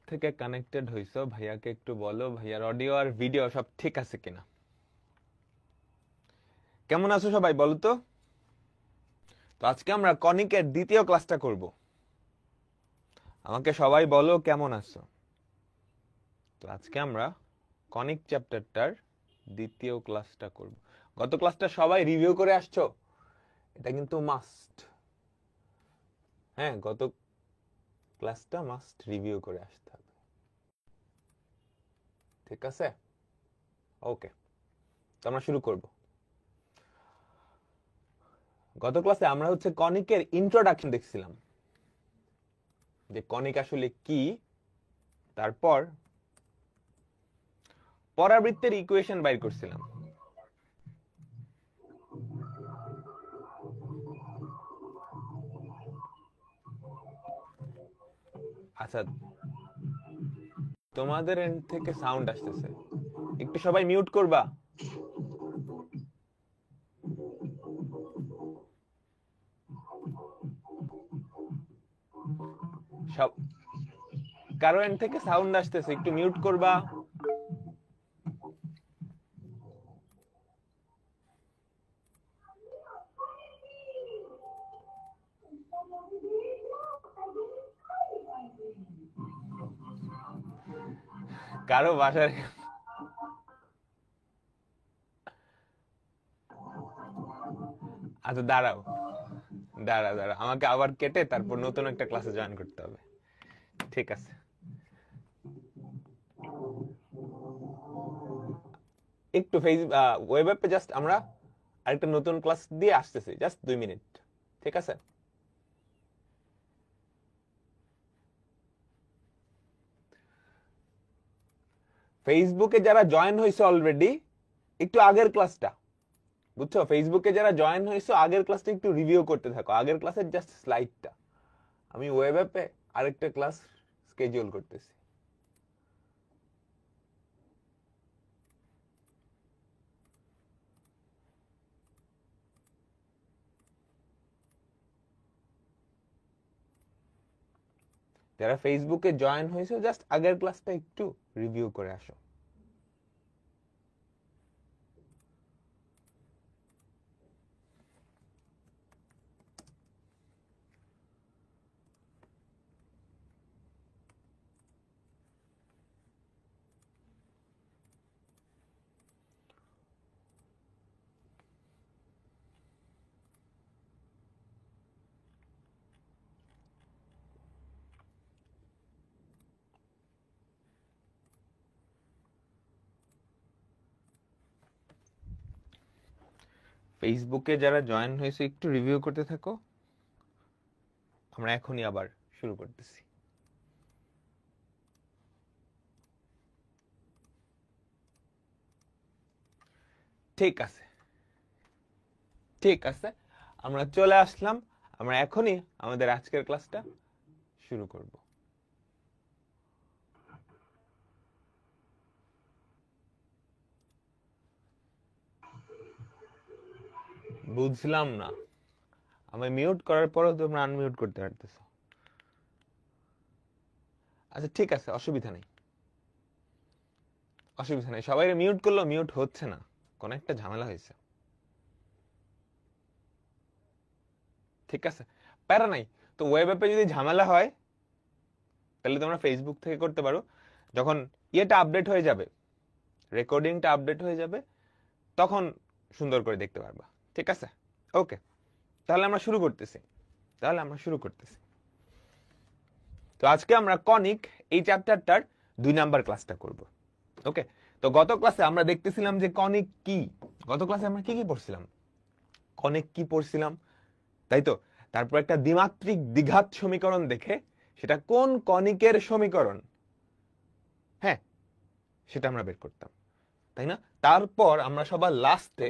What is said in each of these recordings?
থেকে কানেক্টেড হইছো, ভাইয়াকে একটু বলো ভাইয়ার অডিও আর ভিডিও সব ঠিক আছে কিনা। কেমন আছো সবাই বলো তো। তো আজকে আমরা কনিকের দ্বিতীয় ক্লাসটা করব। আমাকে সবাই বলো কেমন আছো। তো আজকে আমরা কনিক চ্যাপ্টারটার দ্বিতীয় ক্লাসটা করব। গত ক্লাসটা সবাই রিভিউ করে আসছো, এটা কিন্তু মাস্ট। হ্যাঁ, গত ক্লাসটা মাস্ট রিভিউ করে আসতে হবে, ঠিক আছে? ওকে, তো আমরা শুরু করব। গত ক্লাসে আমরা কনিকের ইন্ট্রোডাকশন দেখছিলাম, যে কনিক আসলে কি, তারপর পরাবৃত্তের ইকুয়েশন বাইর করছিলাম। আচ্ছা, তোমাদের এন্ড থেকে সাউন্ড আসতেছে, একটু সবাই মিউট করবা। সব কারো এন্ড থেকে সাউন্ড আসতেছে, একটু মিউট করবা। কারো বাসার আচ্ছা দাঁড়াও, দাঁড়া, আমাকে আবার কেটে তারপর নতুন একটা ক্লাসে জয়েন করতে হবে, ঠিক আছে? একটু ওয়েব অ্যাপে জাস্ট আমরা আরেকটা নতুন ক্লাস দিয়ে আসতেছি, জাস্ট 2 মিনিট, ঠিক আছে? ফেসবুকে যারা জয়েন হয়েছে অলরেডি, একটু আগের ক্লাসটা বুঝছো, ফেসবুকে যারা জয়েন হয়েছে আগের ক্লাসটা একটু রিভিউ করতে থাকো, আগের ক্লাসের জাস্ট স্লাইডটা। আমি ওয়েব অ্যাপে আরেকটা ক্লাস স্কেডিউল করতেছি। যারা ফেসবুকে জয়েন হয়েছে জাস্ট আগের ক্লাসটা একটু রিভিউ করে আসো। ফেসবুকে যারা জয়েন হয়েছে একটু রিভিউ করতে থাকো, আমরা এখনই আবার শুরু করতেছি। ঠিক আছে, ঠিক আছে, আমরা চলে আসলাম। আমরা এখনই আমাদের আজকের ক্লাসটা শুরু করব। বুঝলাম না, আমি মিউট করার পরও তোমরা আনমিউট করতে পারতেছো। আচ্ছা ঠিক আছে, অসুবিধা নেই, অসুবিধা নেই, সবাই মিউট করলো, মিউট হচ্ছে না, কোন একটা ঝামেলা হয়েছে, ঠিক আছে? প্যারা নাই। তো ওয়েব অ্যাপে যদি ঝামেলা হয় তাহলে তোমরা ফেসবুক থেকে করতে পারো। যখন ইয়েটা আপডেট হয়ে যাবে, রেকর্ডিংটা আপডেট হয়ে যাবে, তখন সুন্দর করে দেখতে পারবা, ঠিক আছে? ওকে, তাহলে আমরা শুরু করতেছি। তো আজকে আমরা কনিক এই চ্যাপ্টারটার 2 নাম্বার ক্লাসটা করব। ওকে, তো গত ক্লাসে আমরা দেখতেছিলাম যে কনিক কি। গত ক্লাসে আমরা কি কি পড়ছিলাম, কনিক কি পড়ছিলাম, তাই তো? তারপর একটা দ্বিমাত্রিক দ্বিঘাত সমীকরণ দেখে সেটা কোন কনিকের সমীকরণ, হ্যাঁ, সেটা আমরা বের করতাম, তাই না? তারপর আমরা সবার লাস্টে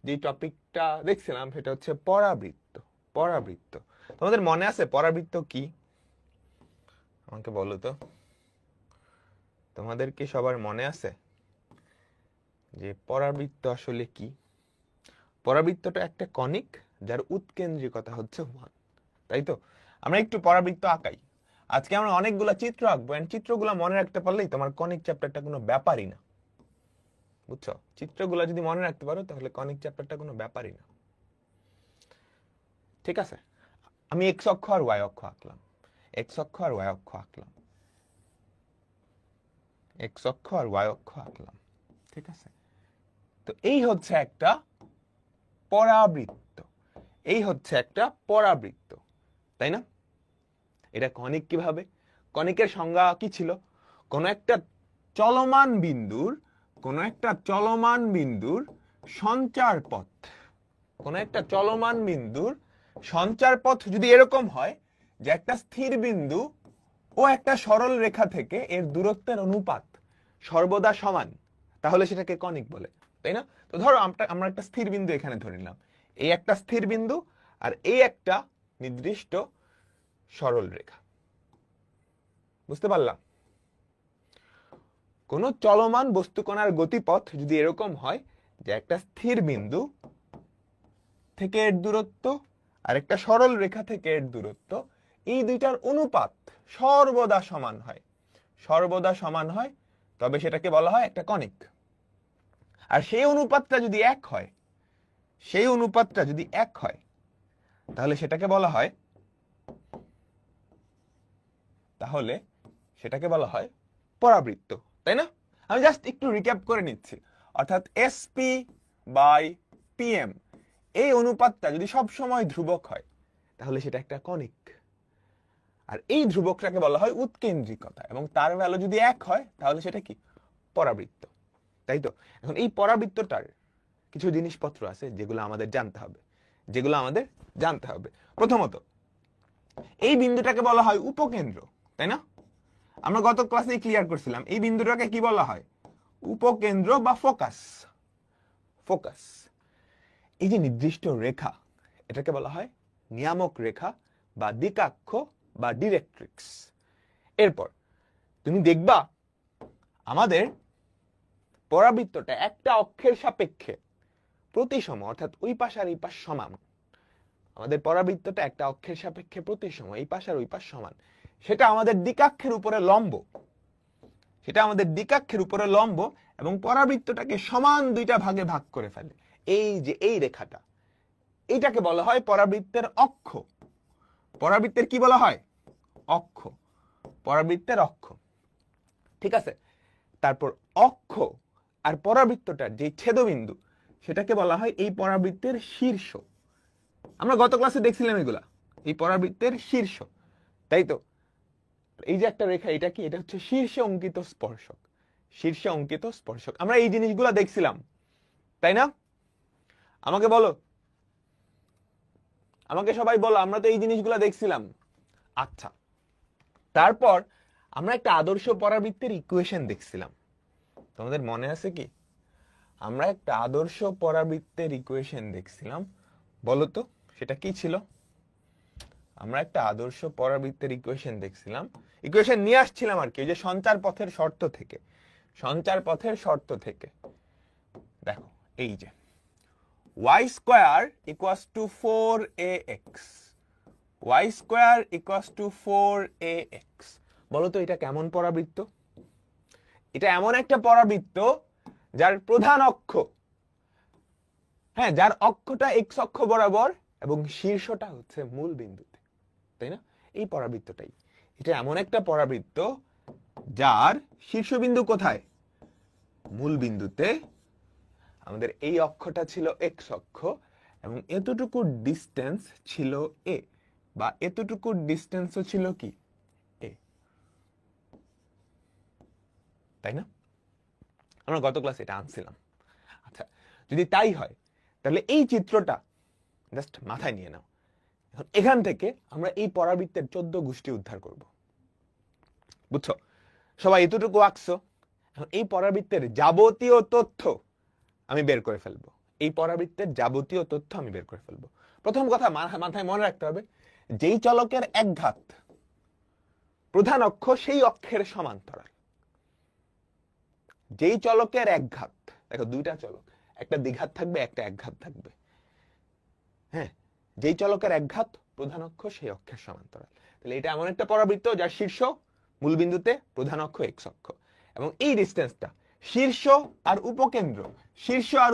যে টপিকটা দেখছিলাম সেটা হচ্ছে পরাবৃত্ত। পরাবৃত্ত তোমাদের মনে আছে পরাবৃত্ত কি? আমাকে বলো তো, তোমাদের কি সবার মনে আছে যে পরাবৃত্ত আসলে কি? পরাবৃত্তটা একটা কনিক যার উৎকেন্দ্রিকতা হচ্ছে 1, তাই তো? আমরা একটু পরাবৃত্ত আঁকাই। আজকে আমরা অনেকগুলা চিত্র আঁকবো, এন্ড চিত্রগুলো মনে রাখতে পারলেই তোমার কনিক চ্যাপ্টারটা কোনো ব্যাপারই না, বুঝছো? চিত্রগুলো যদি মনে রাখতে পারো তাহলে কনিক চ্যাপ্টারটা কোনো ব্যাপারই না। ঠিক আছে, আমি এক্স অক্ষ আর ওয়াই অক্ষ আঁকলাম, এক্স অক্ষ আর ওয়াই অক্ষ আঁকলাম, এক্স অক্ষ আর ওয়াই অক্ষ আঁকলাম। ঠিক আছে, তো এই হচ্ছে একটা পরাবৃত্ত, এই হচ্ছে একটা পরাবৃত্ত, তাই না? এটা কনিক কিভাবে? কনিকের সংজ্ঞা কি ছিল? কোন একটা চলমান বিন্দুর, কোন একটা চলমান বিন্দুর সঞ্চার পথ, কোন একটা চলমান বিন্দুর সঞ্চার পথ যদি এরকম হয় যে একটা স্থির বিন্দু ও একটা সরল রেখা থেকে এর দূরত্বের অনুপাত সর্বদা সমান, তাহলে সেটাকে কনিক বলে, তাই না? তো ধরো আমরা একটা স্থির বিন্দু এখানে ধরে নিলাম, এই একটা স্থির বিন্দু আর এই একটা নির্দিষ্ট সরল রেখা, বুঝতে পারলাম? কোন চলমান বস্তুকণার গতিপথ যদি এরকম হয় যে একটা স্থির বিন্দু থেকে এর দূরত্ব আর একটা সরল রেখা থেকে এর দূরত্ব, এই দুইটার অনুপাত সর্বদা সমান হয়, সর্বদা সমান হয়, তবে সেটাকে বলা হয় একটা কনিক। আর সেই অনুপাতটা যদি এক হয়, সেই অনুপাতটা যদি এক হয় তাহলে সেটাকে বলা হয়, তাহলে সেটাকে বলা হয় পরাবৃত্ত, তাই না? আমি জাস্ট একটু রিক্যাপ করে নিচ্ছি, অর্থাৎ এসপি বাই পিএম এই অনুপাতটা যদি সব সময় ধ্রুবক হয় তাহলে সেটা একটা কনিক, আর এই ধ্রুবকটাকে বলা হয় উৎকেন্দ্রিকতা, এবং তার ভ্যালু যদি এক হয় তাহলে সেটা কি? পরাবৃত্ত, তাই তো? এখন এই পরাবৃত্তটার কিছু জিনিসপত্র আছে যেগুলো আমাদের জানতে হবে, যেগুলো আমাদের জানতে হবে। প্রথমত, এই বিন্দুটাকে বলা হয় উপকেন্দ্র, তাই না? আমরা গত ক্লাসে ক্লিয়ার করছিলাম এই বিন্দুটাকে কি বলা হয়? উপকেন্দ্র বা ফোকাস। ফোকাস, এই যে নির্দিষ্ট রেখা, এটাকে বলা হয় নিয়ামক রেখা বা দিকাক্ষ বা ডিরেক্ট্রিক্স। এরপর তুমি দেখবা আমাদের পরাবৃত্তটা একটা অক্ষের সাপেক্ষে প্রতিসম, অর্থাৎ ওই পাশ আর এই পাশ সমান। আমাদের পরাবৃত্তটা একটা অক্ষের সাপেক্ষে প্রতিসম, এই পাশ আর ওই পাশ সমান। সেটা আমাদের দিকাক্ষের উপরে লম্ব, সেটা আমাদের দিকাক্ষের উপরে লম্ব, এবং পরাবৃত্তটাকে সমান দুইটা ভাগে ভাগ করে ফেলে। এই যে এই রেখাটা, এইটাকে বলা হয় পরাবৃত্তের অক্ষ। পরাবৃত্তের কি বলা হয়? অক্ষ, পরাবৃত্তের অক্ষ। ঠিক আছে, তারপর অক্ষ আর পরাবৃত্তটার যে ছেদবিন্দু, সেটাকে বলা হয় এই পরাবৃত্তের শীর্ষ। আমরা গত ক্লাসে দেখছিলাম এগুলা, এই পরাবৃত্তের শীর্ষ, তাই তো? এই যে একটা রেখা, এটা কি? এটা হচ্ছে শীর্ষে অঙ্কিত স্পর্শক, শীর্ষে অঙ্কিত স্পর্শক। আমরা এই জিনিসগুলো দেখছিলাম, তাই না? আমাকে বলো, আমাকে সবাই বলো, আমরা তো এই জিনিসগুলো দেখছিলাম। আচ্ছা, তারপর আমরা একটা আদর্শ পরাবৃত্তের ইকুয়েশন দেখছিলাম, তোমাদের মনে আছে কি? আমরা একটা আদর্শ পরাবৃত্তের ইকুয়েশন দেখছিলাম, বলো তো সেটা কি ছিল? আমরা একটা আদর্শ পরাবৃত্তের ইকুয়েশন দেখছিলাম, ইকুয়েশন নিয়ে আসছিলাম আর কি, যে সঞ্চার পথের শর্ত থেকে, সঞ্চার পথের শর্ত থেকে। দেখো, এই যে y square equals to 4ax, y square equals to 4ax। বলো তো এটা কেমন পরাবৃত্ত? এটা এমন একটা পরাবৃত্ত যার প্রধান অক্ষ, হ্যাঁ, যার অক্ষটা এক্স অক্ষ বরাবর এবং শীর্ষটা হচ্ছে মূল বিন্দুতে, তাই না? এই পরাবৃত্তটাই, এটা এমন একটা পরাবৃত্ত যার শীর্ষবিন্দু কোথায়? মূল বিন্দুতে। আমাদের এই অক্ষটা ছিল এক্স অক্ষ, এবং এতটুকু ডিস্টেন্স ছিল এ, বা এতটুকু ডিস্টেন্সও ছিল কি? এ, তাই না? আমরা গত ক্লাসে এটা আনছিলাম। আচ্ছা, যদি তাই হয় তাহলে এই চিত্রটা জাস্ট মাথায় নিয়ে নাও। এখন এখান থেকে আমরা এই পরাবৃত্তের 14 গোষ্ঠী উদ্ধার করব, বুঝছো? সবাই এতটুকু আঁকছো। এখন এই পরাবৃত্তের যাবতীয় তথ্য আমি বের করে ফেলবো, এই পরাবৃত্তের যাবতীয় তথ্য আমি বের করে ফেলবো। প্রথম কথা মাথায় মনে রাখতে হবে, যেই চলকের একঘাত প্রধান অক্ষ সেই অক্ষের সমান্তরাল। যেই চলকের একঘাত, দেখো দুইটা চলক, একটা দ্বিঘাত থাকবে, একটা একঘাত থাকবে, হ্যাঁ, যেই চলকের একঘাত প্রধান অক্ষ সেই অক্ষের সমান্তরাল। তাহলে এটা এমন একটা পরাবৃত্ত যার শীর্ষ মূলবিন্দুতে প্রধান অক্ষ এক্স অক্ষ, এবং এই ডিস্টেন্সটা শীর্ষ আর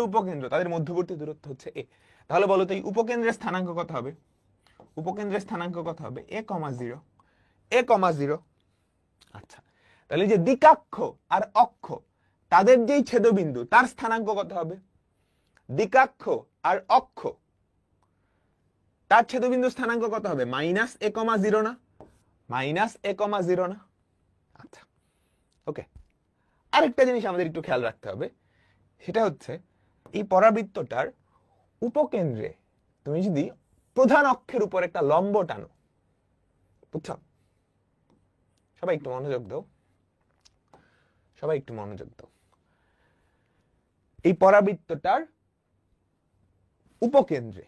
উপকেন্দ্র তাদের মধ্যবর্তী দূরত্ব হচ্ছে এ। তাহলে বলো তো এই উপকেন্দ্রের স্থানাঙ্ক কত হবে? উপকেন্দ্রের স্থানাঙ্ক কত হবে? a,0 আচ্ছা, তাহলে যে দিকাক্ষ আর অক্ষ তাদের যেই ছেদবিন্দু তার স্থানাঙ্ক কত হবে? দিকাক্ষ আর অক্ষ তার ছেদবিন্দু স্থানাঙ্ক কত হবে? -a,0 না? -a,0 না? আচ্ছা, ওকে। আরেকটা জিনিস আমাদের একটু খেয়াল রাখতে হবে, সেটা হচ্ছে এই পরাবৃত্তটার উপকেন্দ্রে তুমি যদি প্রধান অক্ষের উপর একটা লম্ব টানো, বুঝছো? সবাই একটু মনোযোগ দাও, এই পরাবৃত্তটার উপকেন্দ্রে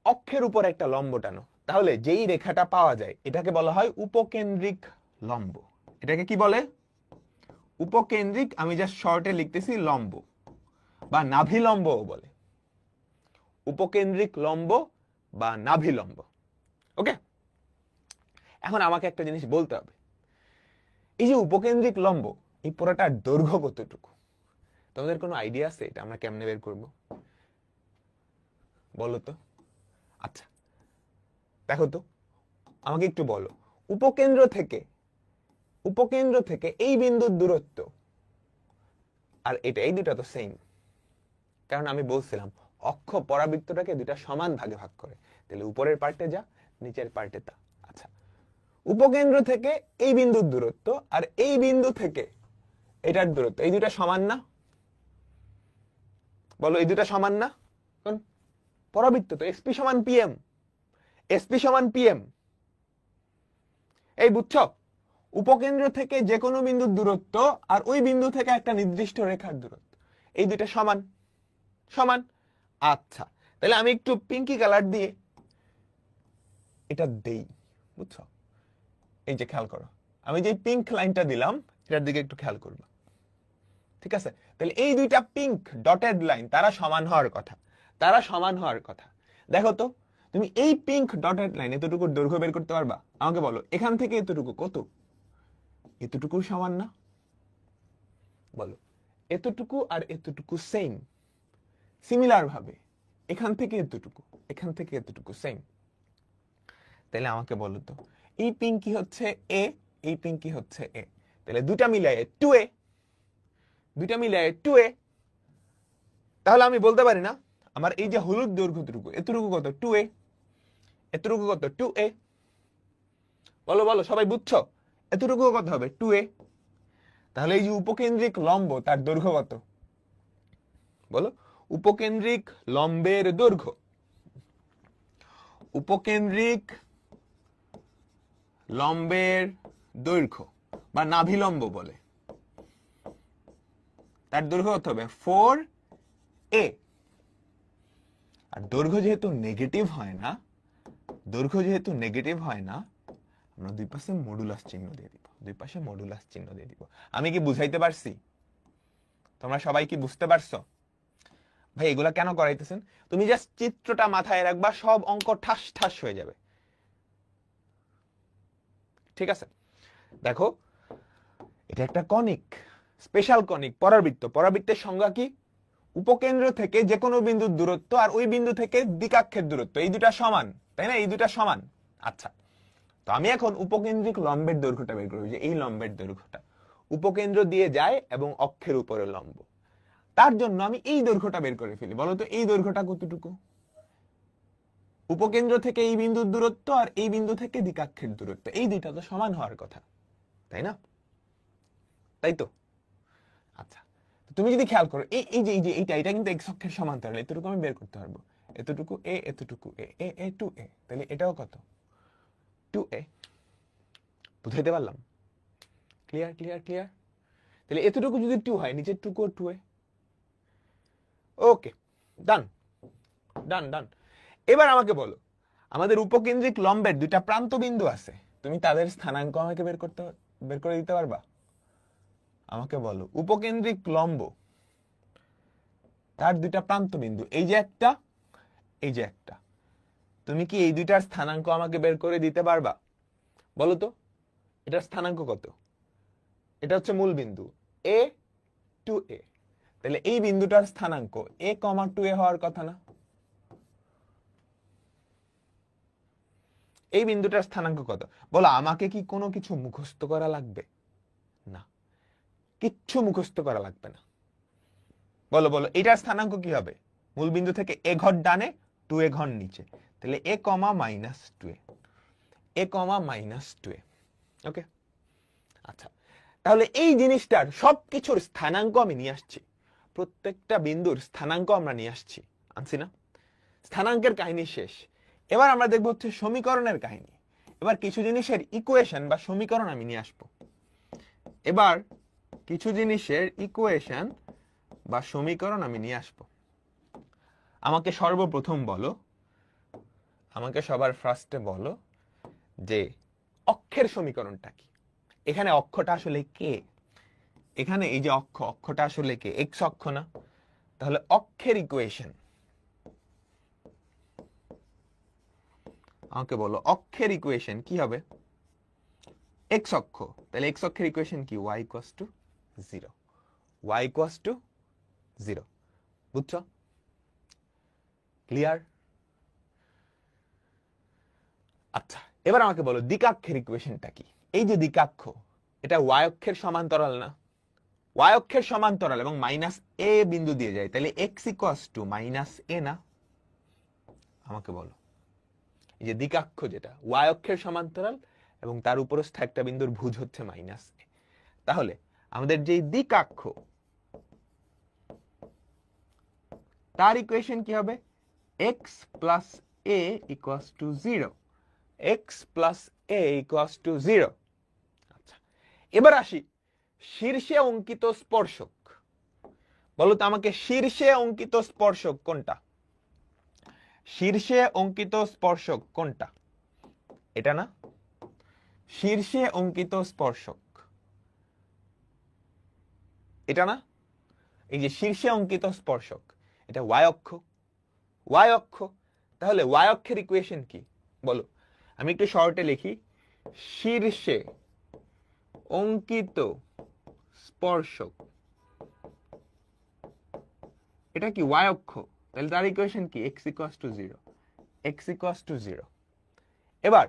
অক্ষের উপর একটা লম্ব টানো, তাহলে যেই রেখাটা পাওয়া যায় এটাকে বলা হয় উপকেন্দ্রিক লম্ব। এটাকে কি বলে? উপকেন্দ্রিক, আমি জাস্ট শর্টে লিখতেছি লম্ব বা নাভিলম্বও বলে, উপকেন্দ্রিক লম্ব বা নাভিলম্ব। ওকে, এখন আমাকে একটা জিনিস বলতে হবে, এই যে উপকেন্দ্রিক লম্ব, এই পুরোটার দৈর্ঘ্য কতটুকু? তোমাদের কোনো আইডিয়া আছে এটা আমরা কেমনে বের করব? বলো তো। আচ্ছা দেখো তো, আমাকে একটু বলো, উপকেন্দ্র থেকে এই বিন্দুর দূরত্ব আর এটা, এই দুটা তো সেম, কারণ আমি বলছিলাম অক্ষ পরাবৃত্তটাকে দুটা সমান ভাগে ভাগ করে, তাহলে উপরের পার্টে যা, নিচের পার্টে তা। আচ্ছা, উপকেন্দ্র থেকে এই বিন্দুর দূরত্ব আর এই বিন্দু থেকে এটার দূরত্ব, এই দুটা সমান না? বলো, এই দুটা সমান না? কারণ পরাবৃত্ত তো এসপি সমান পিএম। এই বুঝছো, উপকেন্দ্র থেকে যে কোনো বিন্দুর দূরত্ব আর ওই বিন্দু থেকে একটা নির্দিষ্ট রেখার দূরত্ব, এই দুটা সমান। আচ্ছা, তাহলে আমি একটু পিঙ্কি কালার দিয়ে এটা দেই, বুঝছো? এই যে খেয়াল করো, আমি যে পিঙ্ক লাইনটা দিলাম এটার দিকে একটু খেয়াল করবা, ঠিক আছে? তাহলে এই দুইটা পিঙ্ক ডটেড লাইন তারা সমান হওয়ার কথা। দেখো তো, তুমি এই পিঙ্ক ডটেড লাইন এতটুকুর দৈর্ঘ্য বের করতে পারবা? আমাকে বলো, এখান থেকে এতটুকু কত? এতটুকু সমান না? বলো, এতটুকু আর এতটুকু সেম, সিমিলার ভাবে এখান থেকে এতটুকু সেম। তাহলে আমাকে বলো তো, এই পিঙ্কি হচ্ছে এ, এই পিঙ্কি হচ্ছে এ, তাহলে দুটা মিলায়ে 2a। তাহলে আমি বলতে পারি না আমার এই যে হলুদ দৈর্ঘ্যটুকু, এতটুকু কত? 2a। এতটুকু কত? 2a। বলো সবাই বুঝছো? এতটুকু কত হবে? 2a। তাহলে এই যে উপকেন্দ্রিক লম্ব তার দৈর্ঘ্য কত? বলো, উপকেন্দ্রিক লম্বের দৈর্ঘ্য, বা নাভিলম্ব বলে, তার দৈর্ঘ্য কত হবে? 4a। আর দৈর্ঘ্য যেহেতু নেগেটিভ হয় না, আমরা দুই পাশে মডুলাস চিহ্ন দিয়ে দিব। আমি কি বুঝাইতে পারছি? তোমরা সবাই কি বুঝতে পারছো? ভাই এগুলা কেন করাইতেছেন? তুমি জাস্ট চিত্রটা মাথায় রাখবা, সব অঙ্ক ঠাস হয়ে যাবে, ঠিক আছে? দেখো, এটা একটা কনিক, স্পেশাল কনিক, পরাবৃত্তের সংজ্ঞা কি? উপকেন্দ্র থেকে যে কোনো বিন্দুর দূরত্ব আর ওই বিন্দু থেকে দিকাক্ষের দূরত্ব, এই দুটা সমান, তাই না? এই দুটা সমান। আচ্ছা, তো আমি এখন উপকেন্দ্রিক লম্বের দৈর্ঘ্যটা বের করব, যে এই লম্বের দৈর্ঘ্যটা উপকেন্দ্র দিয়ে যায় এবং অক্ষের উপরে লম্ব, তার জন্য আমি এই দৈর্ঘ্যটা বের করে ফেলি। বলতো এই দৈর্ঘ্যটা কতটুকু? উপকেন্দ্র থেকে এই বিন্দুর দূরত্ব আর এই বিন্দু থেকে দিকাক্ষের দূরত্ব, এই দুইটা তো সমান হওয়ার কথা, তাই না? তাই তো? আচ্ছা, তুমি যদি খেয়াল করো, এটা কিন্তু এক্স অক্ষের সমান্তরাল, এতটুকু আমি বের করতে পারবো, এতটুকু এ, এতটুকু এ, 2a, তাহলে এটাও কত? 2a। বুঝাইতে পারলাম? ক্লিয়ার। তাহলে এতটুকু যদি 2 হয়, নিচের টুকু 2a। ওকে, ডান। এবার আমাকে বলো, আমাদের উপকেন্দ্রিক লম্বের দুইটা প্রান্ত বিন্দু আছে, তুমি তাদের স্থানাঙ্ক আমাকে বের করে দিতে পারবা? আমাকে বলো, উপকেন্দ্রিক লম্ব তার দুইটা প্রান্ত বিন্দু, এই যে একটা, তুমি কি এই দুইটার স্থানাঙ্ক আমাকে বের করে দিতে পারবা? বলো তো এটার স্থানাঙ্ক কত? এটা হচ্ছে মূল বিন্দু এ টু এ, তাহলে এই বিন্দুটার স্থানাঙ্ক এ কমা টু এ হওয়ার কথা না? এই বিন্দুটার স্থানাঙ্ক কত বলো? আমাকে কি কোনো কিছু মুখস্থ করা লাগবে না, কিচ্ছু মুখস্থ করা লাগবে না। বলো বলো এটার স্থানাঙ্ক কি হবে? মূল বিন্দু থেকে এ ঘর ডানে, টু এ ঘর নিচে, তাহলে এ কমা মাইনাস টু এ, এ কমা মাইনাস টু এ। ওকে, আচ্ছা, তাহলে এই জিনিসটার সবকিছুর স্থানাঙ্ক আমি নিয়ে আসছি, প্রত্যেকটা বিন্দুর স্থানাঙ্ক আমরা নিয়ে আসছি, আনছি না? স্থানাঙ্কের কাহিনী শেষ। এবার আমরা দেখবো হচ্ছে সমীকরণের কাহিনী। এবার কিছু জিনিসের ইকুয়েশন বা সমীকরণ আমি নিয়ে আসবো। এবার কিছু জিনিসের ইকুয়েশন বা সমীকরণ আমি নিয়ে আসবো। আমাকে সর্বপ্রথম বলো, আমাকে সবার ফার্স্টে বলো যে অক্ষের সমীকরণটা কি? এখানে অক্ষটা আসলে কে? এখানে এই যে অক্ষটা আসলে কে? এক্স অক্ষ না? তাহলে অক্ষের ইকুয়েশন আমাকে বলো, অক্ষের ইকুয়েশন কি হবে? এক্স অক্ষ, তাহলে এক্স অক্ষের ইকুয়েশন কি? y equals to 0, y equals to 0। বুঝছো? ক্লিয়ার? আচ্ছা, এবার আমাকে বলো দ্বিকাক্ষের ইকুয়েশনটা কি? এই যে দ্বিকাক্ষ, এটা y অক্ষের সমান্তরাল না? y অক্ষের সমান্তরাল এবং মাইনাস এ বিন্দু দিয়ে যায়, তাহলে x ইকুয়ালস টু মাইনাস এ না? আমাকে বলো, এই যে দ্বিকাক্ষ যেটা y অক্ষের সমান্তরাল এবং তার উপরস্থ একটা বিন্দুর ভুজ হচ্ছে মাইনাস এ, তাহলে আমাদের যে দ্বিকাক্ষ তার ইকুয়েশন কি হবে? x plus A equals to 0, x plus A equals to 0। আচ্ছা, এবার আসি শীর্ষে অঙ্কিত স্পর্শক। বলো তো আমাকে শীর্ষে অঙ্কিত স্পর্শক কোনটা? শীর্ষে অঙ্কিত স্পর্শক কোনটা? এটা না? শীর্ষে অঙ্কিত স্পর্শক এটা না? এই যে শীর্ষে অঙ্কিত স্পর্শক, এটা y অক্ষ, y অক্ষ। তাহলে y অক্ষের ইকুয়েশন কি বলো? আমি একটু শর্টে লিখি, শীর্ষে অঙ্কিত স্পর্শক, এটা কি y অক্ষ, তাহলে তার ইকুয়েশন কি? x equals two 0, x equals two 0। এবার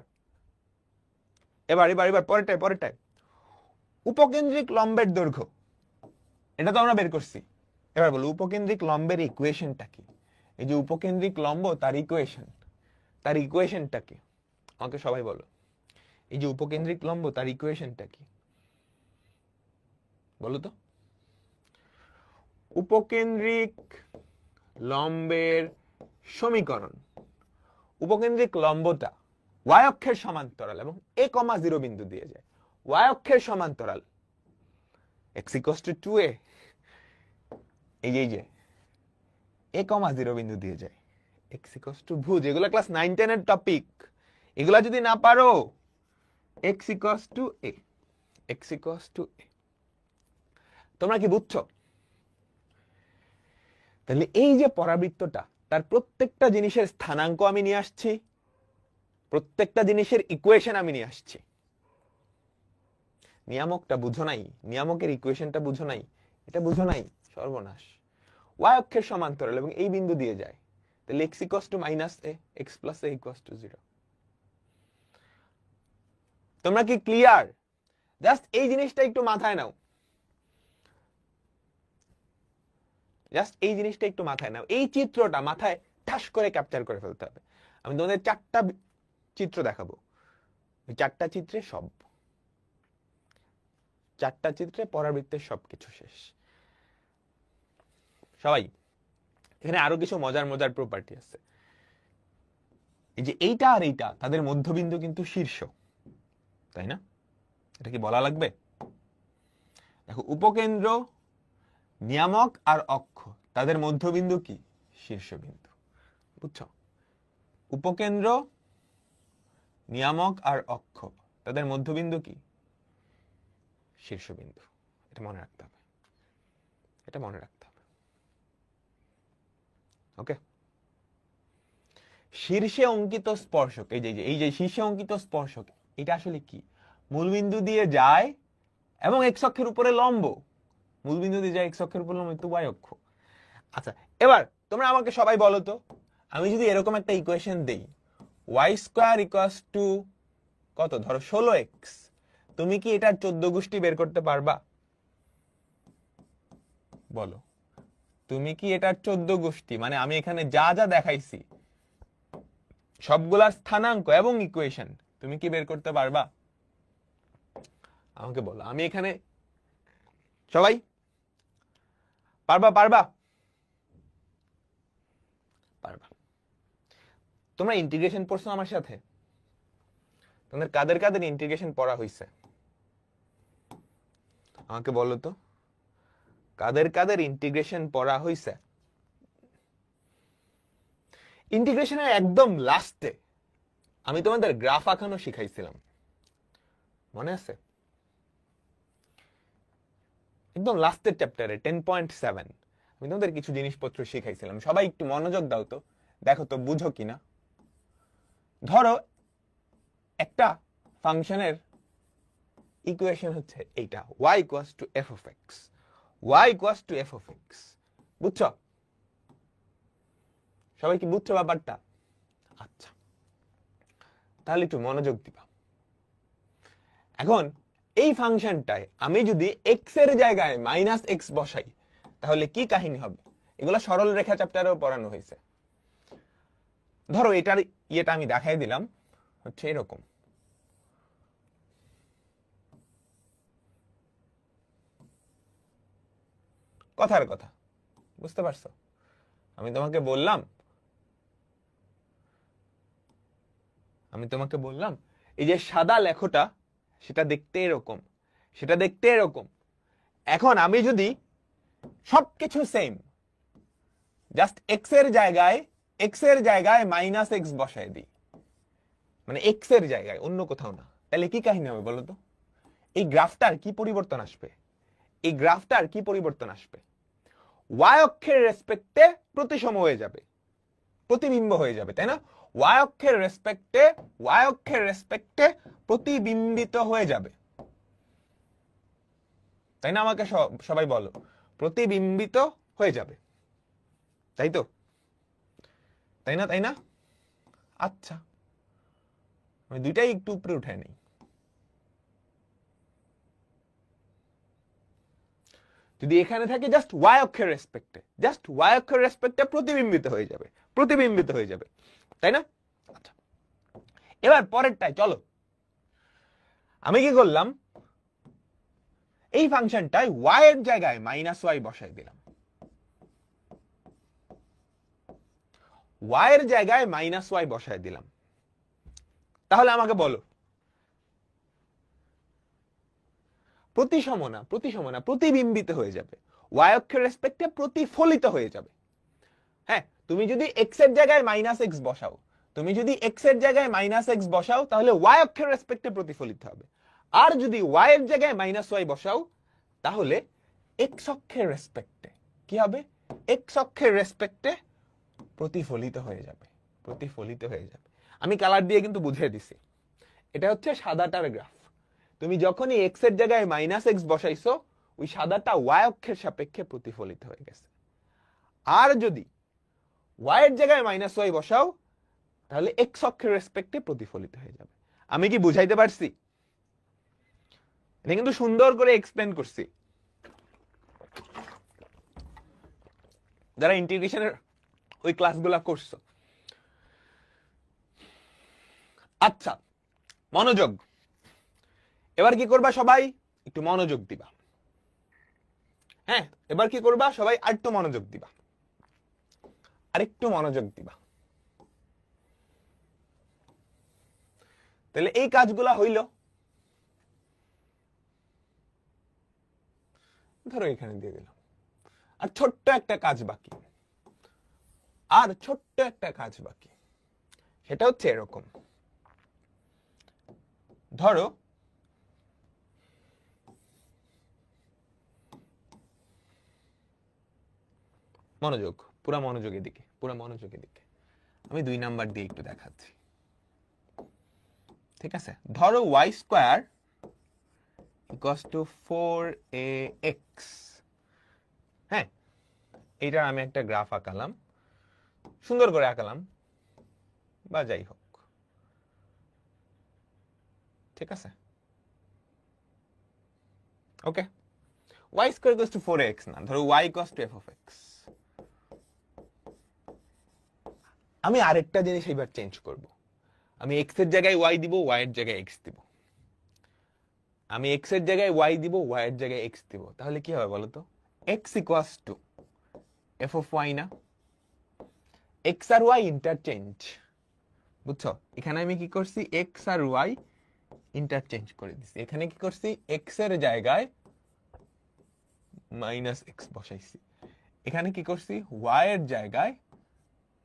এবার এবার এবার পরেরটায় উপকেন্দ্রিক লম্বের দৈর্ঘ্য, এটা তো আমরা বের করছি। এবার বলো উপকেন্দ্রিক লম্বের ইকুয়েশনটা কি? এই যে উপকেন্দ্রিক লম্ব তার ইকুয়েশনটা কি? আমাকে সবাই বলো, এই যে উপকেন্দ্রিক লম্ব তার ইকুয়েশনটা কি বলো তো? উপকেন্দ্রিক লম্বের সমীকরণ, উপকেন্দ্রিক লম্বটা y অক্ষের সমান্তরাল এবং a, 0 বিন্দু দিয়ে যায়। y অক্ষের সমান্তরাল x ইকুয়ালস টু 2a, এই যে a, 0 বিন্দু দিয়ে যায়, x ইকুয়ালস টু ভুজ। এগুলো ক্লাস 9 10 এর টপিক, এগুলা যদি না পারো x equals two a, x equals two a। তোমরা কি বুঝছো? তাহলে এই যে পরাবৃত্তটা, তার প্রত্যেকটা জিনিসের স্থানাঙ্ক আমি নিয়ে আসছি, প্রত্যেকটা জিনিসের ইকুয়েশন আমি নিয়ে আসছি। নিয়ামকটা বুঝো নাই, নিয়ামকের ইকুয়েশনটা বুঝো নাই, এটা বুঝো নাই, সর্বনাশ। y অক্ষের সমান্তরাল এবং এই বিন্দু দিয়ে যায়, তাহলে x equals two minus A, x plus A equals to 0। তোমরা কি ক্লিয়ার? জাস্ট এই জিনিসটা একটু মাথায় নাও, জাস্ট এই জিনিসটা একটু মাথায় নাও, এই চিত্রটা মাথায় ঠাস করে ক্যাপচার করে ফেলতে হবে। আমি তোমাদের 4টা চিত্র দেখাবো, ওই 4টা চিত্রে সব, 4টা চিত্রে পরাবৃত্তের সবকিছু শেষ। সবাই এখানে আরো কিছু মজার মজার প্রপার্টি আছে। এই যে এইটা আর এইটা, তাদের মধ্যবিন্দু কিন্তু শীর্ষ, তাই না? এটা কি বলা লাগবে? দেখো উপকেন্দ্র, নিয়ামক আর অক্ষ, তাদের মধ্যবিন্দু কি? শীর্ষবিন্দু। বুঝছো? উপকেন্দ্র, নিয়ামক আর অক্ষ, তাদের মধ্যবিন্দু কি? শীর্ষবিন্দু। এটা মনে রাখতে হবে, এটা মনে রাখতে হবে। ওকে, শীর্ষে অঙ্কিত স্পর্শক, এই যে শীর্ষে অঙ্কিত স্পর্শক, এটা আসলে কি? মূলবিন্দু দিয়ে যায় এবং এক্স অক্ষের উপরে লম্ব। মূলবিন্দু দিয়ে যায় এক্স অক্ষের উপরে লম্ব, তো ওয়াই অক্ষ। আচ্ছা, এবার তোমরা আমাকে সবাই বলো তো, আমি যদি এরকম একটা ইকুয়েশন দেই, ওয়াই স্কোয়ার ইকুয়ালস টু কত, ধরো 16x, তুমি কি এটার 14 গোষ্ঠী বের করতে পারবা? বলো, তুমি কি এটার 14 গোষ্ঠী, মানে আমি এখানে যা যা দেখাইছি সবগুলার স্থানাঙ্ক এবং ইকুয়েশন তুমি কি বের করতে পারবা? আমাকে বলো। আমি এখানে সবাই পারবা? পারবা? পারবা। তোমরা ইন্টিগ্রেশন পড়ছো আমার সাথে? তোমাদের কাদের কাদের ইন্টিগ্রেশন পড়া হয়েছে আমাকে বলো তো, কাদের কাদের ইন্টিগ্রেশন পড়া হয়েছে? ইন্টিগ্রেশনের একদম লাস্টে আমি তোমাদের গ্রাফ আঁকানো শিখাইছিলাম, মনে আছে? একদম লাস্টের চ্যাপ্টারে 10.7 আমি তোমাদের কিছু জিনিসপত্র শিখাইছিলাম। সবাই একটু মনোযোগ দাও তো, দেখো তো বুঝো কিনা। ধরো একটা ফাংশনের ইকুয়েশন হচ্ছে এইটা, y equals to f of x, y equals to f of x। বুঝছো? সবাই কি বুঝছো ব্যাপারটা? আচ্ছা, তাহলে একটু মনোযোগ দিবা। এখন এই ফাংশনটায় আমি যদি x এর জায়গায় মাইনাস এক্স বসাই, তাহলে কি কাহিনী হবে? এগুলো সরল রেখা চ্যাপ্টারেও পড়ানো হয়েছে। ধরো এটার ইয়েটা আমি দেখাই দিলাম, হচ্ছে এরকম। কথার কথা, বুঝতে পারছো? আমি তোমাকে বললাম এই যে সাদা লেখটা, সেটা দেখতে এরকম, সেটা দেখতে এরকম। এখন আমি যদি সবকিছু সেম, জাস্ট এক্স এর জায়গায় মাইনাস এক্স বসায় দিই, মানে এক্স এর জায়গায়, অন্য কোথাও না, তাহলে কি কাহিনী হবে বলো তো? এই গ্রাফটার কি পরিবর্তন আসবে? এই গ্রাফটার কি পরিবর্তন আসবে? ওয়াই অক্ষের রেসপেক্টে প্রতিসম হয়ে যাবে, প্রতিবিম্ব হয়ে যাবে, তাই না? ওয়াই অক্ষের রেসপেক্টে প্রতিবিম্বিত হয়ে যাবে, তাই না? আমাকে সবাই বলো, প্রতিবিম্বিত হয়ে যাবে, তাই তো? তাই না? তাই না? আচ্ছা, আমি দুইটাই একটু উপরে উঠে নেই। যদি এখানে থাকে জাস্ট ওয়াই অক্ষের রেসপেক্টে প্রতিবিম্বিত হয়ে যাবে, তাই না? আচ্ছা, এবার পরেরটাই চলো। আমি কি করলাম, এই ফাংশনটায় ওয়াই এর জায়গায় মাইনাস ওয়াই বসাই দিলাম, ওয়াই এর জায়গায় মাইনাস ওয়াই বসাই দিলাম। তাহলে আমাকে বলো, প্রতিবিম্বিত হয়ে যাবে, ওয়াই অক্ষের রেসপেক্টে প্রতিফলিত হয়ে যাবে। হ্যাঁ, তুমি যদি এক্স এর জায়গায় মাইনাস এক্স বসাও, তাহলে ওয়াই অক্ষের রেসপেক্টে প্রতিফলিত হবে। আর যদি ওয়াই এর জায়গায় মাইনাস ওয়াই বসাও, তাহলে এক্স অক্ষের রেসপেক্টে কি হবে? এক্স অক্ষের রেসপেক্টে প্রতিফলিত হয়ে যাবে। আমি কালার দিয়ে কিন্তু বুঝিয়ে দিছি, এটা হচ্ছে সাদাটার গ্রাফ। তুমি যখনই এক্স এর জায়গায় মাইনাস এক্স বসাইছো, ওই সাদাটা ওয়াই অক্ষের সাপেক্ষে প্রতিফলিত হয়ে গেছে। আর যদি ওয়াই এর জায়গায় মাইনাস ওয়াই বসাও, তাহলে এক্স অক্ষের রেসপেক্টে প্রতিফলিত হয়ে যাবে। আমি কি বুঝাইতে পারছি? এটা কিন্তু সুন্দর করে এক্সপ্লেন করছি। যারা ইন্টিগ্রেশনের ওই ক্লাসগুলা করছো। আচ্ছা, মনোযোগ। এবার কি করবা সবাই? একটু মনোযোগ দিবা। হ্যাঁ, এবার কি করবা সবাই? আরেকটু মনোযোগ দিবা, তাহলে এই কাজগুলা হইল। ধরো এখানে দিয়ে দিলাম। আর ছোট্ট একটা কাজ বাকি, সেটা হচ্ছে এরকম। ধরো মনোযোগ, পুরা মনোযোগের দিকে। আমি 2 নাম্বার দিয়ে একটু দেখাচ্ছি। ঠিক আছে, ধরো y square equals to 4ax। হ্যাঁ, এইটার আমি একটা গ্রাফ আঁকালাম, সুন্দর করে আঁকালাম, বা যাই হোক, ঠিক আছে। ওকে, y square equals to 4ax না, ধরো y equals to f of x। আমি আরেকটা জিনিস এবার চেঞ্জ করব, আমি x এর জায়গায় y দিব, y এর জায়গায় x দিব। আমি x এর জায়গায় y দিব, y এর জায়গায় x দিব, তাহলে কি হবে বলো তো? x equals two f of y না? x আর y ইন্টারচেঞ্জ, বুঝছো? এখানে আমি কি করছি, x আর y ইন্টারচেঞ্জ করে দিছি। এখানে কি করছি, x এর জায়গায় মাইনাস x বসাইছি, এখানে কি করছি, y এর জায়গায়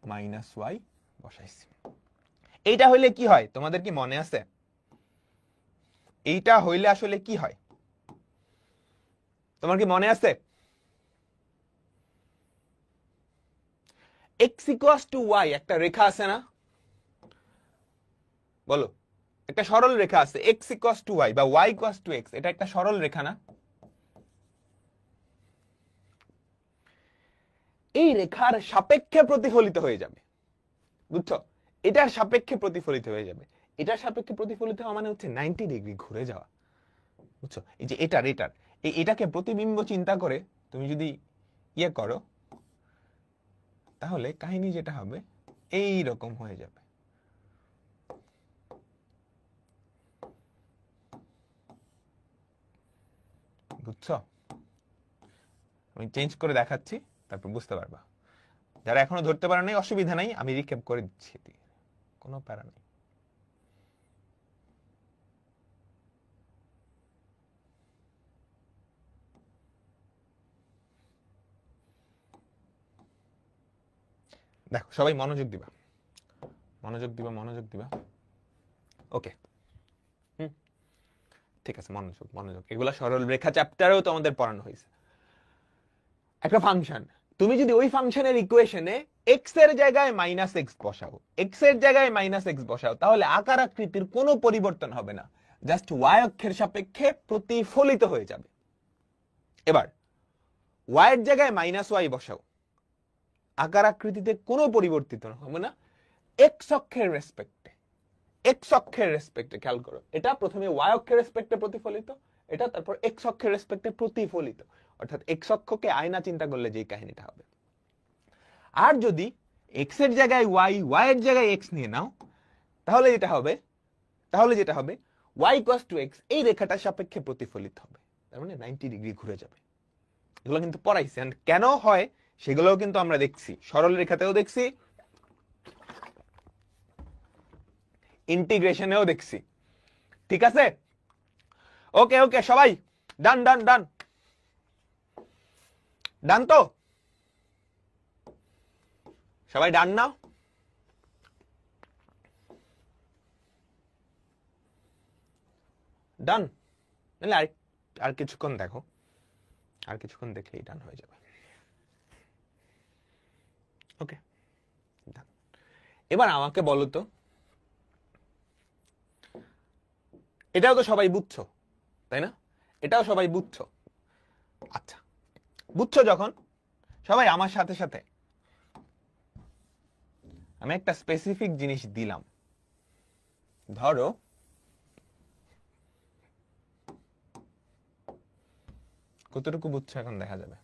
মাইনাস y বসাইছি। এইটা হইলে কি হয় তোমাদের কি মনে আছে? এইটা হইলে আসলে কি হয় তোমার কি মনে আছে? x ইকুয়ালস টু y একটা রেখা আছে না, বলো? একটা সরল রেখা আছে, x ইকুয়ালস টু y বা y ইকুয়ালস টু x, এটা একটা সরল রেখা না? এই রেখার সাপেক্ষে প্রতিফলিত হয়ে যাবে, বুঝছো? এটার সাপেক্ষে প্রতিফলিত হয়ে যাবে। এটার সাপেক্ষে প্রতিফলিত হওয়া মানে হচ্ছে 90 ডিগ্রি ঘুরে যাওয়া, বুঝছো? এই যে এটার এটাকে প্রতিবিম্ব চিন্তা করে তুমি যদি ইয়ে করো, তাহলে কাহিনী যেটা হবে এই রকম হয়ে যাবে, বুঝছো? আমি চেঞ্জ করে দেখাচ্ছি, তারপর বুঝতে পারবা। যারা এখনো ধরতে পারে নাই অসুবিধা নাই, আমি রিক্যাপ করে দিচ্ছি, কোনো প্যারা নেই। দেখো সবাই মনোযোগ দিবা, মনোযোগ দিবা, মনোযোগ দিবা। ওকে, ঠিক আছে, মনোযোগ মনোযোগ। এগুলা সরল রেখা চ্যাপ্টারেও তো আমাদের পড়ানো হয়েছে। একটা ফাংশন, তুমি যদি ওই ফাংশনের ইকুয়েশনে এক্স এর জায়গায় মাইনাস এক্স বসাও, এক্স এর জায়গায় মাইনাস এক্স বসাও, তাহলে আকার আকৃতির কোনো পরিবর্তন হবে না, জাস্ট ওয়াই অক্ষের সাপেক্ষে প্রতিফলিত হয়ে যাবে। এবার ওয়াই এর জায়গায় মাইনাস ওয়াই বসাও, আকার আকৃতিতে কোনো পরিবর্তন হবে না, এক্স অক্ষের রেসপেক্টে, এক্স অক্ষের রেসপেক্টে। খেয়াল করো, এটা প্রথমে ওয়াই অক্ষের রেসপেক্টে প্রতিফলিত, এটা তারপর এক্স অক্ষের রেসপেক্টে প্রতিফলিত, অর্থাৎ এক্স অক্ষকে আয়না চিন্তা করলে যে কাহিনীটা হবে। আর যদি এক্স এর জায়গায় ওয়াই, ওয়াই এর জায়গায় এক্স নিয়ে নাও, তাহলে যেটা হবে, ওয়াই ইকুয়ালস টু এক্স এই রেখাটার সাপেক্ষে প্রতিফলিত হবে, তার মানে 90 ডিগ্রি ঘুরে যাবে। এগুলো কিন্তু পড়াইছি, কেন হয় সেগুলোও কিন্তু আমরা দেখছি, সরল রেখাতেও দেখছি, ইন্টিগ্রেশনেও দেখছি, ঠিক আছে? ওকে ওকে, সবাই ডান ডান ডান ডান, তো সবাই ডান নাও। ডান, নাহলে আর কিছুক্ষণ দেখো, আর কিছুক্ষণ দেখলেই ডান হয়ে যাবে। ওকে, এবার আমাকে বলো তো, এটাও তো সবাই বুঝছো তাই না? এটাও সবাই বুঝছো। আচ্ছা, বুঝছো যখন, সবাই আমার সাথে সাথে আমি একটা স্পেসিফিক জিনিস দিলাম, ধরো কতটুকু বুঝছো এখন দেখা যাবে।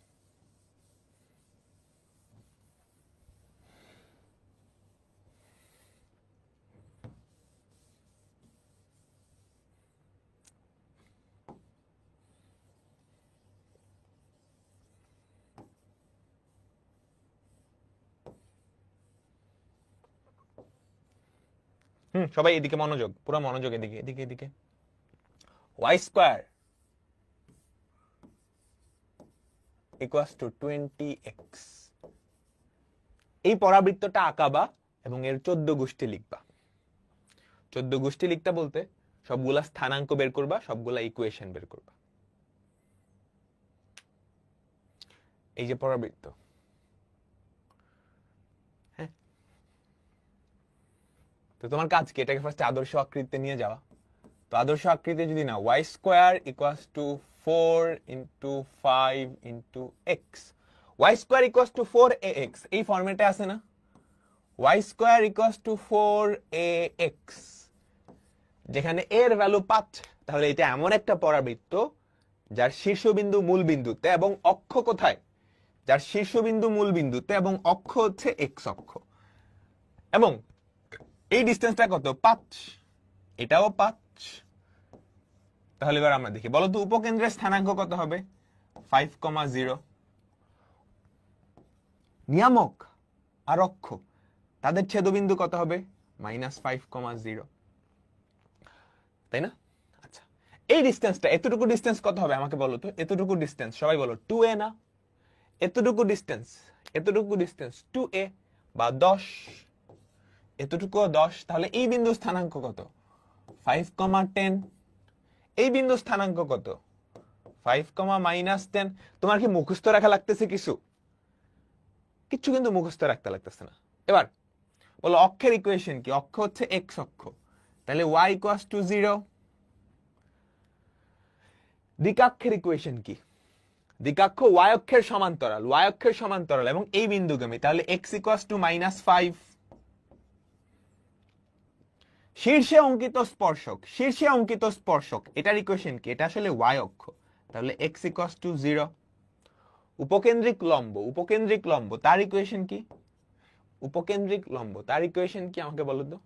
সবাই এদিকে মনোযোগ, পুরো মনোযোগ, এদিকে এদিকে এদিকে। Y square equals two 20x, এই পরাবৃত্তটা আঁকাবা এবং এর 14 গোষ্ঠী লিখবা। 14 গোষ্ঠী লিখতে বলতে সবগুলা স্থানাঙ্ক বের করবা, সবগুলা ইকুয়েশন বের করবা। এই যে পরাবৃত্ত, হ্যাঁ, তো তোমার কাজ কি, এটাকে ফার্স্ট আদর্শ আকৃতিতে নিয়ে যাওয়া। তো আদর্শ আকৃতি যদি না, y square equals to 4 into 5 into x, y square equals to 4ax, এই ফরম্যাটে আছে না, y square equals to 4ax, যেখানে এর ভ্যালু 5। তাহলে এটা এমন একটা পরাবৃত্ত যার শীর্ষবিন্দু মূল বিন্দুতে এবং অক্ষ কোথায়, যার শীর্ষবিন্দু মূল বিন্দুতে এবং অক্ষ হচ্ছে এক্স অক্ষ, এবং এই ডিসটেন্সটা কত, 5, এটাও 5। তাহলে এবার আমরা দেখি, বলো তো উপকেন্দ্রের স্থানাঙ্ক কত হবে, 5,0। নিয়ামক আর অক্ষ তাদের ছেদবিন্দু কত হবে, -5,0, তাই না? আচ্ছা, এই ডিসটেন্সটা, এতটুকু ডিসটেন্স কত হবে আমাকে বলো তো, এতটুকু ডিসটেন্স সবাই বলো 2a না, এতটুকু ডিসটেন্স 2a বা 10, এতটুকু 10। তাহলে এই বিন্দু স্থানাঙ্ক কত, 5,10। এই বিন্দু স্থানাঙ্ক কত, 5,-10। তোমার কি মুখস্থ রাখা লাগতেছে কিছু? কিচ্ছু কিন্তু মুখস্থ রাখতে লাগতেছে না। এবার বলো অক্ষের ইকুয়েশন কি, অক্ষ হচ্ছে এক্স অক্ষ, তাহলে y ইকুয়ালস টু 0। দ্বিকাক্ষের ইকুয়েশন কি, দ্বিকাক্ষ y অক্ষের সমান্তরাল এবং এই বিন্দুগামী, তাহলে x ইকুয়ালস টু -5। শীর্ষে অঙ্কিত স্পর্শক, এটার ইকুয়েশন কি, এটা আসলে y অক্ষ, তাহলে x ইকুয়ালস টু 0। উপকেন্দ্রিক লম্ব তার ইকুয়েশন কি, আমাকে বলো তো,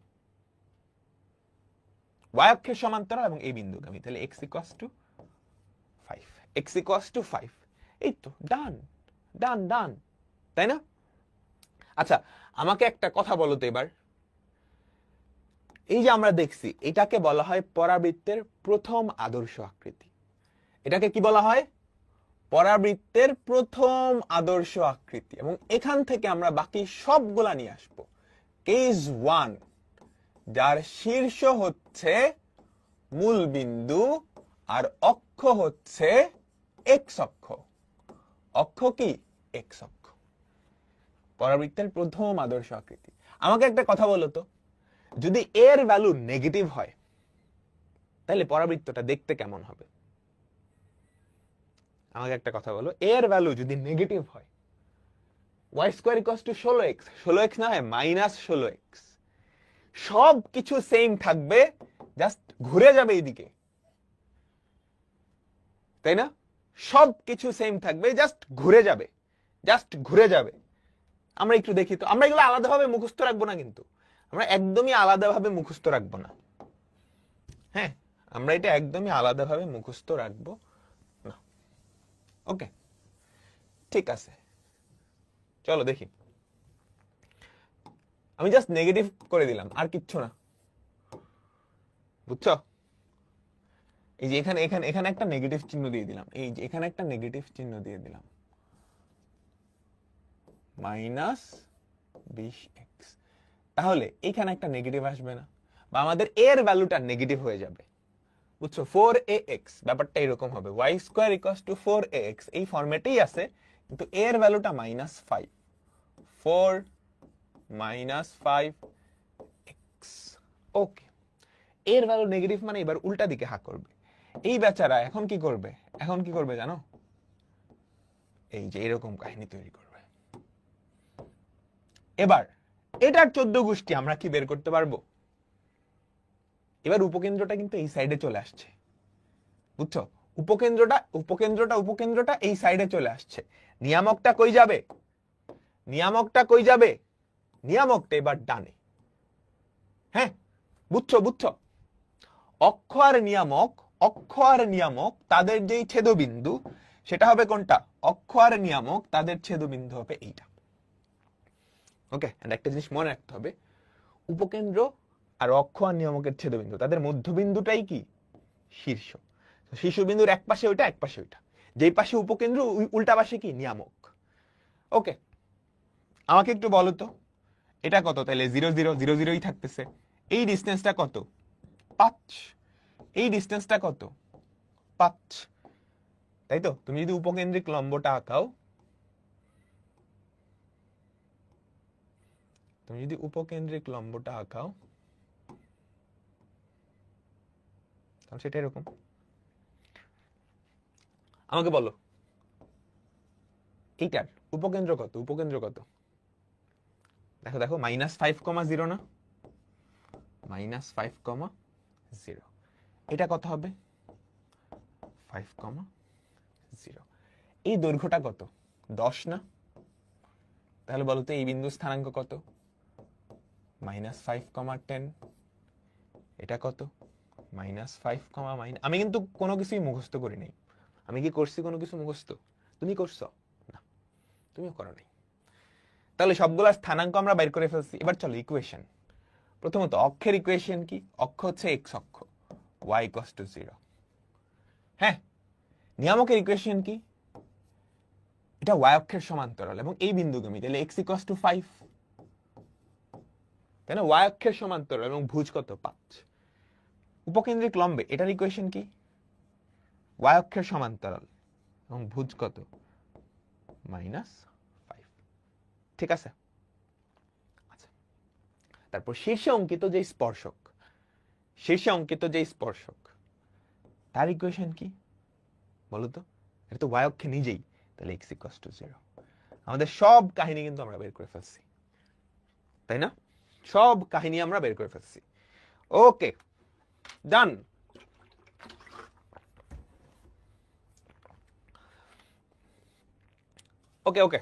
y অক্ষের সমান্তরাল এবং এই বিন্দুগামী, তাহলে x ইকুয়ালস টু 5। এই তো ডান, তাই না? আচ্ছা, আমাকে একটা কথা বলো তো এবার, এই যে আমরা দেখছি, এটাকে বলা হয় পরাবৃত্তের প্রথম আদর্শ আকৃতি। এটাকে কি বলা হয়, পরাবৃত্তের প্রথম আদর্শ আকৃতি। এবং এখান থেকে আমরা বাকি সবগুলা নিয়ে আসবো। কেস 1, যার শীর্ষ হচ্ছে মূল বিন্দু আর অক্ষ হচ্ছে এক্স অক্ষ, কি এক্স অক্ষ, পরাবৃত্তের প্রথম আদর্শ আকৃতি। আমাকে একটা কথা বলো তো, যদি এর ভ্যালু নেগেটিভ হয় তাহলে পরাবৃত্তটা দেখতে কেমন হবে? আমাকে একটা কথা বলো, এর ভ্যালু যদি নেগেটিভ হয়, y square equals to 16x, 16x না হয় -16x, সব কিছু সেম থাকবে, জাস্ট ঘুরে যাবে এইদিকে, তাই না? সব কিছু সেম থাকবে, জাস্ট ঘুরে যাবে। আমরা একটু দেখি তো, আমরা এগুলো আলাদাভাবে মুখস্থ রাখবো না, কিন্তু আমরা একদমই আলাদাভাবে মুখস্থ রাখবো না। হ্যাঁ, আমরা এটা একদমই আলাদাভাবে মুখস্থ রাখবো না। ওকে, ঠিক আছে, চলো দেখি। আমি জাস্ট নেগেটিভ করে দিলাম, আর কিচ্ছু না, বুঝছো? এই যে এখানে একটা নেগেটিভ চিহ্ন দিয়ে দিলাম, এই যে এখানে একটা নেগেটিভ চিহ্ন দিয়ে দিলাম, -20x। তাহলে এখানে একটা নেগেটিভ আসবে না, বা আমাদের এর ভ্যালুটা নেগেটিভ হয়ে যাবে, বুঝছো? 4ax, ব্যাপারটা এরকম হবে, y square equals to 4ax, এই ফরম্যাটেই আছে, কিন্তু এর ভ্যালুটা -5, 4 5x। ওকে, এর ভ্যালু নেগেটিভ মানে এবার উল্টা দিকে হাঁ করবে। এই বেচারা এখন কি করবে জানো? এই যে এরকম কাহিনী তৈরি করবে। এবার এটার 14 গোষ্ঠী আমরা কি বের করতে পারবো? এবার উপকেন্দ্রটা কিন্তু এই সাইডে চলে আসছে, বুঝছো? উপকেন্দ্রটা এই সাইডে চলে আসছে। নিয়ামকটা কই যাবে? নিয়ামকটা এবার ডানে। হ্যাঁ, বুঝছো? অক্ষ আর নিয়ামক তাদের যেই ছেদবিন্দু, সেটা হবে কোনটা? অক্ষ আর নিয়ামক তাদের ছেদবিন্দু হবে এইটা। ওকে, এন্ড একটা জিনিস মনে রাখতে হবে, উপকেন্দ্র আর অক্ষ আর নিয়ামকের ছেদবিন্দু, তাদের মধ্যবিন্দুটাই কি? শীর্ষ। শীর্ষবিন্দুর এক পাশে ওইটা, এক পাশে ওইটা, যেই পাশে উপকেন্দ্র উল্টা পাশে কি? নিয়ামক। ওকে, আমাকে একটু বলো তো, এটা কত? তাহলে 0 0 0 0ই থাকতেছে। এই ডিসটেন্সটা কত? 5। এই ডিসটেন্সটা কত? 5, তাই তো? তুমি যদি উপকেন্দ্রিক লম্বটা আঁকাও, তাহলে সেটা এরকম। আমাকে বলো এইটার উপকেন্দ্র কত? উপকেন্দ্র কত? দেখো দেখো, -5,0 না, -5,0। এটা কত হবে? 5,0। এই দৈর্ঘ্যটা কত? 10 না? তাহলে বলো তো এই বিন্দুর স্থানাঙ্ক কত? -5,10। এটা কত? -5, আমি কিন্তু কোনো কিছুই মুখস্থ করি নাই। আমি কি করছি কোনো কিছু মুখস্থ? তুমি করছো না, তুমিও করো নাই। তাহলে সবগুলা স্থানাঙ্ক আমরা বের করে ফেলছি। এবার চলো ইকুয়েশন। প্রথমত অক্ষের ইকুয়েশন কি? অক্ষ হচ্ছে x অক্ষ, y = 0। হ্যাঁ, নিয়ামকের ইকুয়েশন কি? এটা y অক্ষের সমান্তরাল এবং এই বিন্দুগামী, তাহলে x = 5, তাই না? y অক্ষের সমান্তরাল এবং ভুজ কত? 5। উপকেন্দ্রিক লম্বে, এটার ইকুয়েশন কি? y অক্ষের সমান্তরাল এবং ভুজ কত? -5। ঠিক আছে। আচ্ছা, তারপর শীর্ষে অঙ্কিত যে স্পর্শক, তার ইকুয়েশন কি বলো তো? এটা তো y অক্ষে নিজেই, তাহলে x = 0। আমাদের সব কাহিনী কিন্তু আমরা বের করে ফেলছি, তাই না? সব কাহিনী আমরা বের করে ফেলছি। ওকে, ডান। ওকে ওকে,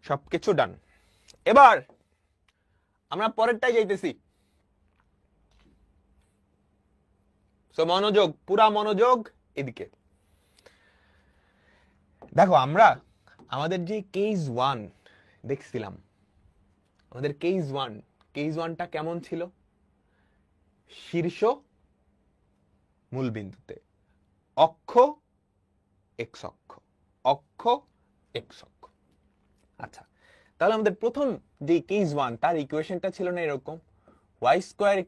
সবকিছু ডান। এবার আমরা পরেরটাই যাইতেছি। সো মনোযোগ, পুরা মনোযোগ এদিকে। দেখো আমরা আমাদের যে কেস 1 দেখছিলাম, আমাদের কেস 1টা কেমন ছিল? শীর্ষ মূল বিন্দুতে, অক্ষ x অক্ষ, অক্ষ x অক্ষ। আচ্ছা, তাহলে আমাদের প্রথম যে কেস 1 তার ইকুয়েশনটা ছিল না এরকম, y²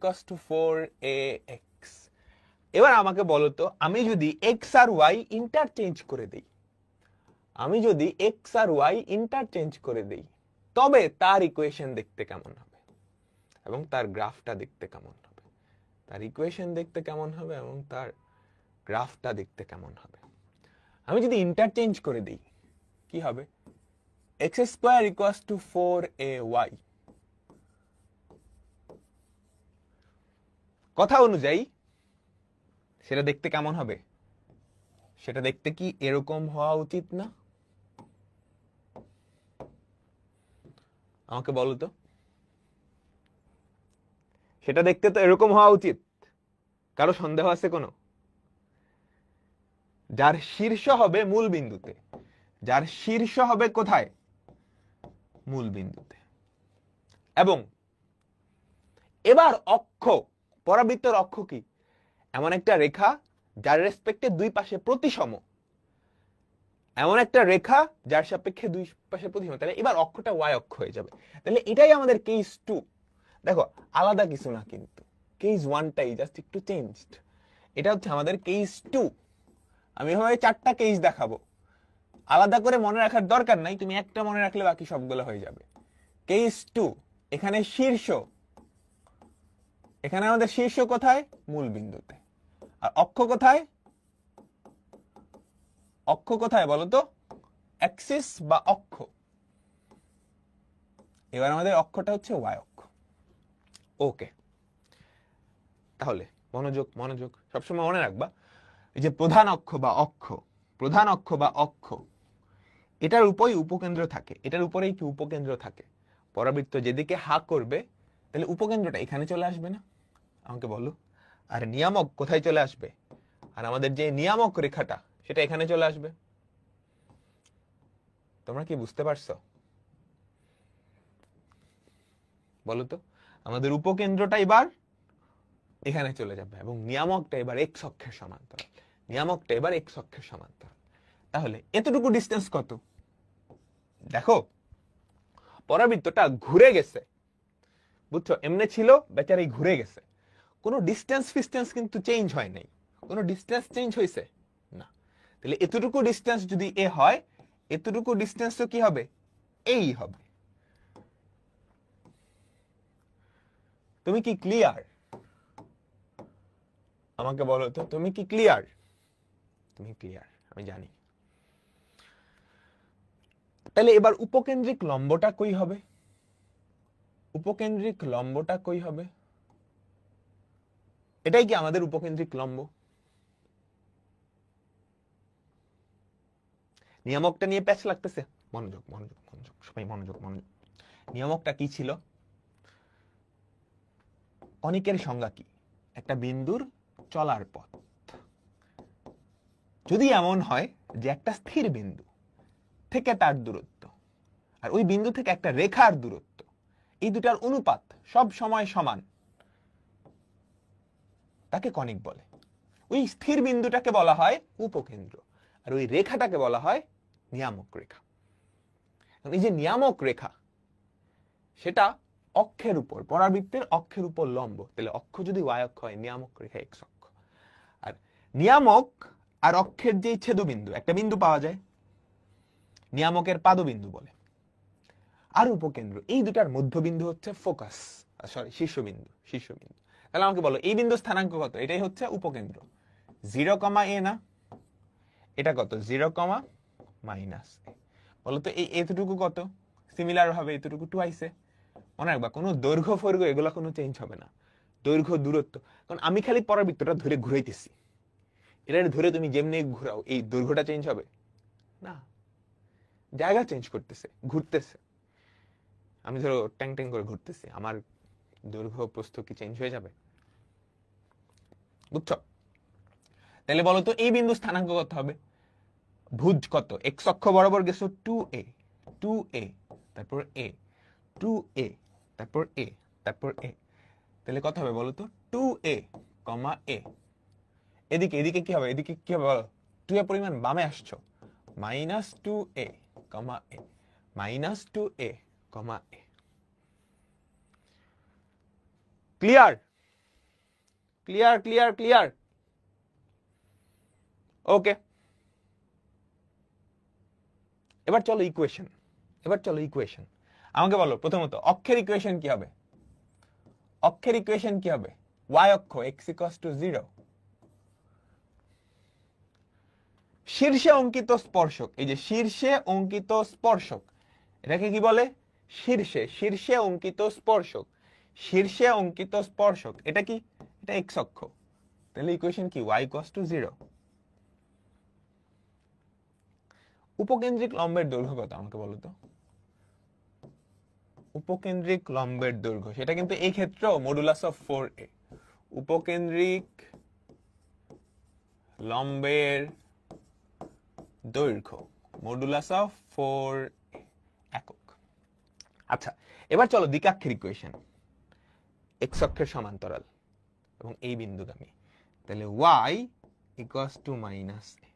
= 4ax। এবার আমাকে বলো তো, আমি যদি x আর y ইন্টারচেঞ্জ করে দেই, তবে তার ইকুয়েশন দেখতে কেমন হবে এবং তার গ্রাফটা দেখতে কেমন হবে? তার ইকুয়েশন দেখতে কেমন হবে এবং তার গ্রাফটা দেখতে কেমন হবে? আমি যদি ইন্টারচেঞ্জ করে দিই কি হবে? x² = 4ay। কথা অনুযায়ী সেটা দেখতে কেমন হবে? সেটা দেখতে কি এরকম হওয়া উচিত না? আমাকে বলো তো, সেটা দেখতে তো এরকম হওয়া উচিত। কারো সন্দেহ আছে কোনো? যার শীর্ষ হবে মূল বিন্দুতে, যার শীর্ষ হবে কোথায়? মূল বিন্দুতে। এবং এবার অক্ষ, পরাবৃত্তের অক্ষ কি? এমন একটা রেখা যার রেসপেক্টে দুই পাশে প্রতিসম, এমন একটা রেখা যার সাপেক্ষে দুই পাশে প্রতিসম। তাহলে এবার অক্ষটা y অক্ষ হয়ে যাবে। তাহলে এটাই আমাদের কেস 2। দেখো আলাদা কিছু না, কিন্তু কেস 1টাই জাস্ট একটু চেঞ্জড। এটা হচ্ছে আমাদের কেস 2। আমি এভাবে 4টা কেস দেখাবো, আলাদা করে মনে রাখার দরকার নাই, তুমি একটা মনে রাখলে বাকি সবগুলো হয়ে যাবে। কেস 2, এখানে শীর্ষ, এখানে আমাদের শীর্ষ কোথায়? মূল বিন্দুতে। আর অক্ষ কোথায়? অক্ষ কোথায় বলো তো? অ্যাক্সিস বা অক্ষ। এবার আমাদের অক্ষটা হচ্ছে y অক্ষ। ওকে, তাহলে মনোযোগ মনোযোগ, সবসময় মনে রাখবা এই যে প্রধান অক্ষ বা অক্ষ, এটার উপরেই উপকেন্দ্র থাকে, এটার উপরেই কি উপকেন্দ্র থাকে। পরাবৃত্ত যেদিকে হা করবে, তাহলে উপকেন্দ্রটা এখানে চলে আসবে না? আমাকে বলো। আর নিয়ামক কোথায় চলে আসবে? আর আমাদের যে নিয়ামক রেখাটা সেটা এখানে চলে আসবে। তোমরা কি বুঝতে পারছো? বলো তো, আমাদের উপকেন্দ্রটা এবার এখানে চলে যাবে এবং নিয়ামকটা এবার x অক্ষের সমান্তরাল, তাহলে এতটুকু ডিসটেন্স কত? দেখো পরাবৃত্তটা ঘুরে গেছে, বুঝছো? এমনি ছিল, বেচারি ঘুরে গেছে। কোনো ডিসটেন্স ফিস্টেন্স কিন্তু চেঞ্জ হয় নাই। কোনো ডিসটেন্স চেঞ্জ হয়েছে না। তাহলে এতটুকু ডিসটেন্স যদি এ হয়, এতটুকু ডিসটেন্স তো কি হবে? এই হবে। তুমি কি ক্লিয়ার? আমাকে বলো তো তুমি কি ক্লিয়ার? তুমি ক্লিয়ার, আমি জানি। তাহলে এবার উপকেন্দ্রিক লম্বটা কই হবে? উপকেন্দ্রিক লম্বটা কই হবে? এটাই কি আমাদের উপকেন্দ্রিক লম্ব? নিয়ামকটা নিয়ে প্যাচ লাগতেছে? মনোযোগ মনোযোগ মনোযোগ, সবাই মনোযোগ মনোযোগ। নিয়ামকটা কি ছিল? কনিকের সংজ্ঞা কি? একটা বিন্দুর চলার পথ। যদি এমন হয় যে একটা স্থির বিন্দু থেকে তার দূরত্ব আর ওই বিন্দু থেকে একটা রেখার দূরত্ব, এই দুটার অনুপাত সব সময় সমান, তাকে কনিক বলে। ওই স্থির বিন্দুটাকে বলা হয় উপকেন্দ্র, আর ওই রেখাটাকে বলা হয় নিয়ামক রেখা। এই যে নিয়ামক রেখা, সেটা অক্ষের উপর, পরাবৃত্তের অক্ষের উপর লম্ব। তাহলে অক্ষ যদি y অক্ষ হয়, নিয়ামক রেখা x অক্ষ। আর নিয়ামক আর অক্ষের যে ছেদবিন্দু, একটা বিন্দু পাওয়া যায়, নিয়ামকের পাদবিন্দু বলে। আর উপকেন্দ্র, এই দুটার মধ্যবিন্দু হচ্ছে ফোকাস, সরি শীর্ষবিন্দু। শীর্ষবিন্দু। তাহলে আমাকে বলো এই বিন্দু স্থানাঙ্ক কত? এটাই হচ্ছে উপকেন্দ্র। 0, a না, এটা কত? 0, -a। বলতো এই এতটুকু কত? সিমিলার ভাবে এতটুকু 2a। মনে রাখবা, কোনো দৈর্ঘ্য ফৈর্ঘ্য এগুলো কোনো চেঞ্জ হবে না। দৈর্ঘ্য দূরত্ব, কারণ আমি খালি পরাবৃত্তটা ধরে ঘুরাইতেছি, এটা ধরে তুমি যেমনি ঘুরাও এই দৈর্ঘ্যটা চেঞ্জ হবে না। জায়গা চেঞ্জ করতেছে, ঘুরতেছে। আমি ধরো ট্যাং ট্যাং করে ঘুরতেছি, আমার দৈর্ঘ্য প্রস্থ কি চেঞ্জ হয়ে যাবে? বুঝছো? তাহলে বলো তো এই বিন্দু স্থানাঙ্ক কত হবে? ভুজ কত? এক্স অক্ষ বরাবর গেছো 2a, 2a, তারপর a, 2a, তারপর a, তারপর a। তাহলে কত হবে বলো তো? 2a, a। এদিকে এদিকে কি হবে? এদিকে কি হবে বলো? 2a পরিমাণ বামে আসছো, -2a, a, -2a, a। Clear clear clear clear? Okay, এবার চলো ইকুয়েশন। আমাকে বলো প্রথমত অক্ষের ইকুয়েশন কি হবে? অক্ষের ইকুয়েশন কি হবে? y অক্ষ x = 0, শীর্ষে অঙ্কিত স্পর্শক, এই যে শীর্ষে অঙ্কিত স্পর্শক, এটাকে কি বলে? শীর্ষে অঙ্কিত স্পর্শক। শীর্ষে অঙ্কিত স্পর্শক এটা কি? এটা x অক্ষ। তাহলে ইকুয়েশন কি? y = 0। উপকেন্দ্রিক লম্বের দৈর্ঘ্য কত আমাকে বলো তো? উপকেন্দ্রিক লম্বের দৈর্ঘ্য, সেটা কিন্তু এই ক্ষেত্রে (4a). উপকেন্দ্রিক লম্বের দৈর্ঘ্য (4a) একক। আচ্ছা, এবার চলো দ্বিকাক্ষের ইকুয়েশন। x অক্ষের সমান্তরাল এবং এই বিন্দুগামী। তাহলে y = -a।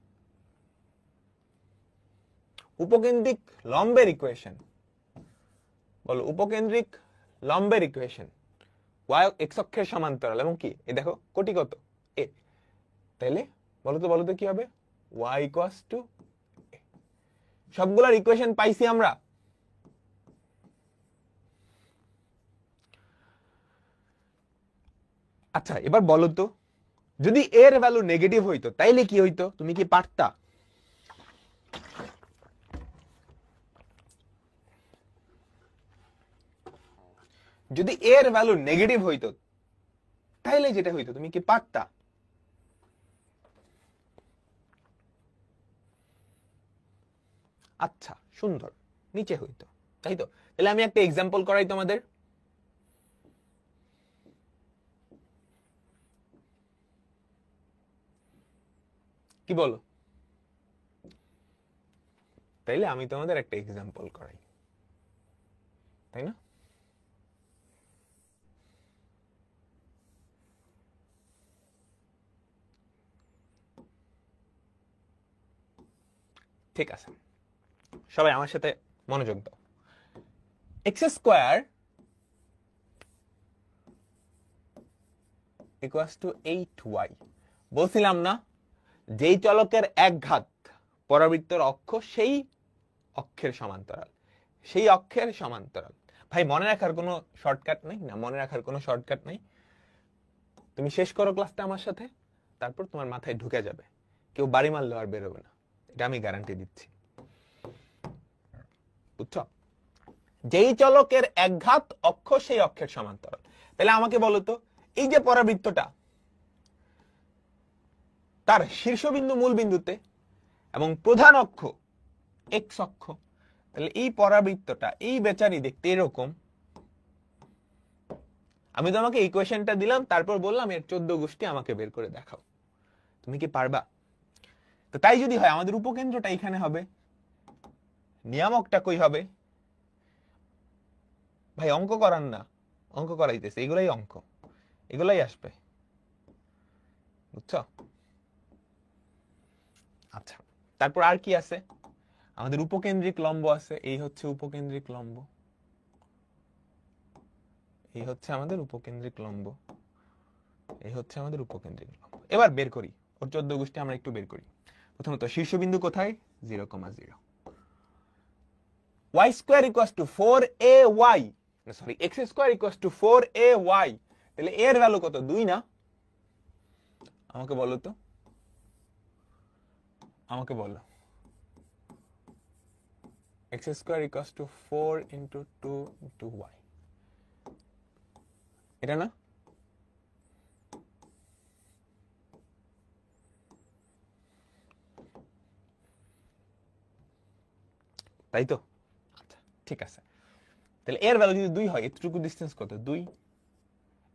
উপকেন্দ্রিক লম্বের ইকুয়েশন বলো। উপকেন্দ্রিক লম্বের ইকুয়েশন, y x অক্ষের সমান্তরাল এবং কি, এই দেখো কোটি কত? a। তাহলে বলো তো কি হবে? y = a। সবগুলোর ইকুয়েশন পাইছি আমরা। আচ্ছা, এবার বলো তো যদি এর ভ্যালু নেগেটিভ হইতো তাইলে কি হইতো? তুমি কি পারতা? যদি এর ভ্যালু নেগেটিভ হইতো তাইলে যেটা হইতো, তুমি কি পারতা? আচ্ছা, সুন্দর, নিচে হইতো, তাই তো? তাহলে আমি একটা এক্সাম্পল করাই তোমাদের। কি বলো? তাইলে আমি তোমাদের একটা এক্সাম্পল করাই, তাই না? ঠিক আছে, সবাই আমার সাথে মনোযোগ দাও। x² = 8y। বলছিলাম না, যেই চলকের এক ঘাত পরাবৃত্তের অক্ষ সেই অক্ষের সমান্তরাল, সেই অক্ষের সমান্তরাল। ভাই মনে রাখার কোনো শর্টকাট নাই না, মনে রাখার কোনো শর্টকাট নাই। তুমি শেষ করো ক্লাসটা আমার সাথে, তারপর তোমার মাথায় ঢুকে যাবে, কেউ বাড়ি মারলে আর বেরোবে না, এটা আমি গ্যারান্টি দিচ্ছি। বুঝছো? যেই চলকের একঘাত অক্ষ সেই অক্ষের সমান্তরাল। তাহলে আমাকে বলো তো, এই যে পরাবৃত্তটা তার শীর্ষবিন্দু মূল বিন্দুতে এবং প্রধান অক্ষ এক্স অক্ষ, তাহলে এই পরাবৃত্তটা এই বেচারি দেখতে এরকম। আমি তোমাকে ইকুয়েশনটা দিলাম, তারপর বললাম এর 14 গোষ্ঠী আমাকে বের করে দেখাও। তুমি কি পারবা? তো তাই যদি হয় আমাদের উপকেন্দ্রটা এখানে হবে, নিয়ামকটা কই হবে? ভাই অঙ্ক করান না, অঙ্ক করাইতেছে, এগুলাই অঙ্ক, এগুলাই আসবে। বুঝছো? আচ্ছা, তারপর আর কি আছে? আমাদের উপকেন্দ্রিক লম্ব আছে, এই হচ্ছে উপকেন্দ্রিক লম্ব, এই হচ্ছে আমাদের উপকেন্দ্রিক লম্ব, এই হচ্ছে আমাদের উপকেন্দ্রিক লম্ব। এবার বের করি ওর 14 গোষ্ঠী, আমরা একটু বের করি। প্রথমত শীর্ষবিন্দু কোথায়? 0,0। y square equals to 4ay, sorry x square equals to 4ay, তাহলে এর ভ্যালু কত? 2 না? আমাকে বলো তো, আমাকে বলো। x square equals to 4 into 2 into y, এটা না? তাই তো? আচ্ছা ঠিক আছে, তাহলে এর ভ্যালু যদি 2 হয়, এতটুকু ডিসটেন্স কত? 2।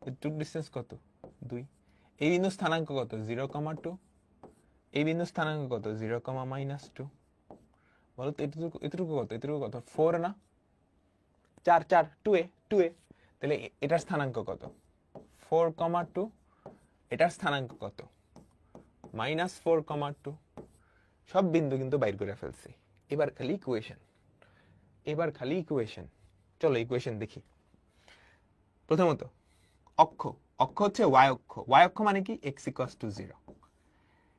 এতটুকু ডিসটেন্স কত? 2। এই বিন্দু স্থানাঙ্ক কত? 0,2। এই বিন্দু স্থানাঙ্ক কত? 0,-2। বলো তো এতটুকু, এতটুকু কত? এতটুকু কত? 4 না? 4 4 2a 2a, তাহলে এটার স্থানাঙ্ক কত? 4,2। এটার স্থানাঙ্ক কত? -4,2। সব বিন্দু কিন্তু বাইর করে ফেলছি। এবার খালি ইকুয়েশন, এবার খালি ইকুয়েশন। চলো ইকুয়েশন দেখি। প্রথমত অক্ষ, অক্ষ হচ্ছে y অক্ষ। y অক্ষ মানে কি? x = 0।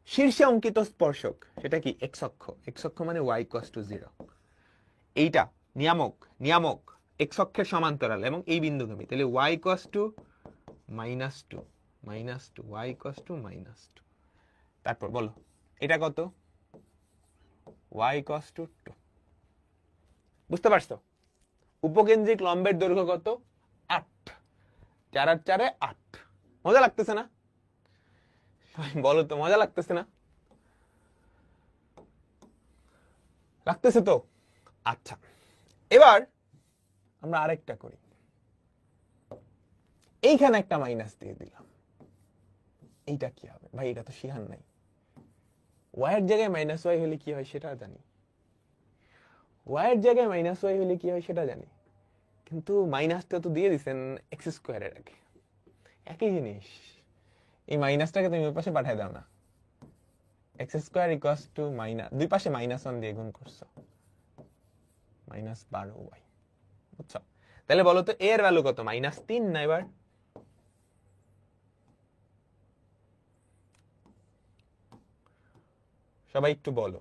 শীর্ষে অঙ্কিত স্পর্শক, সেটা কি? x অক্ষ। x অক্ষ মানে y = 0। এইটা নিয়ামক, নিয়ামক x অক্ষের সমান্তরাল এবং এই বিন্দুগামী, তাহলে y = -2 -2, y = -2। তারপর বলো এটা কত? y = 2। বুঝতে পারছো? উপকেন্দ্রিক লম্বের দৈর্ঘ্য কত? 8। 4 আর 4 8। মজা লাগতেছে না? বলো তো মজা লাগতেছে না? লাগতেছে তো? আচ্ছা, এবার আমরা আরেকটা করি। এইখানে একটা মাইনাস দিয়ে দিলাম, এইটা কি হবে? ভাই এটা তো শিহান নাই। y এর জায়গায় -y হলে কি হয় সেটা জানি, y এর জায়গায় -y হলে কি হয় সেটা জানি, কিন্তু মাইনাসটা তো দিয়ে দিছেন x স্কয়ারের আগে। একই জিনিস, এই মাইনাসটাকে তুমি ওই পাশে পাঠিয়ে দাও না। x square equals to minus, দুই পাশে -1 দিয়ে গুণ করছো, -12y। বুঝছো? তাহলে বলো তো এর ভ্যালু কত? -3 না? এবার সবাই একটু বলো।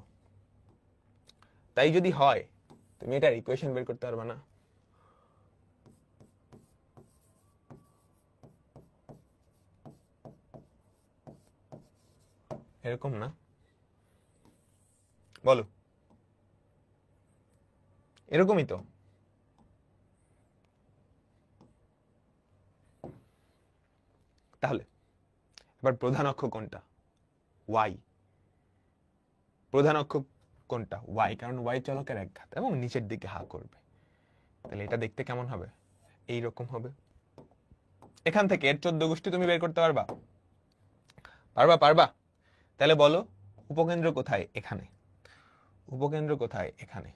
তাই যদি হয় তুমি এটার ইকুয়েশন বের করতে পারবে না? এরকম না? বলো, এরকমই তো। তাহলে এবার প্রধান অক্ষ কোনটা? y। প্রধান অক্ষ কোনটা? y, কারণ y চলকের একঘাত এবং নিচের দিকে হা করবে। তাহলে এটা দেখতে কেমন হবে? এই রকম হবে। এখান থেকে এর 14 গোষ্ঠী তুমি বের করতে পারবা? পারবা? পারবা? তাহলে বলো উপকেন্দ্র কোথায়? এখানে। উপকেন্দ্র কোথায়? এখানে।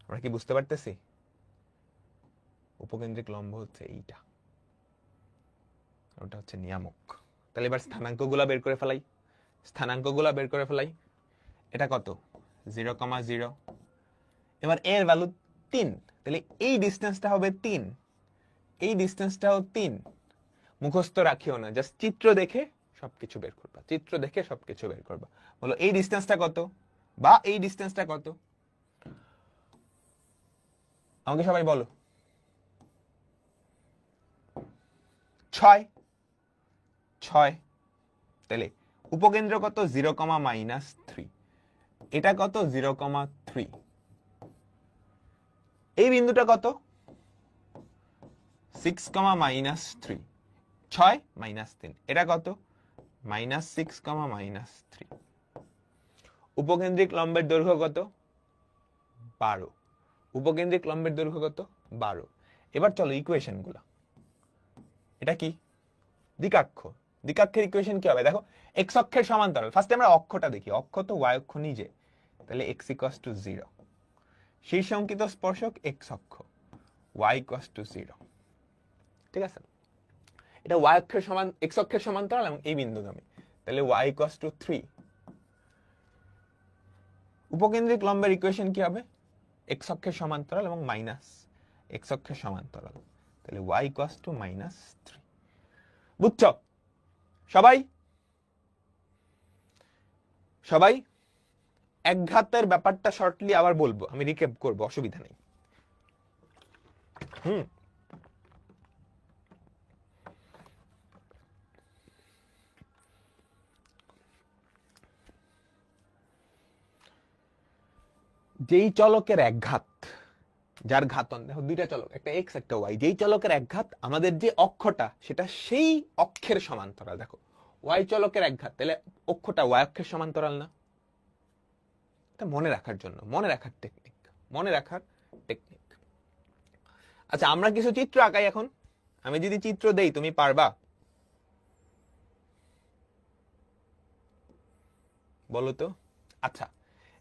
আমরা কি বুঝতে পারতেছি? উপকেন্দ্রিক লম্ব হচ্ছে এইটা, ওটা হচ্ছে নিয়ামক। তাহলে এবার স্থানাঙ্কগুলা বের করে ফেলাই, স্থানাঙ্কগুলা বের করে ফেলাই। এটা কত? 0,0। এবার এর ভ্যালু 3, তাহলে এই ডিসটেন্সটা হবে 3, এই ডিসটেন্সটাও 3। মুখস্থ রাখিও না, জাস্ট চিত্র দেখে সবকিছু বের করবা, চিত্র দেখে সবকিছু বের করবা। বলো এই ডিসটেন্সটা কত বা এই ডিসটেন্সটা কত, আমাকে সবাই বলো। 6 6। তাহলে উপকেন্দ্র কত 0,-3, এটা কত 0,3, এই বিন্দুটা কত 6,-3, 6 - 3, এটা কত -6,-3। উপকেন্দ্রিক লম্বের দৈর্ঘ্য কত 12, উপকেন্দ্রিক লম্বের দৈর্ঘ্য কত 12। এবার চলো ইকুয়েশন গুলা, এটা কি দ্বিকাক্ষ, দ্বিকাক্ষের ইকুয়েশন কি হবে দেখো, এক্স অক্ষের সমান্তরাল। ফার্স্টে আমরা অক্ষটা দেখি, অক্ষ তো ওয়াই অক্ষ নিজে, তাহলে x = 0, শীর্ষ অঙ্কিত স্পর্শক এক্স অক্ষ, y = 0, ঠিক আছে। এটা y অক্ষের সমান, x অক্ষের সমান্তরাল এবং এই বিন্দুগামী, তাহলে y = 3। উপকেন্দ্রিক লম্বের ইকুয়েশন কি হবে, x অক্ষের সমান্তরাল এবং মাইনাস x অক্ষের সমান্তরাল, তাহলে y = -3। বুঝছো সবাই? সবাই একঘাতের ব্যাপারটা শর্টলি আবার বলবো, আমি রিক্যাপ করব, অসুবিধা নেই। যেই চলকের একঘাত, যার ঘাতন দেখো দুইটা চলক, একটা এক্স একটা ওয়াই, যেই চলকের একঘাত আমাদের যে অক্ষটা সেটা সেই অক্ষের সমান্তরাল। দেখো ওয়াই চলকের একঘাত, তাহলে অক্ষটা ওয়াই অক্ষের সমান্তরাল না? এটা মনে রাখার জন্য, মনে রাখার টেকনিক, মনে রাখার টেকনিক। আচ্ছা আমরা কিছু চিত্র আঁকাই এখন, আমি যদি চিত্র দেই তুমি পারবা? বলো তো। আচ্ছা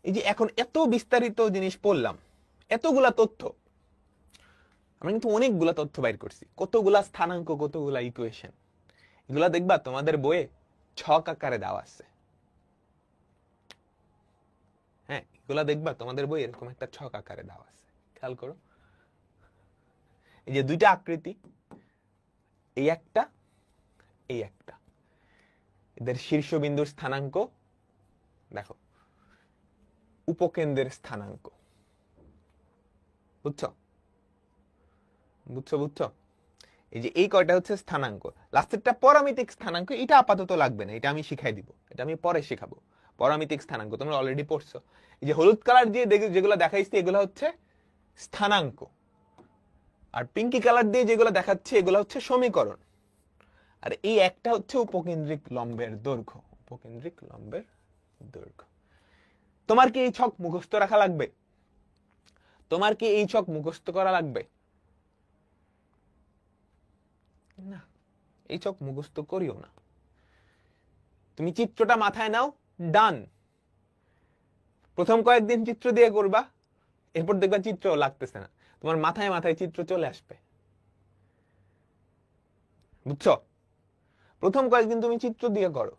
এই যে এখন এত বিস্তারিত জিনিস পড়লাম, এতগুলা তথ্য, আমরা কিন্তু অনেকগুলা তথ্য বাইর করছি, কতগুলা স্থানাঙ্ক, কতগুলা ইকুয়েশন, এগুলা দেখবা তোমাদের বইয়ে ছক আকারে দেওয়া আছে। হ্যাঁ এগুলা দেখবা তোমাদের বই এরকম একটা ছক আকারে দেওয়া আছে, খেয়াল করো। এই যে দুইটা আকৃতি, এই একটা এই একটা, এদের শীর্ষবিন্দুর স্থানাঙ্ক দেখো, উপকেন্দ্রের স্থানাঙ্ক, বুঝছো বুঝছো বুঝছো? এই যে এই কয়টা হচ্ছে স্থানাঙ্ক, লাস্টেরটা পরামিতিক স্থানাঙ্ক, এটা আপাতত লাগবে না, এটা আমি শিখাই দিব, এটা আমি পরে শেখাবো। পরামিতিক স্থানাঙ্ক তোমরা অলরেডি পড়ছো। এই যে হলুদ কালার দিয়ে যেগুলো দেখাইছি এগুলো হচ্ছে স্থানাঙ্ক, আর পিঙ্কি কালার দিয়ে যেগুলো দেখাচ্ছে এগুলো হচ্ছে সমীকরণ, আর এই একটা হচ্ছে উপকেন্দ্রিক লম্বের দৈর্ঘ্য, উপকেন্দ্রিক লম্বের দৈর্ঘ্য। তোমার কি এই ছক মুখস্থ রাখা লাগবে? তোমার কি এই ছক মুখস্থ করা লাগবে? না, এই ছক মুখস্থ করিও না, তুমি চিত্রটা মাথায় নাও, ডান। প্রথম কয়েকদিন চিত্র দিয়ে করবা, এরপর দেখবা চিত্র লাগতেছে না, তোমার মাথায় মাথায় চিত্র চলে আসবে, বুঝছো? প্রথম কয়েকদিন তুমি চিত্র দিয়ে করো,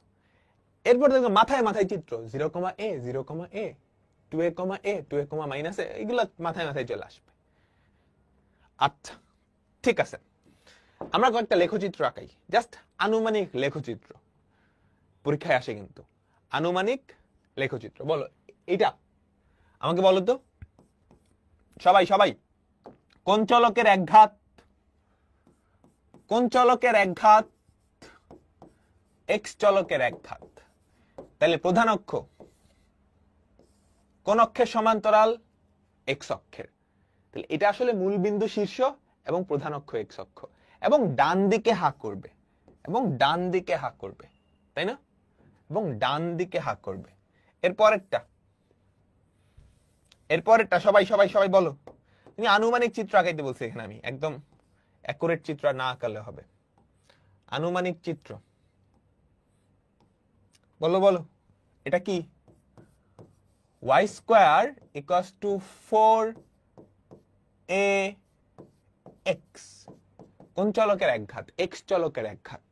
এরপর দেখবা মাথায় মাথায় চিত্র 0,a 0,a 2a, 2a, -a, এগুলো মাথায় মাথায় চলে আসবে। আচ্ছা ঠিক আছে, আমরা কয়েকটা লেখচিত্র আঁকাই, জাস্ট আনুমানিক লেখচিত্র, পরীক্ষায় আসে কিন্তু আনুমানিক লেখচিত্র। বলো এটা আমাকে বলো তো সবাই, সবাই কোন চলকের একঘাত, কোন চলকের একঘাত? এক্স চলকের একঘাত। তাহলে প্রধান অক্ষ কোন অক্ষের সমান্তরাল? এক্স অক্ষের। তাহলে এটা আসলে মূল বিন্দু শীর্ষ এবং প্রধান অক্ষ এক্স অক্ষ, এবং ডান দিকে হা করবে, এবং ডান দিকে হা করবে, তাই না? এবং ডান দিকে হা করবে। এরপরেরটা, এরপরেরটা সবাই সবাই সবাই বলো। তুমি আনুমানিক চিত্র আঁকাইতে বলছি এখানে, আমি একদম অ্যাকুরেট চিত্র না আঁকালে হবে। আনুমানিক চিত্র বলো বলো, এটা কি? y square equals to 4ax, কোন চলকের একঘাত? x চলকের একঘাত,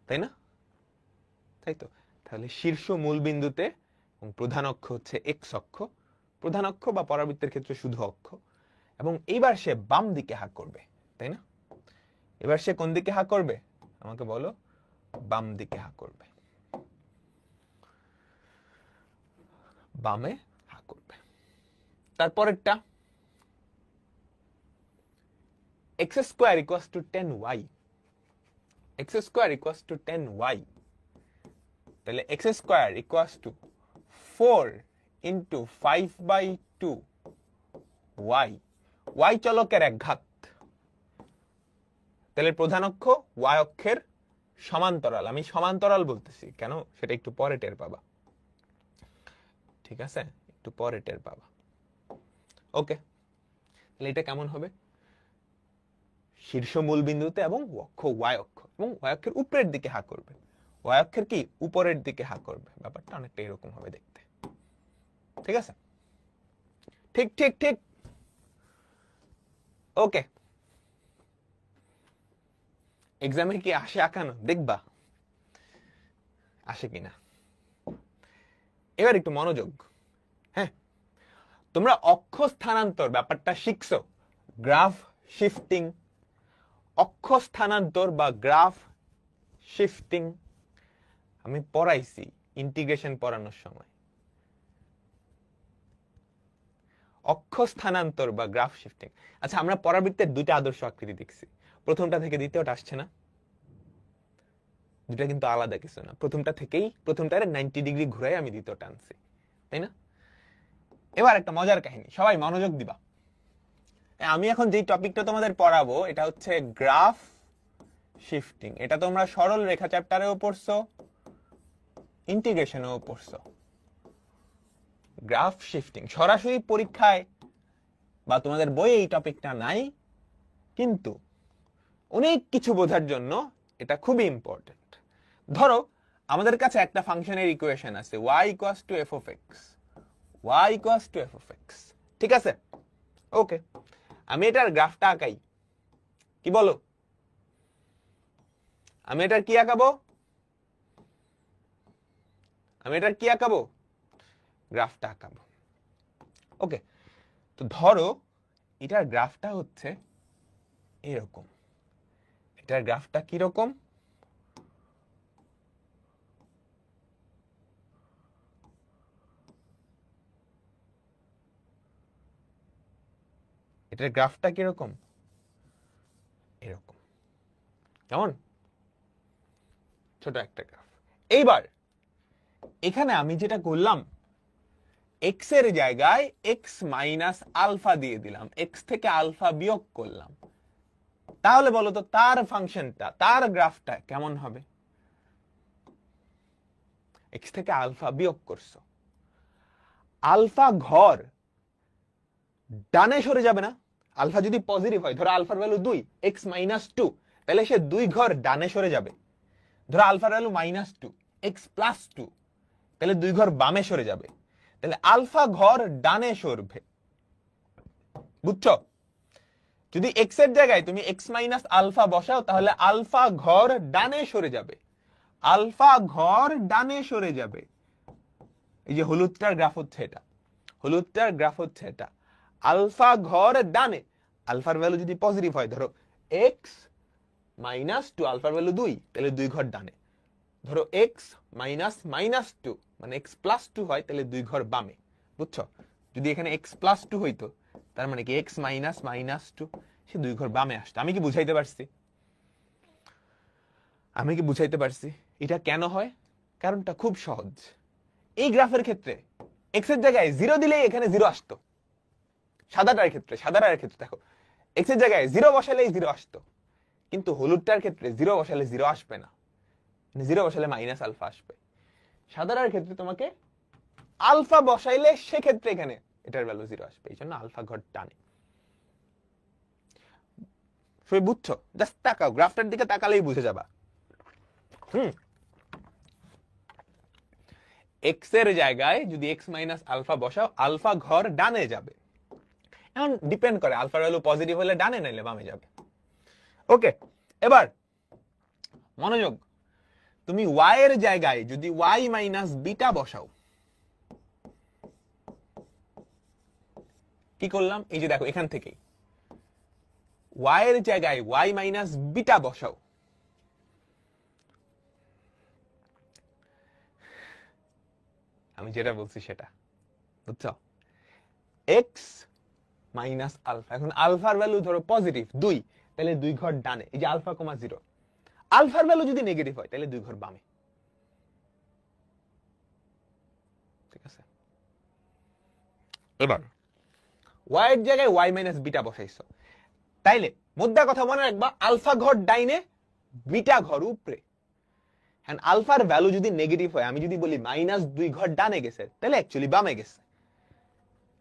তাই না? তাই তো। তাহলে শীর্ষ মূল বিন্দুতে এবং প্রধান অক্ষ হচ্ছে x অক্ষ, প্রধান অক্ষ বা পরাবৃত্তের ক্ষেত্রে শুধু অক্ষ, এবং এইবার সে বাম দিকে হা করবে, তাই না? এবার সে কোন দিকে হা করবে আমাকে বলো? বাম দিকে হা করবে, বামে হা করবে। তারপরেরটা x square equals to 10y, x square equals to 10y, তাহলে x square equals to 4 into 5/2 y, y চলকের এক ঘাত, তাহলে প্রধান অক্ষ y অক্ষের সমান্তরাল। আমি সমান্তরাল বলতেছি কেন সেটা একটু পরে টের পাবা, ঠিক আছে, একটু পরে টের পাবা। ওকে, তাহলে এটা কেমন হবে? শীর্ষ মূল বিন্দুতে এবং অক্ষ y অক্ষ, এবং y অক্ষের উপরের দিকে হা করবে, y অক্ষের কি উপরের দিকে হা করবে। ব্যাপারটা অনেকটা এরকম হবে দেখতে, ঠিক আছে? ঠিক ঠিক ঠিক, ওকে। এক্সামে কি আসে আঁকানো, দেখবা আসে কিনা। এবার একটু মনোযোগ, হ্যাঁ, তোমরা অক্ষ স্থানান্তর ব্যাপারটা শিখছো, গ্রাফ শিফটিং, অক্ষ স্থানান্তর বা গ্রাফ শিফটিং আমি পড়াইছি ইন্টিগ্রেশন পড়ানোর সময়। অক্ষ স্থানান্তর বা গ্রাফ শিফটিং। আচ্ছা, আমরা পরাবৃত্তের দুইটা আদর্শ আকৃতি দেখছি, প্রথমটা থেকে দ্বিতীয়টা আসছে না, দুটা কিন্তু আলাদা কিছু না, প্রথমটা থেকেই প্রথমটারে 90 ডিগ্রি ঘুরাই আমি দ্বিতীয়টা আনছি, তাই না? এবার একটা মজার কাহিনী, সবাই মনোযোগ দিবা। আমি এখন যে টপিকটা তোমাদের পড়াবো এটা হচ্ছে গ্রাফ শিফটিং। এটা তোমরা সরল রেখা চ্যাপ্টারেও পড়ছো, ইন্টিগ্রেশনেও পড়ছো। গ্রাফ শিফটিং সরাসরি পরীক্ষায় বা তোমাদের বইয়ে এই টপিকটা নাই, কিন্তু অনেক কিছু বোঝার জন্য এটা খুবই ইম্পর্টেন্ট। ধরো আমাদের কাছে একটা ফাংশনের ইকুয়েশন আছে y equals to f of x, y equals to f of x, ঠিক আছে? ওকে, আমি এটার গ্রাফটা আঁকাই, কি বলো? আমি এটার কি আঁকাবো? আমি এটার কি আঁকাবো? গ্রাফটা আঁকাবো। ওকে, তো ধরো এটার গ্রাফটা হচ্ছে এরকম। এটার গ্রাফটা কি রকম? এটার গ্রাফটা কিরকম? এরকম, কেমন? ছোট একটা গ্রাফ। এইবার এখানে আমি যেটা করলাম, এক্স এর জায়গায় এক্স মাইনাস আলফা দিয়ে দিলাম, এক্স থেকে আলফা বিয়োগ করলাম। তাহলে বলো তো তার ফাংশনটা, তার গ্রাফটা কেমন হবে? এক্স থেকে আলফা বিয়োগ করছো, আলফা ঘর ডানে সরে যাবে না? আলফা যদি পজিটিভ হয়, ধরো আলফার ভ্যালু 2, এক্স মাইনাস 2, তাহলে সে 2 ঘর ডানে সরে যাবে। ধরো আলফার ভ্যালু মাইনাস 2, এক্স প্লাস 2, তাহলে 2 ঘর বামে সরে যাবে। তাহলে আলফা ঘর ডানে সরবে, বুঝছো? যদি এক্স এর জায়গায় তুমি এক্স মাইনাস আলফা বসাও, তাহলে আলফা ঘর ডানে সরে যাবে, আলফা ঘর ডানে সরে যাবে। এই যে হলুদটার গ্রাফ হচ্ছে এটা, হলুদটার গ্রাফ হচ্ছে এটা, আলফা ঘর ডানে। আলফার ভ্যালু যদি পজিটিভ হয়, ধরো এক্স মাইনাস 2, আলফার ভ্যালু 2, তাহলে 2 ঘর ডানে। ধরো এক্স মাইনাস মাইনাস 2 মানে এক্স প্লাস 2 হয়, তাহলে 2 ঘর বামে, বুঝছো? যদি এখানে এক্স প্লাস 2 হইতো, তার মানে কি এক্স মাইনাস মাইনাস 2, সে 2 ঘর বামে আসতো। আমি কি বুঝাইতে পারছি? আমি কি বুঝাইতে পারছি? এটা কেন হয়? কারণটা খুব সহজ। এই গ্রাফের ক্ষেত্রে এক্স এর জায়গায় 0 দিলেই এখানে 0 আসতো। সাদাটার ক্ষেত্রে দেখো, এক্স এর জায়গায় 0 বসালেই 0 আসতো, কিন্তু হলুদটার ক্ষেত্রে 0 বসালে 0 আসবে না, 0 বসালে মাইনাস আলফা আসবে। সাদাটার ক্ষেত্রে তোমাকে আলফা বসাইলে সেক্ষেত্রে এখানে এটার ভ্যালু 0 আসবে, এই জন্য আলফা ঘর টানে। সবাই বুঝছো? জাস্ট তাকাও, গ্রাফটার দিকে তাকালেই বুঝে যাবা। এক্স এর জায়গায় যদি এক্স মাইনাস আলফা বসাও, আলফা ঘর ডানে যাবে। এখন ডিপেন্ড করে আলফার ভ্যালু পজিটিভ হলে ডানে, নাইলে বামে যাবে। ওকে, এবার মনোযোগ, তুমি y এর জায়গায় যদি y মাইনাস বিটা বসাও, কি করলাম? এই যে দেখো, এখান থেকে y এর জায়গায় y মাইনাস বিটা বসাও, আমি যেটা বলছি সেটা, বুঝছো? X minus alpha. এখন আলফার ভ্যালু ধরো পজিটিভ 2, তাহলে 2 ঘর ডানে, এই যে আলফা কমা 0। আলফার ভ্যালু যদি নেগেটিভ হয় তাহলে 2 ঘর বামে, ঠিক আছে? এবার ওয়াই এর জায়গায় ওয়াই মাইনাস বিটা বসাইছো, তাইলে মুদ্রা কথা মনে রাখবা, আলফা ঘর ডাইনে, বিটা ঘর উপরে। হ্যাঁ, আলফার ভ্যালু যদি নেগেটিভ হয়, আমি যদি বলি -2 ঘর ডানে গেছে, তাহলে অ্যাকচুয়ালি বামে গেছে।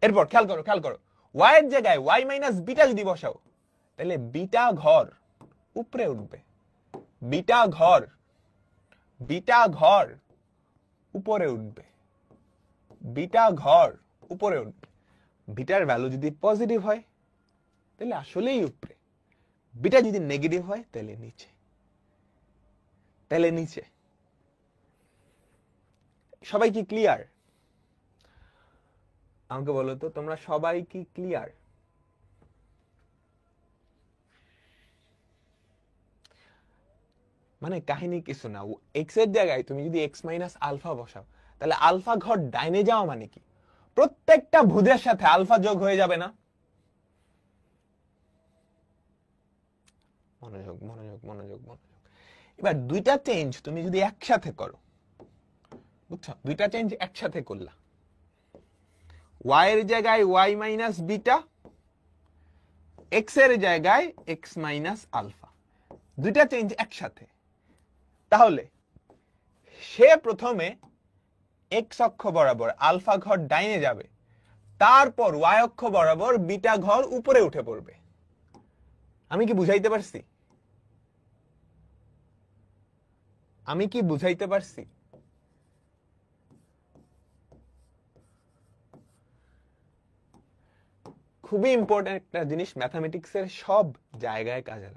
এরপর খেয়াল করো, ওয়াই এর জায়গায় ওয়াই মাইনাস বিটা যদি বসাও, তাহলে বিটা ঘর উপরে উঠবে, বিটা ঘর উপরে উঠবে, বিটা ঘর উপরে উঠবে। বিটার ভ্যালু যদি পজিটিভ হয় তাহলে আসলেই উপরে, বিটা যদি নেগেটিভ হয় তাহলে নিচে। সবাই কি ক্লিয়ার? আমাকে বলো তো, তোমরা সবাই কি ক্লিয়ার? মানে কাহিনী কিছু না, এক্স এর জায়গায় তুমি যদি এক্স মাইনাস আলফা বসাও, তাহলে আলফা ঘর ডাইনে যাওয়া মানে কি? প্রত্যেকটা ভুজের সাথে আলফা যোগ হয়ে যাবে না? মনোযোগ। এবার দুইটা চেঞ্জ তুমি যদি একসাথে করো, বুঝছো? দুইটা চেঞ্জ একসাথে করলা, ওয়াই এর জায়গায় ওয়াই মাইনাস বিটা, এক্স এর জায়গায় এক্স মাইনাস আলফা, দুইটা চেঞ্জ একসাথে। তাহলে সে প্রথমে এক্স অক্ষ বরাবর আলফা ঘর ডাইনে যাবে, তারপর ওয়াই অক্ষ বরাবর বিটা ঘর উপরে উঠে পড়বে। আমি কি বুঝাইতে পারছি? খুবই ইম্পর্টেন্ট একটা জিনিস, ম্যাথামেটিক্সের সব জায়গায় কাজে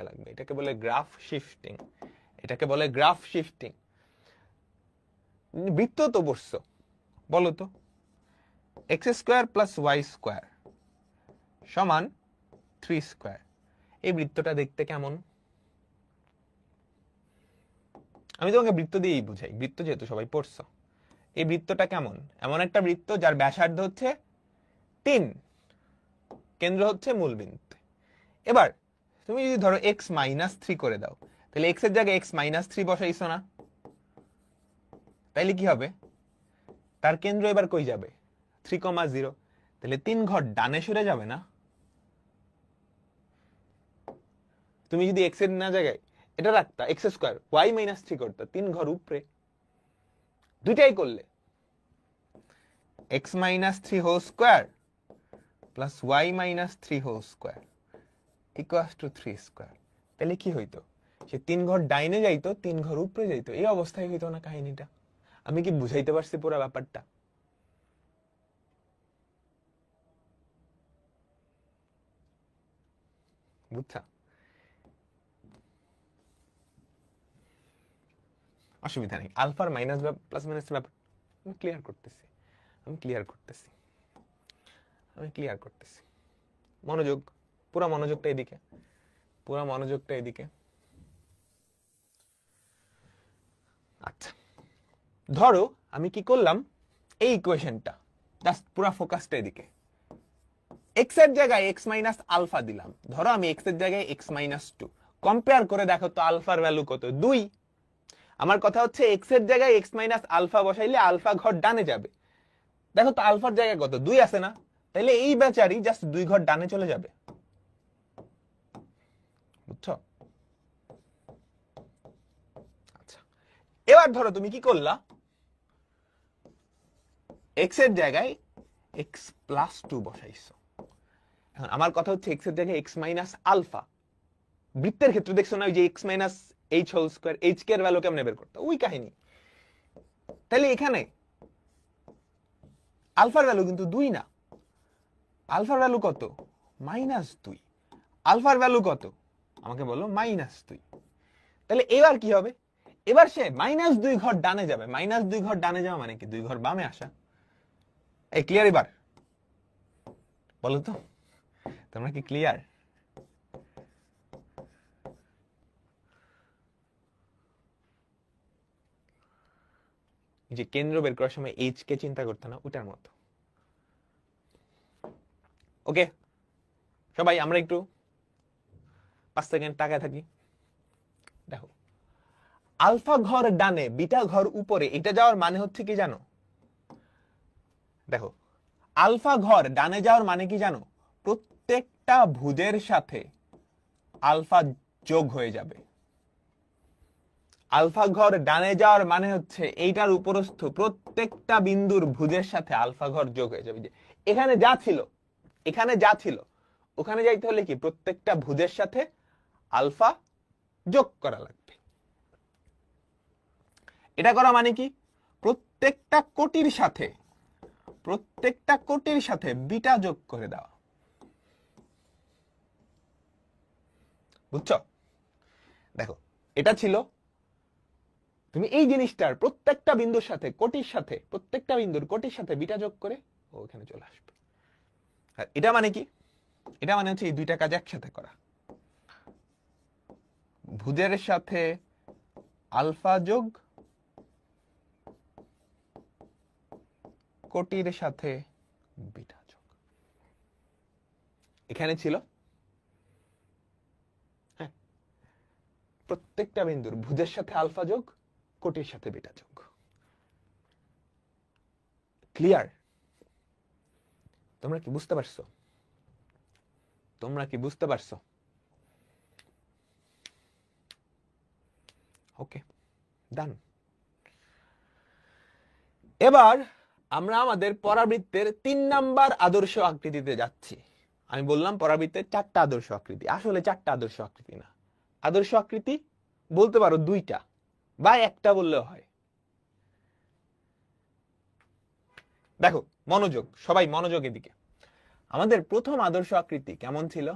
লাগবে। এটাকে বলে গ্রাফ শিফটিং। বৃত্ত তো বসছো, বলো তো, x square plus y square সমান 3 স্কোয়ার। এই বৃত্তটা দেখতে কেমন? আমি তোমাকে বৃত্ত দিয়েই বুঝাই, বৃত্ত যেহেতু সবাই পড়ছো। এই বৃত্তটা কেমন? এমন একটা বৃত্ত যার ব্যাসার্ধ হচ্ছে 3, কেন্দ্র হচ্ছে মূল বিন্দু। এবার তুমি যদি ধরো এক্স মাইনাস 3 করে দাও, তাহলে এক্স এর জায়গায় এক্স মাইনাস 3 বসাইছো না? তাইলে কি হবে? তার কেন্দ্র এবার কই যাবে? 3,0, তাহলে 3 ঘর ডানে সরে যাবে না? তুমি যদি এক্স এর না জায়গায় এটা রাখতা, এক্স স্কোয়ার ওয়াই মাইনাস 3 করতা, 3 ঘর উপরে। দুইটাই করলে x minus 3 whole square plus y minus 3 whole square equals to 3 square. তাহলে কি হইতো? সে 3 ঘর ডাইনে যাইতো, 3 ঘর উপরে যাইতো। এই অবস্থায় হইতো না কাহিনীটা? আমি কি বুঝাইতে পারছি পুরো ব্যাপারটা? বুঝছা? অসুবিধা নেই, আলফার মাইনাস বা প্লাস মাইনাস ব্যাপার আমি ক্লিয়ার করতেছি। মনোযোগ, পুরো মনোযোগটা এদিকে। আচ্ছা, ধরো আমি কি করলাম, এই ইকুয়েশনটা জাস্ট পুরো ফোকাসটা এদিকে। এক্স এর জায়গায় এক্স মাইনাস আলফা দিলাম, ধরো আমি এক্স এর জায়গায় এক্স মাইনাস 2, কম্পেয়ার করে দেখো তো আলফার ভ্যালু কত? 2। আমার কথা হচ্ছে এক্স এর জায়গায় এক্স মাইনাস আলফা বসাইলে আলফা ঘর ডানে যাবে। দেখো তো আলফার জায়গায় কত? 2 আছে না? তাহলে এই বেচারি জাস্ট 2 ঘর ডানে চলে যাবে, বুঝছো? আচ্ছা, এবার ধরো তুমি কি করলা, এক্স এর জায়গায় এক্স প্লাস 2 বসাইছো। এখন আমার কথা হচ্ছে এক্স এর জায়গায় এক্স মাইনাস আলফা, বৃত্তের ক্ষেত্রে দেখছো না ওই যে x minus h whole square, h কে এর ভ্যালু কেমনে বের করতে, ওই কাহিনী। তাহলে এখানে আলফার ভ্যালু কিন্তু 2 না, আলফার ভ্যালু কত? -2। আলফার ভ্যালু কত আমাকে বলো? -2। তাহলে এবার কি হবে? এবার সে -2 ঘর ডানে যাবে। -2 ঘর ডানে যাওয়া মানে কি? 2 ঘর বামে আসা। এই ক্লিয়ার? এবার বলো তো, তোমরা কি ক্লিয়ার? যে কেন্দ্র বের করার সময় এইচ কে চিন্তা করতে না, ওটার মতো। ওকে সবাই আমরা একটু 5 সেকেন্ড তাকায় থাকি। দেখো আলফা ঘর ডানে বিটা ঘর উপরে, এটা যাওয়ার মানে হচ্ছে কি জানো? দেখো আলফা ঘর ডানে যাওয়ার মানে কি জানো? প্রত্যেকটা ভুজের সাথে আলফা যোগ হয়ে যাবে। আলফা ঘর ডানে যাওয়ার মানে হচ্ছে এইটার উপরস্থ প্রত্যেকটা বিন্দুর ভুজের সাথে আলফা ঘর যোগ হয়ে যাবে। এখানে যা ছিল, এখানে যা ছিল, ওখানে যাইতে হলে কি প্রত্যেকটা ভুজের সাথে আলফা যোগ করা লাগবে। এটা করা মানে কি প্রত্যেকটা কোটির সাথে বিটা যোগ করে দেওয়া। বুঝছো? দেখো এটা ছিল, তুমি এই জিনিসটার প্রত্যেকটা বিন্দুর সাথে কোটির সাথে, প্রত্যেকটা বিন্দুর কোটির সাথে বিটা যোগ করে ওখানে চলে আসবে। আর এটা মানে কি? এটা মানে হচ্ছে এই দুইটা কাজ একসাথে করা। ভুজের সাথে আলফা যোগ, কোটির সাথে বিটা যোগ। এখানে ছিল হ্যাঁ প্রত্যেকটা বিন্দুর ভুজের সাথে আলফা যোগ, কোটির সাথে বিটা যোগ। ক্লিয়ার? তোমরা কি বুঝতে পারছো? তোমরা কি বুঝতে পারছো? ওকে ডান। এবার আমরা আমাদের পরাবৃত্তের 3 নাম্বার আদর্শ আকৃতিতে যাচ্ছি। আমি বললাম পরাবৃত্তের 4টা আদর্শ আকৃতি, আসলে 4টা আদর্শ আকৃতি না। আদর্শ আকৃতি বলতে পারো 2টা বা 1টা বললেও হয়। দেখো মনোযোগ, সবাই মনোযোগ এদিকে। আমাদের প্রথম আদর্শ আকৃতি কেমন ছিল?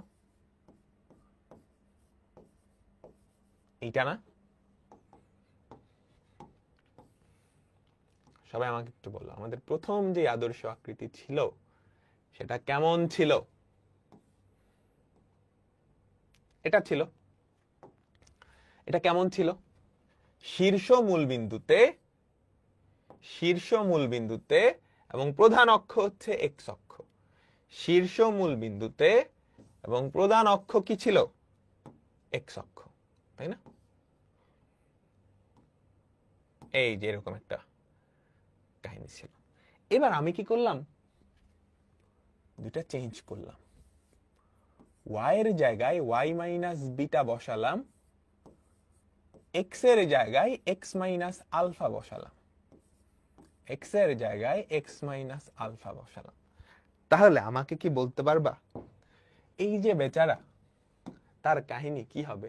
এইটা না? সবাই আমাকে একটু বলো, আমাদের প্রথম যে আদর্শ আকৃতি ছিল সেটা কেমন ছিল? এটা ছিল, এটা কেমন ছিল? শীর্ষ মূল বিন্দুতে এবং প্রধান অক্ষ হচ্ছে এক্স অক্ষ। শীর্ষ মূল বিন্দুতে এবং প্রধান অক্ষ কি ছিল? এক্স অক্ষ, তাই না? এই যে এরকম একটা কাহিনী ছিল। এবার আমি কি করলাম? দুটা চেঞ্জ করলাম। y এর জায়গায় y মাইনাস বিটা বসালাম, x এর জায়গায় x মাইনাস আলফা বসালাম, x এর জায়গায় x মাইনাস আলফা বসালাম। তাহলে আমাকে কি বলতে পারবা এই যে বেচারা তার কাহিনী কি হবে?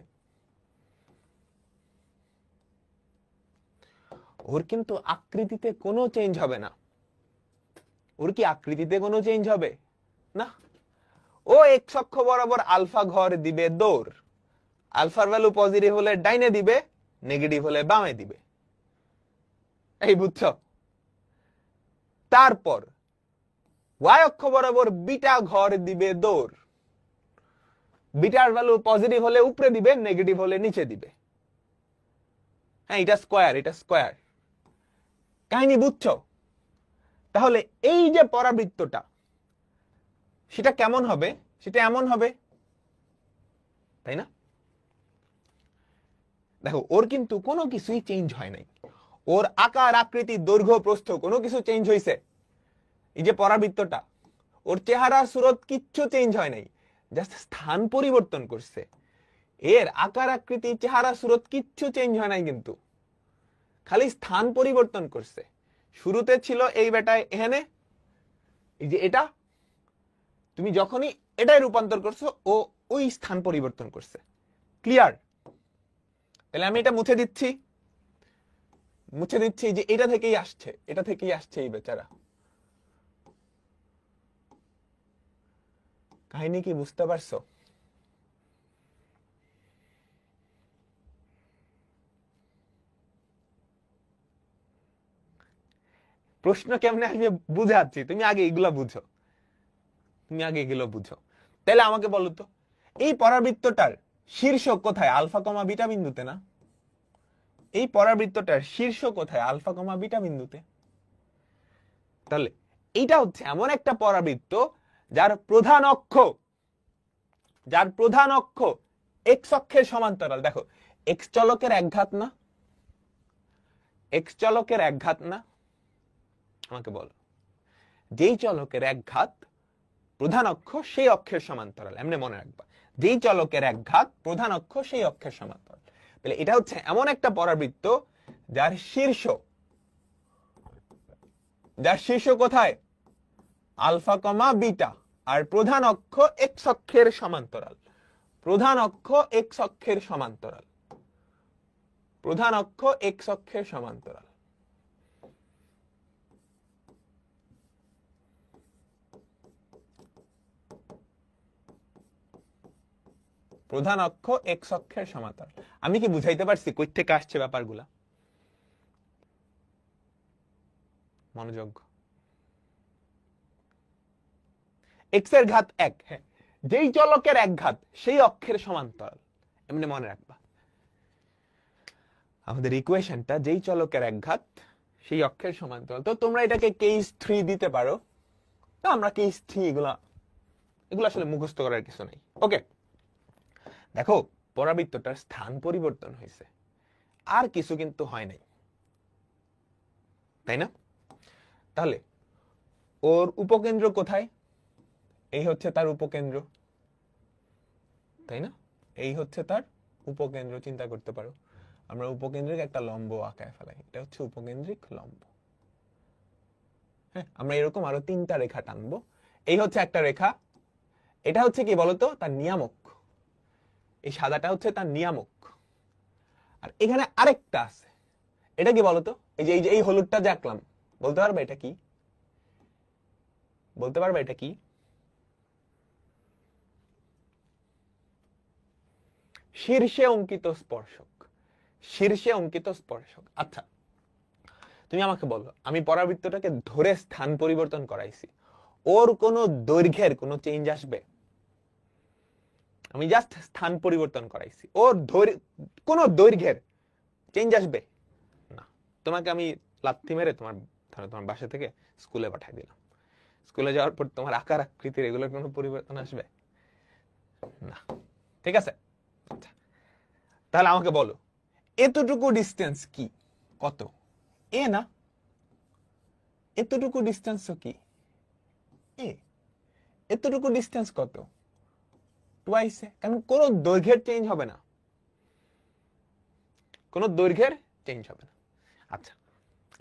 ওর কিন্তু আকৃতিতে কোনো চেঞ্জ হবে না। ওর কি আকৃতিতে কোনো চেঞ্জ হবে না? ও এক্স অক্ষ বরাবর আলফা ঘর দিবে দৌড়। আলফার ভ্যালু পজিটিভ হলে ডাইনে দিবে, নেগেটিভ হলে বামে দিবে। এই বুঝছো? তারপর ওয়াই অক্ষ বরাবর বিটা ঘর দিবে দৌড়। বিটার ভ্যালু পজিটিভ হলে উপরে দিবে, নেগেটিভ হলে নিচে দিবে। হ্যাঁ এটা স্কয়ার, এটা স্কয়ার। কাহিনী বুঝছো? তাহলে এই যে পরাবৃত্তটা সেটা কেমন হবে? সেটা এমন হবে, তাই না? দেখো ওর কিন্তু কোনো কিছুই চেঞ্জ হয় নাই। ওর আকার আকৃতি দৈর্ঘ্য প্রস্থ কোনো কিছু চেঞ্জ হয়েছে? এই যে পরাবৃত্তটা, ওর চেহারা সুরত কিচ্ছু চেঞ্জ হয় নাই, জাস্ট স্থান পরিবর্তন করছে। এর আকার আকৃতি চেহারা সুরত কিচ্ছু চেঞ্জ হয় নাই, কিন্তু খালি স্থান পরিবর্তন করছে। শুরুতে ছিল এই বেটায় এখানে, এই যে এটা, তুমি যখনই এটাই রূপান্তর করছো ও ওই স্থান পরিবর্তন করছে। ক্লিয়ার? তাহলে আমি এটা মুছে দিচ্ছি, যে এটা থেকেই আসছে, এটা থেকেই আসছে এই বেচারা। কাহিনী কি বুঝতে পারছো? প্রশ্ন কেমনে আসবে বুঝাচ্ছি, তুমি আগে এগুলো বুঝো, তাহলে আমাকে বলো তো এই পরাবৃত্তটার শীর্ষ কোথায়? আলফা কমা বিটা বিন্দুতে না? এই পরাবৃত্তটার শীর্ষ কোথায়? আলফা কমা বিটা বিন্দুতে। তাহলে এইটা হচ্ছে এমন একটা পরাবৃত্ত যার প্রধান অক্ষ এক্স অক্ষের সমান্তরাল। দেখো এক্স চলকের একঘাত না, এক্স চলকের একঘাত না, আমাকে বলো যেই চলকের একঘাত প্রধান অক্ষ সেই অক্ষের সমান্তরাল। এমনি মনে রাখবা, যেই চলকের একঘাত প্রধান অক্ষ সেই অক্ষের সমান্তরাল। তাহলে এটা হচ্ছে এমন একটা পরাবৃত্ত যার শীর্ষ কোথায়? আলফা কমা বিটা, আর প্রধান অক্ষ এক্স অক্ষের সমান্তরাল। প্রধান অক্ষ এক্স অক্ষের সমান্তরাল। প্রধান অক্ষ এক্স অক্ষের সমান্তরাল। প্রধান অক্ষ এক্স অক্ষের সমান্তরাল। আমি কি বুঝাইতে পারছি কই থেকে আসছে ব্যাপারগুলা? মনোযোগ। এক্স এর ঘাত 1, হ্যাঁ, যেই চলকের একঘাত সেই অক্ষের সমান্তরাল। এমনি মনে রাখবা আমাদের ইকুয়েশনটা, যেই চলকের একঘাত সেই অক্ষের সমান্তরাল। তো তোমরা এটাকে কেস 3 দিতে পারো। তো আমরা কেস 3 এগুলো আসলে মুখস্থ করার কিছু নাই। ওকে, দেখো পরাবৃত্তটার স্থান পরিবর্তন হয়েছে, আর কিছু কিন্তু হয় নাই, তাই না? তাহলে ওর উপকেন্দ্র কোথায়? এই হচ্ছে তার উপকেন্দ্র, তাই না? এই হচ্ছে তার উপকেন্দ্র। চিন্তা করতে পারো, আমরা উপকেন্দ্রিক একটা লম্ব আঁকায় ফেলাই, এটা হচ্ছে উপকেন্দ্রিক লম্ব। হ্যাঁ, আমরা এরকম আরো 3টা রেখা টানবো। এই হচ্ছে একটা রেখা, এটা হচ্ছে কি বলতো? তার নিয়ামক। এই সাদাটা হচ্ছে তার নিয়ামক। আর এখানে আরেকটা আছে, এটা কি বলতো? এই হলুদটা যে আঁকলাম, বলতে পারবে এটা কি? বলতে পারবে এটা কি? শীর্ষে অঙ্কিত স্পর্শক। শীর্ষে অঙ্কিত স্পর্শক। আচ্ছা, তুমি আমাকে বলো, আমি পরাবৃত্তটাকে ধরে স্থান পরিবর্তন করাইছি, ওর কোনো দৈর্ঘ্যের কোনো চেঞ্জ আসবে? আমি জাস্ট স্থান পরিবর্তন করাইছি, ওর কোনো দৈর্ঘ্যের চেঞ্জ আসবে না। তোমাকে আমি লাথি মেরে তোমার বাসা থেকে স্কুলে পাঠিয়ে দিলাম, স্কুলে যাওয়ার পর তোমার আকার আকৃতির এগুলোর কোনো পরিবর্তন আসবে না। ঠিক আছে? আচ্ছা, তাহলে আমাকে বলো এতটুকু ডিস্টেন্স কি? কত? এ না? এতটুকু ডিস্টেন্স কি? এ। এতটুকু ডিস্টেন্স কত? টুয়াইস। কারণ কোন দৈর্ঘ্যের চেঞ্জ হবে না, কোন দৈর্ঘ্যের চেঞ্জ হবে না। আচ্ছা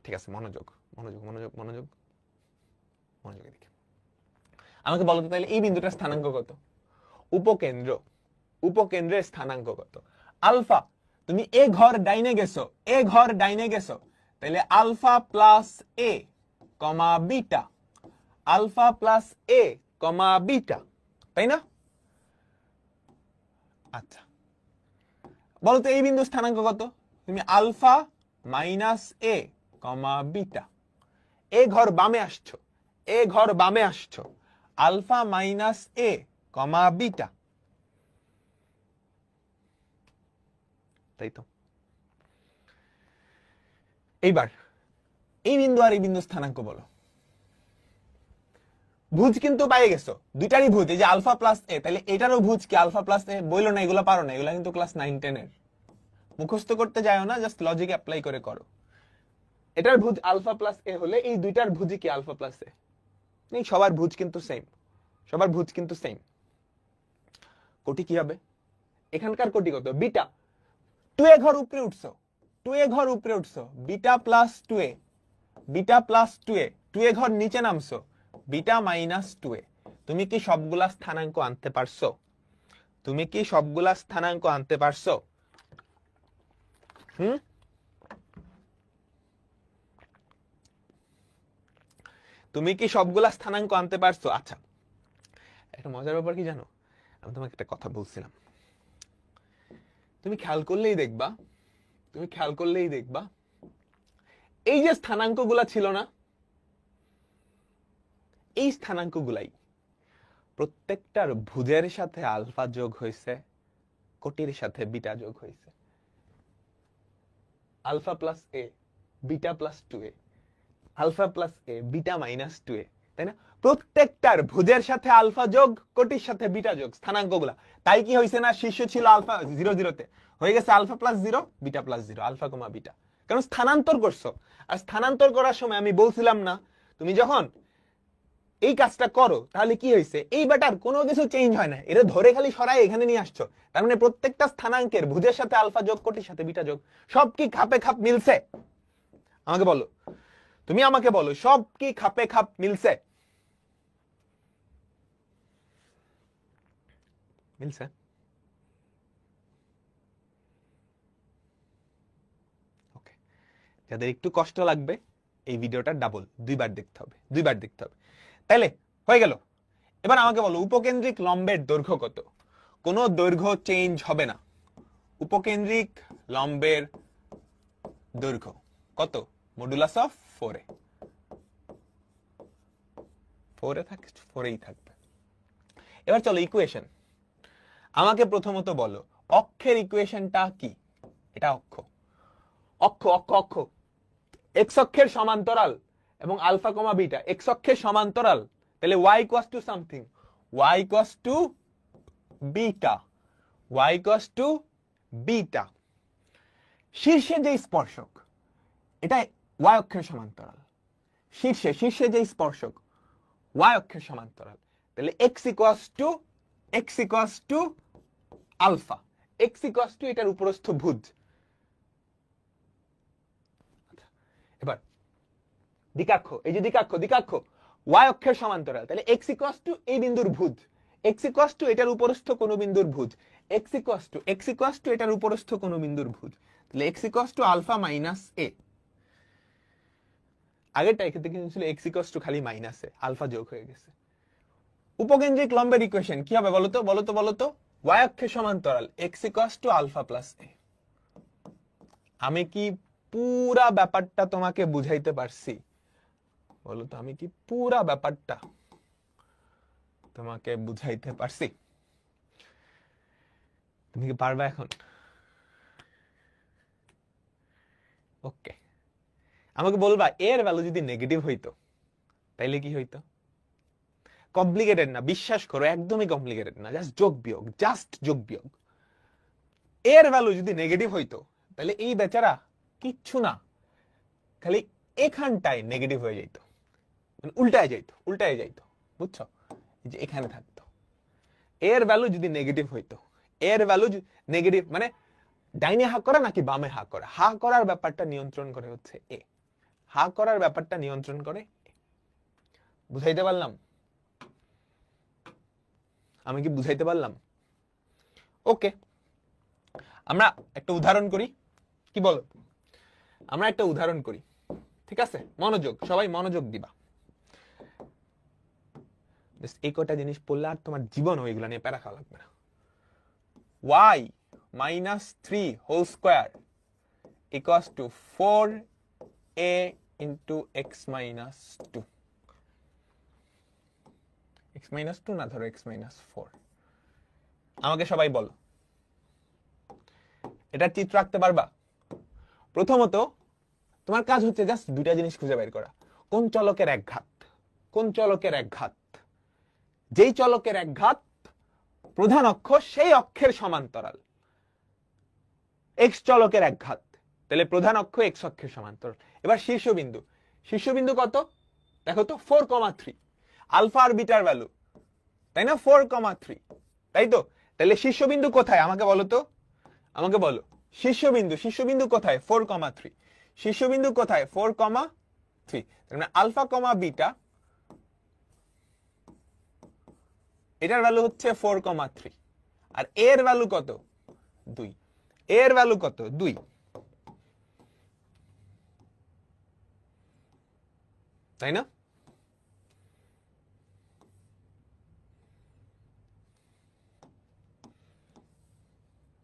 ঠিক আছে, মনোযোগ মনোযোগ মনোযোগ মনোযোগ মনোযোগ। এদিকে আমাকে বলো তো, তাহলে এই বিন্দুটার স্থানাঙ্ক কত? উপকেন্দ্র, উপকেন্দ্রের স্থানাঙ্ক কত? আলফা। তুমি এ ঘর ডাইনে গেছো, এ ঘর ডাইনে গেছো, তাহলে আলফা প্লাস এ কমা বিটা, আলফা প্লাস এ কমা বিটা, তাই না? আচ্ছা বলো তো এই বিন্দুর স্থানাঙ্ক কত? তুমি আলফা মাইনাস এ কমা বিটা, এ ঘর বামে আসছো, এ ঘর বামে আসছো, আলফা মাইনাস এ কমা বিটা, তাই তো? এইবার এই বিন্দু আর এই বিন্দু স্থানাঙ্ক বলো। ভুজ কিন্তু পাইয়ে গেছো, দুইটারই ভুজ, এই যে আলফা প্লাস এ, তাহলে এটারও ভুজ কি আলফা প্লাস এ? বইলো না, এগুলো পারো না, এগুলো কিন্তু ক্লাস 9-10 এর, মুখস্থ করতে যাও না, জাস্ট লজিক অ্যাপ্লাই করে করো। এটার ভুজ আলফা প্লাস এ হলে এই দুইটার ভুজই কি আলফা প্লাস এ? নেই, সবার ভুজ কিন্তু সেম, সবার ভুজ কিন্তু সেম। কোটি কি হবে? এখানকার কোটি কত? বিটা। 2a ঘর উপরে উঠছো, 2a ঘর উপরে উঠছো, beta plus 2a, beta plus 2a, 2a ঘর নিচে নামছো, বিটা মাইনাস 2a। তুমি কি সবগুলা স্থানাঙ্ক আনতে পারছো? তুমি কি সবগুলা স্থানাঙ্ক আনতে পারছো? তুমি কি সবগুলা স্থানাঙ্ক আনতে পারছো? আচ্ছা, একটা মজার ব্যাপার কি জানো? আমি তোমাকে একটা কথা বলছিলাম, তুমি খেয়াল করলেই দেখবা, তুমি খেয়াল করলেই দেখবা এই যে স্থানাঙ্কগুলা ছিল না, এই স্থানাঙ্কগুলাই প্রত্যেকটার ভুজের সাথে আলফা যোগ হয়েছে, কোটির সাথে বিটা যোগ হয়েছে। Alpha plus a beta plus 2a, alpha plus a beta minus 2a, তাই না? প্রত্যেকটার ভুজের সাথে আলফা যোগ, কোটির সাথে বিটা যোগ, স্থানাঙ্কগুলা। তাই কি হয়েছে না, শীর্ষ ছিল আলফা 0 0-তে, হয়ে গেছে alpha plus 0 beta plus 0, alpha comma beta. কারণ স্থানান্তর করছো। আর স্থানান্তর করার সময় আমি বলছিলাম না, তুমি যখন এই কাজটা করো তাহলে কি হয়েছে, এই বেটার কোনো কিছু চেঞ্জ হয় না, এটা ধরে খালি সরাই এখানে নিয়ে আসছো। তার মানে প্রত্যেকটা স্থানাঙ্কের ভুজের সাথে আলফা যোগ, কোটির সাথে বিটা যোগ, সব কি খাপে খাপ মিলছে? আমাকে বলো, তুমি আমাকে বলো, সব কি খাপে খাপ মিলছে? মিলছে? ওকে, যাদের একটু কষ্ট লাগবে এই ভিডিওটা ডাবল 2বার দেখতে হবে, 2বার দেখতে হবে। তাইলে হয়ে গেল। এবার আমাকে বলো, উপকেন্দ্রিক লম্বের দৈর্ঘ্য কত? কোনো দৈর্ঘ্য চেঞ্জ হবে না। উপকেন্দ্রিক লম্বের দৈর্ঘ্য কত? মডুলাস অফ 4a, 4a থাকে, 4এই থাকবে। এবার চলো ইকুয়েশন। আমাকে প্রথমত বলো, অক্ষের ইকুয়েশনটা কি? এটা অক্ষ, অক্ষ অক্ষ অক্ষ, এক্স অক্ষের সমান্তরাল এবং আলফা কমা বিটা এক্স অক্ষের সমান্তরাল, তাহলে y equals to something, y equals to beta, y equals to beta. শীর্ষে যে স্পর্শক, এটা y অক্ষের সমান্তরাল, শীর্ষে শীর্ষে যে স্পর্শক y অক্ষের সমান্তরাল, তাহলে x equals to alpha, x equals to এটার উপরস্থ ভুজ। এবার দ্বিকাক্ষ, এই যে দ্বিকাক্ষ, দ্বিকাক্ষ y অক্ষের সমান্তরাল, তাহলে x ইকুয়ালস টু এই বিন্দুর ভুজ, x ইকুয়ালস টু এটার উপরস্থ কোন বিন্দুর ভুজ, x ইকুয়ালস টু এটার উপরস্থ কোন বিন্দুর ভুজ, তাহলে x equals to alpha minus a। আগেরটা এক্ষেত্রে কিন্তু ছিল x ইকুয়ালস টু খালি মাইনাস a, আলফা যোগ হয়ে গেছে। উপকেন্দ্রিক লম্বের ইকুয়েশন কি হবে বলতো, বলতো বলতো, y অক্ষের সমান্তরাল x equals to alpha plus a। আমি কি পুরা ব্যাপারটা তোমাকে বুঝাইতে পারছি? বলতো, আমি কি পুরা ব্যাপারটা তোমাকে বুঝাইতে পারছি? তুমি কি পারবে এখন? ওকে, আমাকে বলবা এর ভ্যালু যদি নেগেটিভ হইতো তাইলে কি হইতো? কমপ্লিকেটেড না, বিশ্বাস করো, একদমই কমপ্লিকেটেড না, জাস্ট যোগ বিয়োগ, জাস্ট যোগ বিয়োগ। এর ভ্যালু যদি নেগেটিভ হইতো তাহলে এই বেচারা কিচ্ছু না, খালি এখানটায় নেগেটিভ হয়ে যেত, মানে উল্টায় যাইতো, উল্টায় যাইতো, বুঝছো? যে এখানে থাকতো। এর ভ্যালু যদি নেগেটিভ হইতো, এর ভ্যালু নেগেটিভ মানে ডাইনে হা করা নাকি বামে হা করা, হা করার ব্যাপারটা নিয়ন্ত্রণ করে হচ্ছে এ, হা করার ব্যাপারটা নিয়ন্ত্রণ করে। বুঝাইতে পারলাম? আমি কি বুঝাইতে পারলাম? ওকে, আমরা একটা উদাহরণ করি, কি বলো? আমরা একটা উদাহরণ করি, ঠিক আছে? মনোযোগ, সবাই মনোযোগ দিবা। এই কটা জিনিস পড়লে আর তোমার জীবন ওইগুলা নিয়ে প্যারা খাওয়া লাগবে না। y minus 3 whole square equals to 4a into x minus 2, x minus 2 না, ধরো x minus 4। আমাকে সবাই বলো, এটা চিত্র আঁকতে পারবা? প্রথমত তোমার কাজ হচ্ছে জাস্ট দুইটা জিনিস খুঁজে বের করা, কোন চলকের একঘাত, কোন চলকের একঘাত, যেই চলকের একঘাত প্রধান অক্ষ সেই অক্ষের সমান্তরাল, এক্স চলকের একঘাত, তাহলে প্রধান অক্ষ এক্স অক্ষের সমান্তরাল। এবার শীর্ষবিন্দু, শীর্ষবিন্দু কত দেখো তো, 4,3, আলফা আর বিটার ভ্যালু, তাই না? 4,3, তাই তো? তাহলে শীর্ষবিন্দু কোথায় আমাকে বলো তো, আমাকে বলো শীর্ষবিন্দু, শীর্ষবিন্দু কোথায়? 4,3, শীর্ষবিন্দু কোথায়? 4,3, তার মানে আলফা কমা বিটা, এটার ভ্যালু হচ্ছে 4,3, আর এর ভ্যালু কত? 2, এর ভ্যালু কত? 2। তাই না?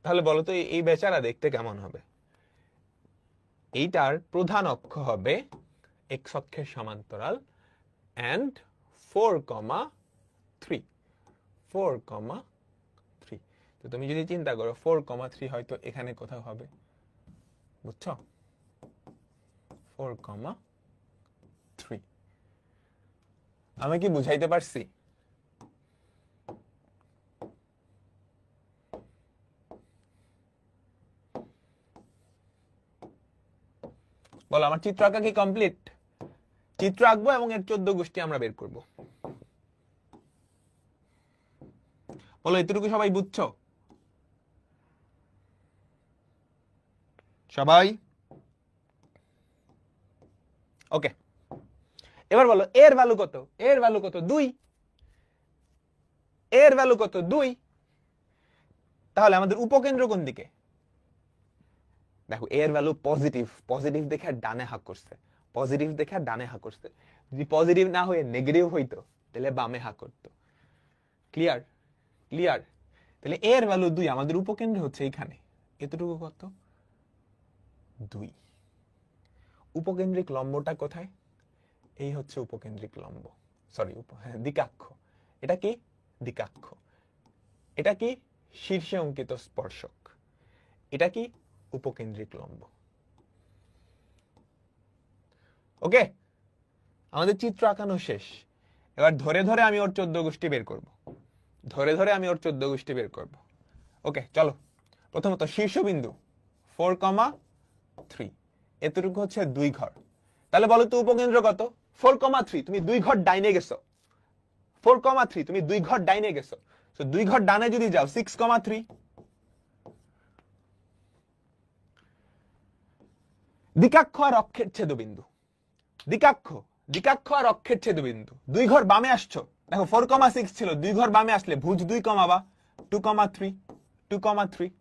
তাহলে বলো তো এই বেচারা দেখতে কেমন হবে? এইটার প্রধান অক্ষ হবে এক্স অক্ষের সমান্তরাল and 4,3, 4,3। তো তুমি যদি চিন্তা করো 4,3 হয়তো এখানে কোথাও হবে, বুঝছো? 4,3 আমি কি বুঝাইতে পারছি? বলো, আমার চিত্র আঁকা কি কমপ্লিট? চিত্র আঁকবো এবং এর 14 গোষ্ঠী আমরা বের করব। বলো, এতটুকু সবাই বুঝছো? সবাই ওকে। এবার বলো, এর ভ্যালু কত? এর ভ্যালু কত? 2। এর ভ্যালু কত? 2। তাহলে আমাদের উপকেন্দ্র কোন দিকে? দেখো, এর ভ্যালু পজিটিভ, পজিটিভ দেখে ডানে হাত করছে, পজিটিভ দেখে ডানে হাত করছে। যদি পজিটিভ না হয়ে নেগেটিভ হইতো তাহলে বামে হাত করতো। ক্লিয়ার? ক্লিয়ার? তাহলে এর ভ্যালু 2, আমাদের উপকেন্দ্র হচ্ছে এখানে। এতটুকু কত? 2। উপকেন্দ্রিক লম্বটা কোথায়? এই হচ্ছে উপকেন্দ্রিক লম্ব, সরি দ্বিকাক্ষ। এটা কি? দ্বিকাক্ষ। এটা কি? শীর্ষে অঙ্কিত স্পর্শক। এটা কি? উপকেন্দ্রিক লম্ব। ওকে, আমাদের চিত্র আঁকানো শেষ। এবার ধরে ধরে আমি ওর 14 গোষ্ঠী বের করব। ধরে ধরে আমি ওর 14 গোষ্ঠী বের করব। ওকে, চলো। প্রথমত শীর্ষবিন্দু 4,3, এতটুকু হচ্ছে 2 ঘর। তাহলে বলো তো উপকেন্দ্র কত? 4,3। তুমি 2 ঘর ডাইনে গেছো। 4,3 তুমি 2 ঘর ডাইনে গেছো। তো 2 ঘর ডানে যদি যাও 6,3। দ্বিকাক্ষ আর অক্ষের ছেদবিন্দু। দ্বিকাক্ষ, দ্বিকাক্ষ আর অক্ষের ছেদবিন্দু। 2 ঘর বামে আসছো। দেখো 4,6 ছিল, 2 ঘর বামে আসলে ভুজ 2 কমাবা 2,3, 2,3।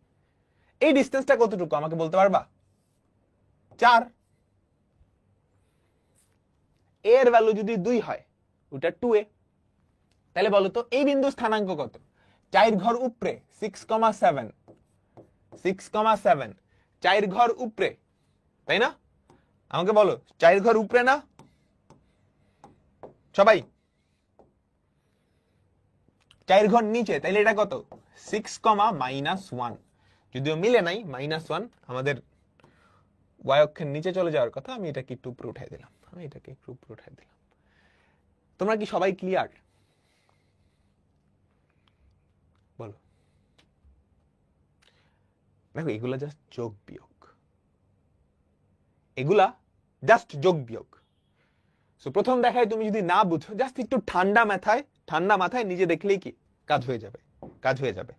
এই ডিসটেন্সটা কতটুকু আমাকে বলতে পারবা? 4। এর ভ্যালু যদি 2 হয়, ওটা 2a। তাহলে বলো তো এই বিন্দু স্থানাঙ্ক কত? 4 ঘর উপরে 6,7, 6,7 4 ঘর উপরে, তাই না? আমাকে বলো, 4 ঘর উপরে না সবাই? 4 ঘর নিচে, তাইলে এটা কত? 6,-1। যদিও মিলে নাই, -1 আমাদের y অক্ষের নিচে চলে যাওয়ার কথা। আমি এটাকে একটু উপরে উঠাই দিলাম, তোমরা কি সবাই ক্লিয়ার? বলো। দেখো, এগুলা জাস্ট যোগ বিয়োগ, এগুলা জাস্ট যোগ বিয়োগ। প্রথম দেখায় তুমি যদি না বুঝো, জাস্ট একটু ঠান্ডা মাথায় নিজে দেখলেই কি কাজ হয়ে যাবে, কাজ হয়ে যাবে।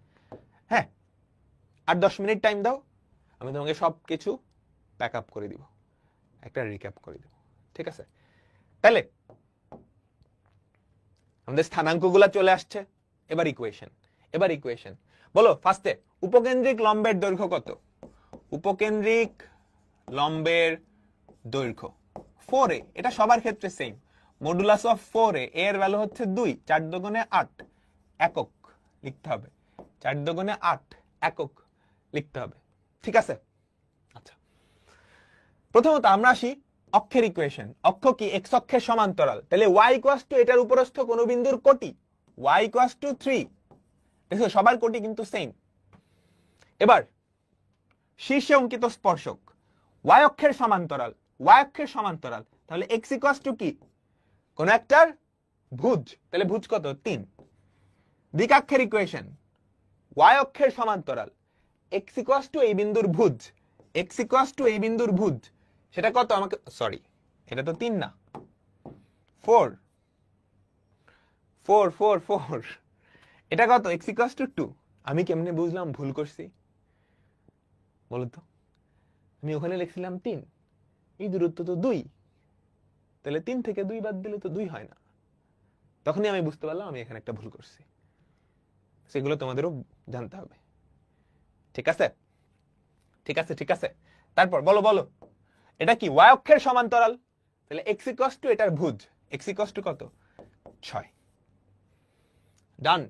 হ্যাঁ, আর 10 মিনিট টাইম দাও, আমি তোমাকে সবকিছু প্যাক আপ করে দিব, একটা রিক্যাপ করে দিব। ঠিক আছে? তাহলে আমাদের স্থানাঙ্কগুলা চলে আসছে। এবার ইকুয়েশন বলো। ফার্স্টে উপকেন্দ্রিক লম্বের দৈর্ঘ্য কত? উপকেন্দ্রিক লম্বের দৈর্ঘ্য 4a। এটা সবার ক্ষেত্রে সেম। মডুলাস অফ 4a, এর ভ্যালু হচ্ছে 2, 4 দুগুণে 8 একক লিখতে হবে। 4 দুগুণে 8 একক লিখতে হবে। ঠিক আছে? আচ্ছা, প্রথমত আমরা আসি অক্ষের ইকুয়েশন। অক্ষ কি? এক্স অক্ষের সমান্তরাল। তাহলে y ইকুয়ালস টু এটার উপরস্থ কোন বিন্দুর কোটি, y ইকুয়ালস টু 3। দেখো, সবার কোটি কিন্তু সেম। এবার শীর্ষে অঙ্কিত স্পর্শক y অক্ষের সমান্তরাল, তাহলে x ইকুয়ালস টু কি? কোন একটার ভুজ। তাহলে ভুজ কত? 3। দ্বিকাক্ষের ইকুয়েশন y অক্ষের সমান্তরাল, x ইকুয়ালস টু এই বিন্দুর ভুজ, সেটা কত আমাকে, সরি এটা তো 3 না, 4। এটা কত? x equals two 2। আমি কেমনে বুঝলাম ভুল করছি বলতো? আমি ওখানে লিখছিলাম 3, এই দূরত্ব তো 2, তাহলে 3 থেকে 2 বাদ দিলে তো 2 হয় না। তখনই আমি বুঝতে পারলাম আমি এখানে একটা ভুল করছি। সেগুলো তোমাদেরও জানতে হবে। ঠিক আছে? তারপর বলো এটা কি? y অক্ষের সমান্তরাল, তাহলে x ইকুয়ালস টু এটার ভুজ, x ইকুয়ালস টু কত? 6। ডান।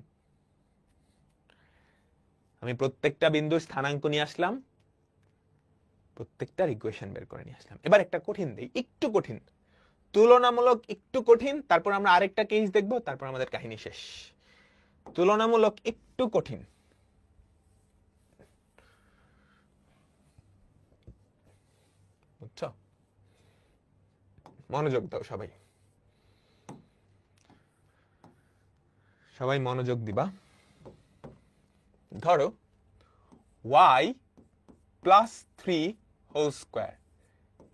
আমি প্রত্যেকটা বিন্দুর স্থানাঙ্ক নিয়ে আসলাম, প্রত্যেকটার ইকুয়েশন বের করে নিয়ে আসলাম। এবার একটা কঠিন দেই, একটু কঠিন, তুলনামূলক একটু কঠিন। তারপর আমরা আরেকটা কেস দেখবো, তারপর আমাদের কাহিনী শেষ। তুলনামূলক একটু কঠিন। বুঝছো? মনোযোগ দাও সবাই, সবাই মনোযোগ দিবা। ধরো y plus 3 whole square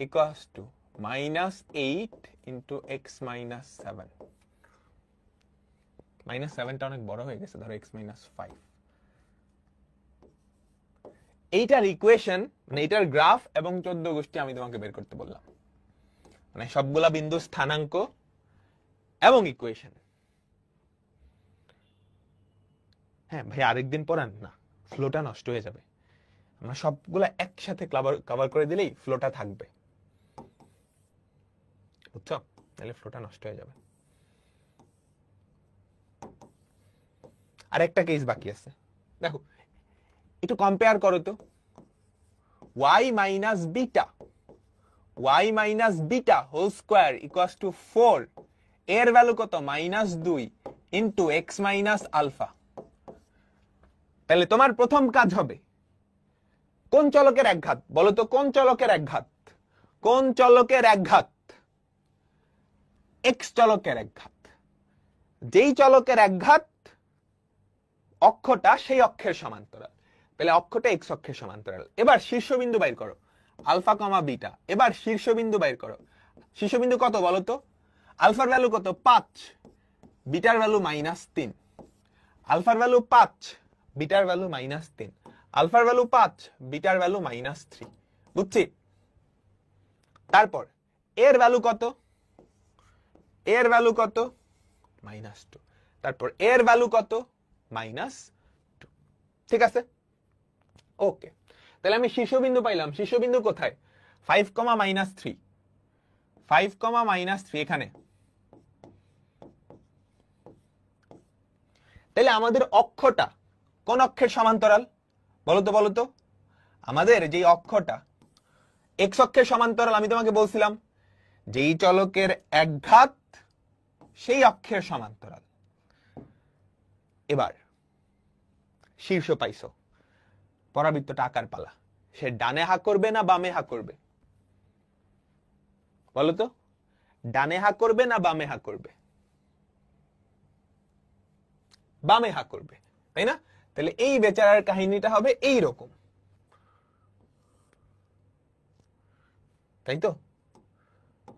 equals to -8 into x minus 7 -7টা অনেক বড় হয়ে গেছে, ধরো x minus 5। এইটার ইকুয়েশন মানে এটার গ্রাফ এবং 14 গোষ্ঠী আমি তোমাকে বের করতে বললাম, মানে সবগুলা বিন্দু স্থানাঙ্ক এবং ইকুয়েশন। হ্যাঁ ভাই, আরেকদিন পড়ান না, ফ্লোটা নষ্ট হয়ে যাবে। আমরা সবগুলা একসাথে কভার করে দিলেই ফ্লোটা থাকবে, বুঝছো? তাহলে ফ্লোটা নষ্ট হয়ে যাবে। আর একটা কেস বাকি আছে, দেখো একটু কম্পেয়ার করো তো। y minus beta whole square equals to 4 এর ভ্যালু কত? -2 into x minus alpha। তাহলে তোমার প্রথম কাজ হবে কোন চলকের একঘাত বলো তো? কোন চলকের একঘাত? কোন চলকের একঘাত? x চলকের একঘাত। যেই চলকের একঘাত অক্ষটা সেই অক্ষের সমান্তরাল, তাহলে অক্ষটা x অক্ষের সমান্তরাল। এবার শীর্ষবিন্দু বাইর করো, আলফা কমা বিটা। এবার শীর্ষবিন্দু বাইর করো। শীর্ষবিন্দু কত বলো তো? আলফার ভ্যালু কত? 5, বিটার ভ্যালু -3। আলফার ভ্যালু 5, বিটার ভ্যালু -3। আলফার ভ্যালু 5, বিটার ভ্যালু -3। বুঝছি? তারপর এর ভ্যালু কত? এর ভ্যালু কত? -2। তারপর এর ভ্যালু কত? -2। ঠিক আছে, ওকে। তাহলে আমি শীর্ষবিন্দু পাইলাম। শীর্ষবিন্দু কোথায়? 5, -3। 5, -3 এখানে। তাহলে আমাদের অক্ষটা কোন অক্ষের সমান্তরাল বলো তো? বলো তো আমাদের যে অক্ষটা x অক্ষের সমান্তরাল, আমি তোমাকে বলছিলাম যেই চলকের একঘাত সেই অক্ষের সমান্তরাল। এবার শীর্ষ পাইছো, পরাবৃত্তটা আকার পালা। সে ডানে হা করবে না বামে হা করবে বলো তো? ডানে হা করবে না বামে হা করবে? বামে হা করবে, তাই না? তাহলে এই বেচারার কাহিনীটা হবে এই রকম, তাই তো?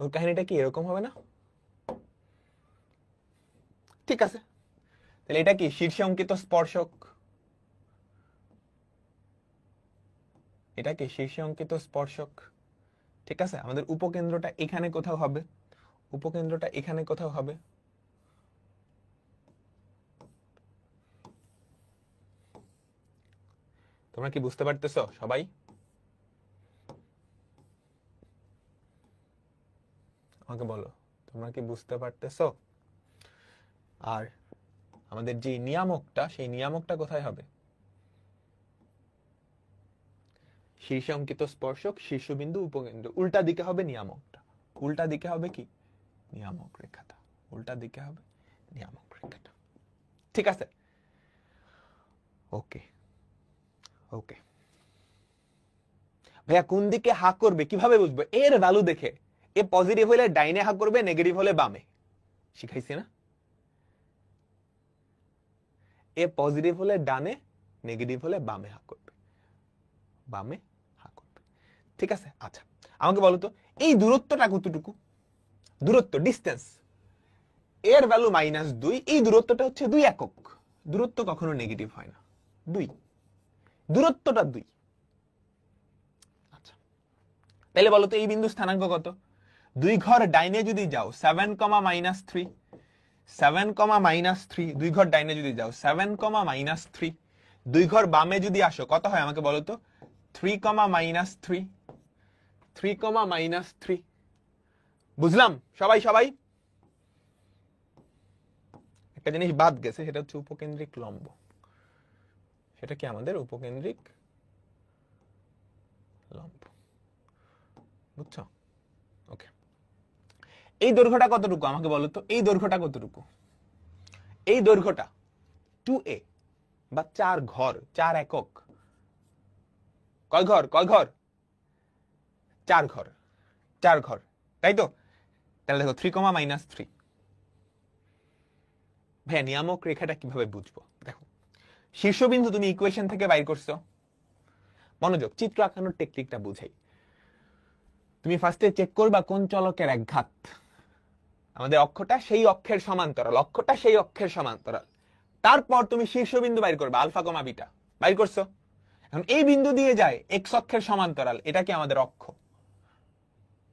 ওর কাহিনীটা কি এরকম হবে না? ঠিক আছে, তাহলে এটা কি শীর্ষে অঙ্কিত স্পর্শক? এটা কি শীর্ষে অঙ্কিত স্পর্শক? ঠিক আছে, আমাদের উপকেন্দ্রটা এখানে কোথাও হবে, উপকেন্দ্রটা এখানে কোথাও হবে। তোমরা কি বুঝতে পারতেছো সবাই? আমাকে বলো, তোমরা কি বুঝতে পারতেছো? আর আমাদের যে নিয়ামকটা, সেই নিয়ামকটা কোথায় হবে? শীর্ষে অঙ্কিত স্পর্শক, শীর্ষবিন্দু, উপকেন্দ্র, উল্টা দিকে হবে নিয়ামকটা। উল্টা দিকে হবে কি? নিয়ামক রেখাটা। উল্টা দিকে হবে নিয়ামক রেখাটা। ঠিক আছে, ওকে ওকে। ভাইয়া কোন দিকে হা করবে কিভাবে বুঝবো? এর ভ্যালু দেখে। এ পজিটিভ হলে ডাইনে হা করবে, নেগেটিভ হলে বামে। শিখাইছি না? এ পজিটিভ হলে ডানে, নেগেটিভ হলে বামে হা করবে, বামে হা করবে। ঠিক আছে, আচ্ছা আমাকে বলো তো এই দূরত্বটা কতটুকু? দূরত্ব, ডিস্টেন্স, এর ভ্যালু -2, এই দূরত্বটা হচ্ছে 2 একক। দূরত্ব কখনো নেগেটিভ হয় না, 2, দূরত্বটা 2। আচ্ছা তাহলে বলো তো এই বিন্দু স্থানাঙ্ক কত? 2 ঘর ডাইনে যদি যাও 7, -3, 7, -3, 2 ঘর ডাইনে যদি যাও 7, -3, 2 ঘর বামে যদি আসো কত হয় আমাকে বলো তো? 3, -3, 3, -3। বুঝলাম সবাই? সবাই একটা জিনিস বাদ গেছে, সেটা হচ্ছে উপকেন্দ্রিক লম্ব। সেটা কি আমাদের উপকেন্দ্রিক লম্ব, বুঝছো? ওকে, এই দৈর্ঘ্যটা কতটুকু আমাকে বলো তো? এই দৈর্ঘ্যটা কতটুকু? এই দৈর্ঘ্যটা 2a বা 4 ঘর, 4 একক। কয় ঘর? কয় ঘর? 4 ঘর, 4 ঘর, তাই তো? তাহলে দেখো 3, -3। ভাইয়া নিয়ামক রেখাটা কিভাবে বুঝবো? দেখো শীর্ষবিন্দু তুমি ইকুয়েশন থেকে বাইর করছো। মনোযোগ, চিত্র আঁকানোর টেকনিকটা বুঝাই। তুমি ফার্স্টে চেক করবা কোন চলকের একঘাত। আমাদের অক্ষটা সেই অক্ষের সমান্তরাল, অক্ষটা সেই অক্ষের সমান্তরাল। তারপর তুমি শীর্ষবিন্দু বাইর করবে আলফা কমা বিটা। বাইর করছো? এখন এই বিন্দু দিয়ে যায় এক্স অক্ষের সমান্তরাল, এটা কি আমাদের অক্ষ?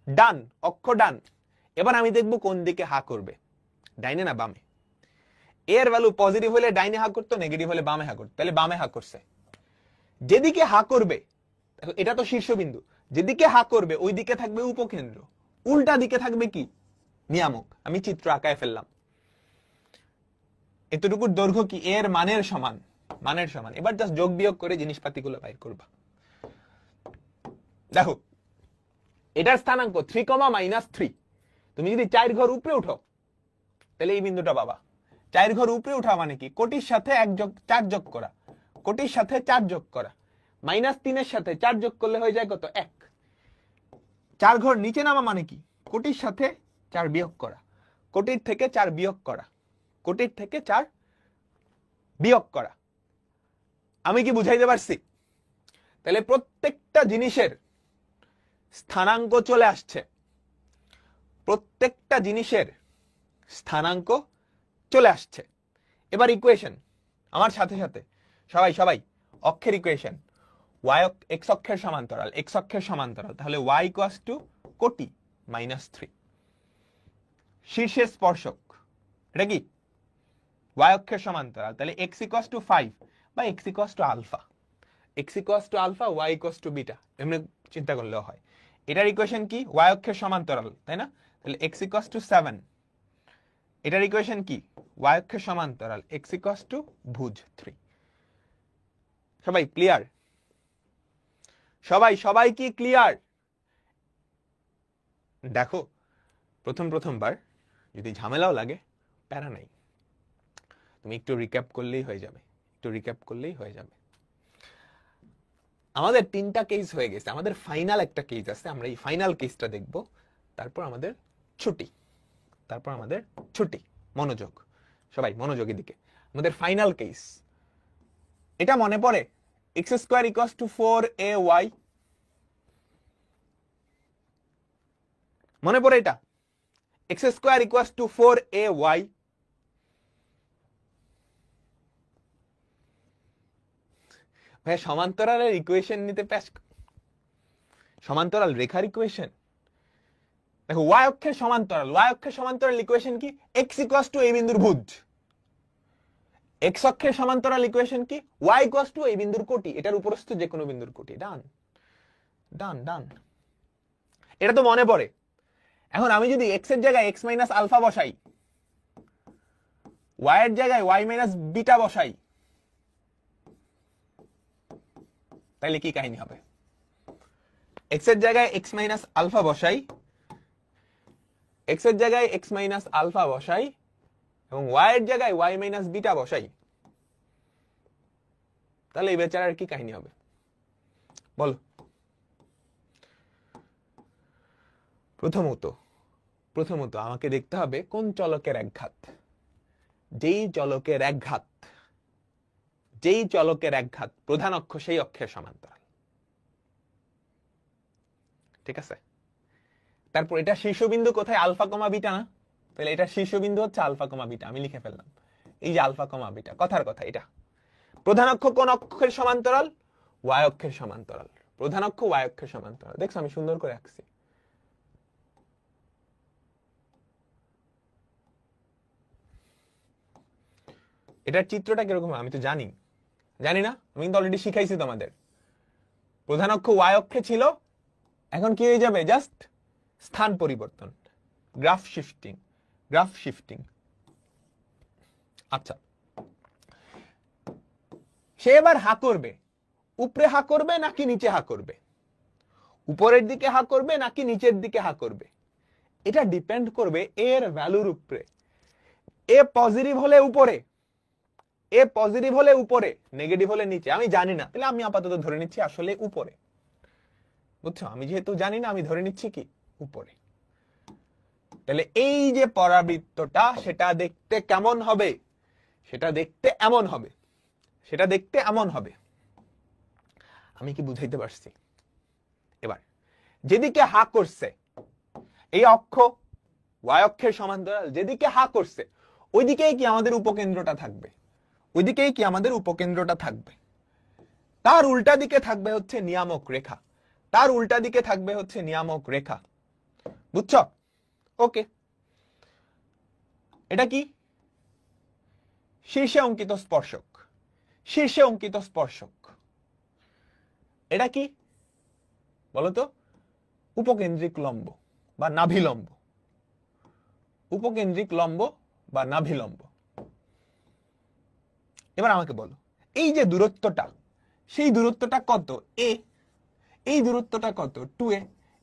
ডান, অক্ষ ডান। এবার আমি দেখবো কোন দিকে হা করবে, ডাইনে না বামে। এর ভ্যালু পজিটিভ হলে ডাইনে হা করতো, নেগেটিভ হলে বামে হা করতো। তাহলে বামে হা করছে। যেদিকে হা করবে, এটা তো শীর্ষবিন্দু, যেদিকে হা করবে ওই দিকে থাকবে উপকেন্দ্র, উল্টা দিকে থাকবে কি? নিয়ামক। আমি চিত্র আঁকায় ফেললাম। এতটুকুর দৈর্ঘ্য কি এর মানের সমান, মানের সমান। এবার জাস্ট যোগ বিয়োগ করে জিনিসপাতিগুলো বাইর করবা। দেখো এটার স্থানাঙ্ক 3, -3। তুমি যদি 4 ঘর উপরে উঠো তাহলে এই বিন্দুটা পাবা। 4 ঘর উপরে উঠা মানে কি? কোটির সাথে 4 যোগ করা, কোটির সাথে 4 যোগ করা। -3 এর সাথে 4 যোগ করলে হয়ে যায় কত? 1। 4 ঘর নিচে নামা মানে কি? কোটির সাথে 4 বিয়োগ করা, কোটির থেকে 4 বিয়োগ করা, কোটির থেকে 4 বিয়োগ করা। আমি কি বুঝাইতে পারছি? তাহলে প্রত্যেকটা জিনিসের স্থানাঙ্ক চলে আসছে, প্রত্যেকটা জিনিসের স্থানাঙ্ক চলে আসছে। এবার ইকুয়েশন আমার সাথে সাথে সবাই সবাই অক্ষের ইকুয়েশন। y x অক্ষের সমান্তরাল, x অক্ষের সমান্তরাল, তাহলে y = কোটি -3। শীর্ষের স্পর্শক এটা কি? y অক্ষের সমান্তরাল, তাহলে x = 5 বা x = alpha. x = alpha, y = beta, এমনি চিন্তা করলেও হয়। এটার ইকুয়েশন কি? y অক্ষের সমান্তরাল, তাই না? তাহলে x = 7। এটার ইকুয়েশন কি? y অক্ষের সমান্তরাল, x = ভুজ 3। সবাই ক্লিয়ার? সবাই কি ক্লিয়ার? দেখো প্রথমবার যদি ঝামেলাও লাগে প্যারা নাই, তুমি একটু রিক্যাপ করলেই হয়ে যাবে, একটু রিক্যাপ করলেই হয়ে যাবে। আমাদের 3টা কেস হয়ে গেছে, আমাদের ফাইনাল একটা কেস আছে, আমরা এই ফাইনাল কেসটা দেখব, তারপর আমাদের ছুটি, তারপর আমাদের ছুটি। মনোযোগ সবাই, মনোযোগের দিকে। আমাদের ফাইনাল কেস এটা মনে পড়ে? x² = 4ay, মনে পড়ে এটা? x² = 4ay। ভাই সমান্তরালের ইকুয়েশন নিতে সমান্তরাল রেখার ইকুয়েশন দেখো, y অক্ষের সমান্তরাল, y অক্ষের সমান্তরাল ইকুয়েশন কি? x = এই বিন্দুর ভুজ। x অক্ষের সমান্তরাল ইকুয়েশন কি? y = এই বিন্দুর কোটি, এটার উপরস্থ যে কোনো বিন্দুর কোটি। ডান ডান ডান, এটা তো মনে পড়ে। এখন আমি যদি x এর জায়গায় x - আলফা বসাই, y এর জায়গায় y - বিটা বসাই, তাহলে কি কাহিনী হবে? x এর জায়গায় x - আলফা বসাই, x এর জায়গায় x - আলফা বসাই এবং y এর জায়গায় y - বিটা বসাই, তাহলে এই বেচারার কি কাহিনী হবে বলো? প্রথমত আমাকে দেখতে হবে কোন চলকের একঘাত। যেই চলকের একঘাত প্রধান অক্ষ সেই অক্ষের সমান্তরাল, ঠিক আছে? তারপর এটা শীর্ষবিন্দু কোথায়? আলফা কমা বিটা না? তাহলে এটা শীর্ষবিন্দু হচ্ছে আলফা কমা বিটা, আমি লিখে ফেললাম এই যে আলফা কমা বিটা। কথার কথা, এটা প্রধান অক্ষ কোন অক্ষের সমান্তরাল? y অক্ষের সমান্তরাল। প্রধান অক্ষ y অক্ষের সমান্তরাল। দেখছো আমি সুন্দর করে আঁকছি। এটার চিত্রটা কিরকম আমি তো জানি না, আমি কিন্তু অলরেডি শিখাইছি তোমাদের। প্রধান অক্ষ y অক্ষে ছিল, এখন কি হয়ে যাবে? জাস্ট স্থান পরিবর্তন, গ্রাফ শিফটিং। আচ্ছা, সে এবার হা করবে, উপরে হা করবে নাকি নিচে হা করবে? উপরের দিকে হা করবে নাকি নিচের দিকে হা করবে? এটা ডিপেন্ড করবে এর ভ্যালুর উপরে। এ পজিটিভ হলে উপরে, এ পজিটিভ হলে উপরে, নেগেটিভ হলে নিচে। আমি জানি না, তাহলে আমি আপাতত ধরে নিচ্ছি আসলে উপরে। বুঝছো? আমি যেহেতু জানি না, আমি ধরে নিচ্ছি কি উপরে। তাহলে এই যে পরাবৃত্তটা সেটা দেখতে কেমন হবে? সেটা দেখতে এমন হবে, সেটা দেখতে এমন হবে। আমি কি বুঝাইতে পারছি? এবার যেদিকে হা করছে এই অক্ষ ওয়াই অক্ষের সমান্তরাল, যেদিকে হা করছে ওইদিকেই কি আমাদের উপকেন্দ্রটা থাকবে, ওইদিকেই কি আমাদের উপকেন্দ্রটা থাকবে। তার উল্টা দিকে থাকবে হচ্ছে নিয়ামক রেখা, তার উল্টা দিকে থাকবে হচ্ছে নিয়ামক রেখা। বুঝছো? ওকে, এটা কি? শীর্ষে অঙ্কিত স্পর্শক, শীর্ষে অঙ্কিত স্পর্শক। এটা কি বলতো? উপকেন্দ্রিক লম্ব বা নাভিলম্ব, উপকেন্দ্রিক লম্ব বা নাভিলম্ব। এবার আমাকে বলো, এই যে দূরত্বটা, সেই দূরত্বটা কত? এ। এই দূরত্বটা কত? 2a।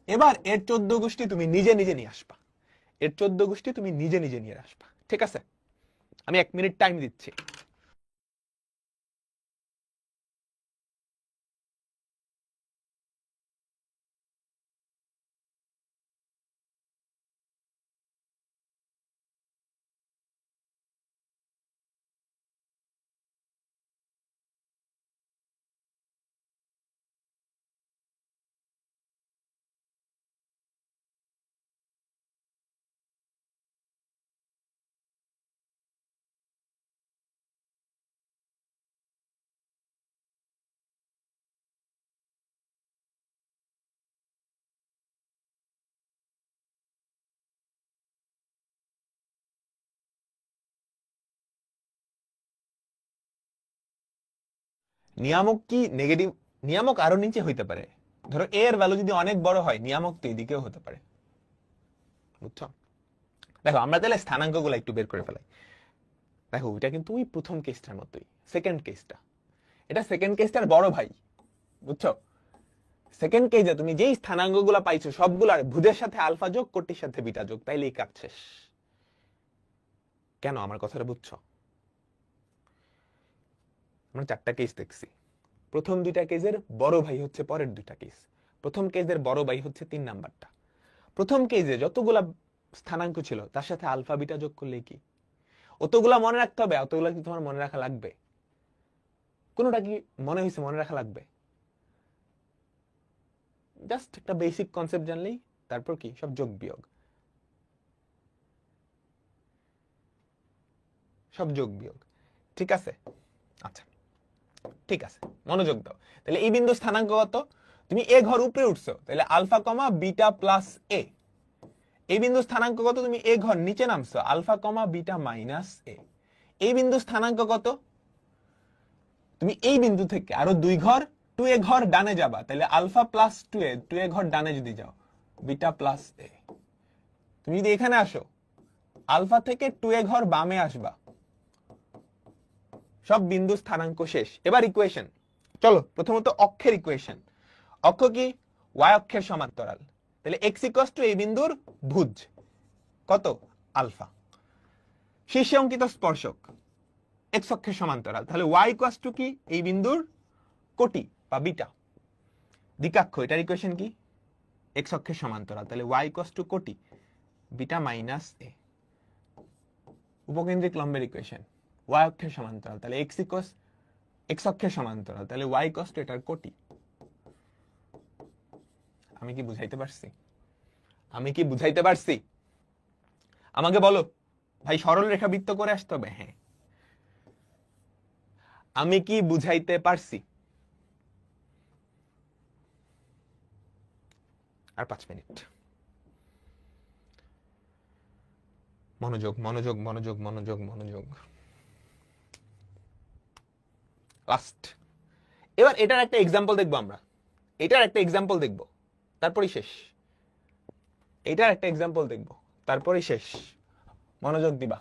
এবার এর 14 গোষ্ঠী তুমি নিজে নিজে নিয়ে আসবা, এর 14 গোষ্ঠী তুমি নিজে নিজে নিয়ে আসবা। ঠিক আছে, আমি 1 মিনিট টাইম দিচ্ছি। নিয়ামক কি নেগেটিভ? নিয়ামক আরো নিচে হইতে পারে। ধরো এ এর ভ্যালু যদি অনেক বড় হয়, নিয়ামক তো এদিকেও হতে পারে। বুঝছো? দেখো আমরা তাহলে স্থানাঙ্কগুলো একটু বের করে ফেলাই। দেখো এটা কিন্তু ওই প্রথম কেসটার মতোই, সেকেন্ড কেসটা। এটা সেকেন্ড কেসটার বড় ভাই। বুঝছো? সেকেন্ড কেসে তুমি যেই স্থানাঙ্কগুলো পাইছো সবগুলার ভুজের সাথে আলফা যোগ, কোটির সাথে বিটা যোগ, তাইলেই কাজ শেষ। কেন? আমার কথাটা বুঝছো? আমরা 4টা কেস দেখছি। প্রথম 2টা কেসের বড় ভাই হচ্ছে পরের 2টা কেস। প্রথম কেসের বড় ভাই হচ্ছে 3 নাম্বারটা। প্রথম কেসে যতগুলা স্থানাঙ্ক ছিল তার সাথে আলফা বিটা যোগ করলে কি অতগুলা মনে রাখতে হবে? অতগুলা কি তোমার মনে রাখা লাগবে? কোনটা কি মনে হয়েছে মনে রাখা লাগবে? জাস্ট একটা বেসিক কনসেপ্ট জানলেই তারপর কি সব যোগ বিয়োগ, সব যোগ বিয়োগ। ঠিক আছে? আচ্ছা ঠিক আছে, মনোযোগ দাও। তাহলে এই বিন্দু স্থানাঙ্ক কত? তুমি এ ঘর উপরে উঠছো, তাহলে আলফা কমা বিটা প্লাস এ। এই বিন্দু স্থানাঙ্ক কত? তুমি এ ঘর নিচে নামছো, আলফা কমা বিটা মাইনাস এ। এই বিন্দু স্থানাঙ্ক কত? তুমি এই বিন্দু থেকে আরো 2 ঘর 2a ঘর ডানে যাবা, তাহলে আলফা প্লাস 2a, 2a ঘর ডানে যদি যাও বিটা প্লাস এ। তুমি যদি এখানে আসো আলফা থেকে 2a ঘর বামে আসবা, সব বিন্দু স্থানাঙ্ক শেষ। এবার ইকুয়েশন চলো, প্রথমত অক্ষের ইকুয়েশন। অক্ষ কি? ওয়াই অক্ষের সমান্তরাল, তাহলে x ইকুয়ালস টু এই বিন্দুর ভুজ কত? আলফা। শীর্ষে অঙ্কিত স্পর্শক x অক্ষের সমান্তরাল, তাহলে y ইকুয়ালস টু কি? এই বিন্দুর কোটি বা বিটা। দ্বিকাক্ষ, এটার ইকুয়েশন কি? x অক্ষের সমান্তরাল, তাহলে y ইকুয়ালস টু কোটি বিটা মাইনাস এ। উপকেন্দ্রিক লম্বের ইকুয়েশন y অক্ষের সমান্তরাল, তাহলে x ইকুয়ালস x অক্ষের সমান্তরাল, তাহলে y ইকুয়ালস টু এটার কোটি। আমি কি বুঝাইতে পারছি? আমি কি বুঝাইতে পারছি? আমাকে বলো ভাই, সরল রেখা বৃত্ত করে আসতে হবে? হ্যাঁ। আমি কি বুঝাইতে পারছি? আর 5 মিনিট। মনোযোগ মনোযোগ মনোযোগ মনোযোগ মনোযোগ। লাস্ট। এবার এটার একটা এক্সাম্পল দেখবো আমরা, এটার একটা এক্সাম্পল দেখবো, তারপরই শেষ। এটার একটা এক্সাম্পল দেখবো, তারপরই শেষ। মনোযোগ দিবা।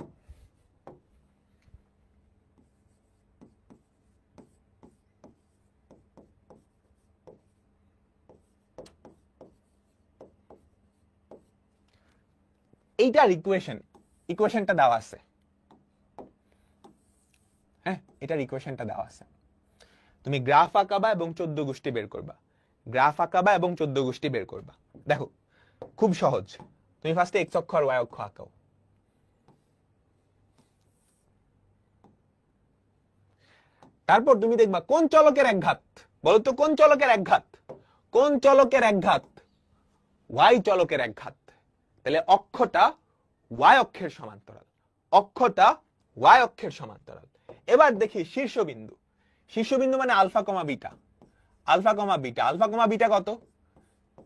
এইটার ইকুয়েশনটা দেওয়া আছে। হ্যাঁ, এটার ইকুয়েশনটা দেওয়া আছে। তুমি গ্রাফ আঁকাবা এবং 14 গোষ্ঠী বের করবা, গ্রাফ আঁকাবা এবং 14 গোষ্ঠী বের করবা। দেখো খুব সহজ। তুমি ফার্স্টে এক্স অক্ষ আর ওয়াই অক্ষ আঁকাও। তারপর তুমি দেখবা কোন চলকের একঘাত, বলো তো কোন চলকের একঘাত, কোন চলকের একঘাত, ওয়াই চলকের একঘাত। তাহলে অক্ষটা ওয়াই অক্ষের সমান্তরাল, অক্ষটা ওয়াই অক্ষের সমান্তরাল। এবার দেখি শীর্ষবিন্দু, শীর্ষবিন্দু মানে alpha comma beta, alpha comma beta, alpha comma beta কত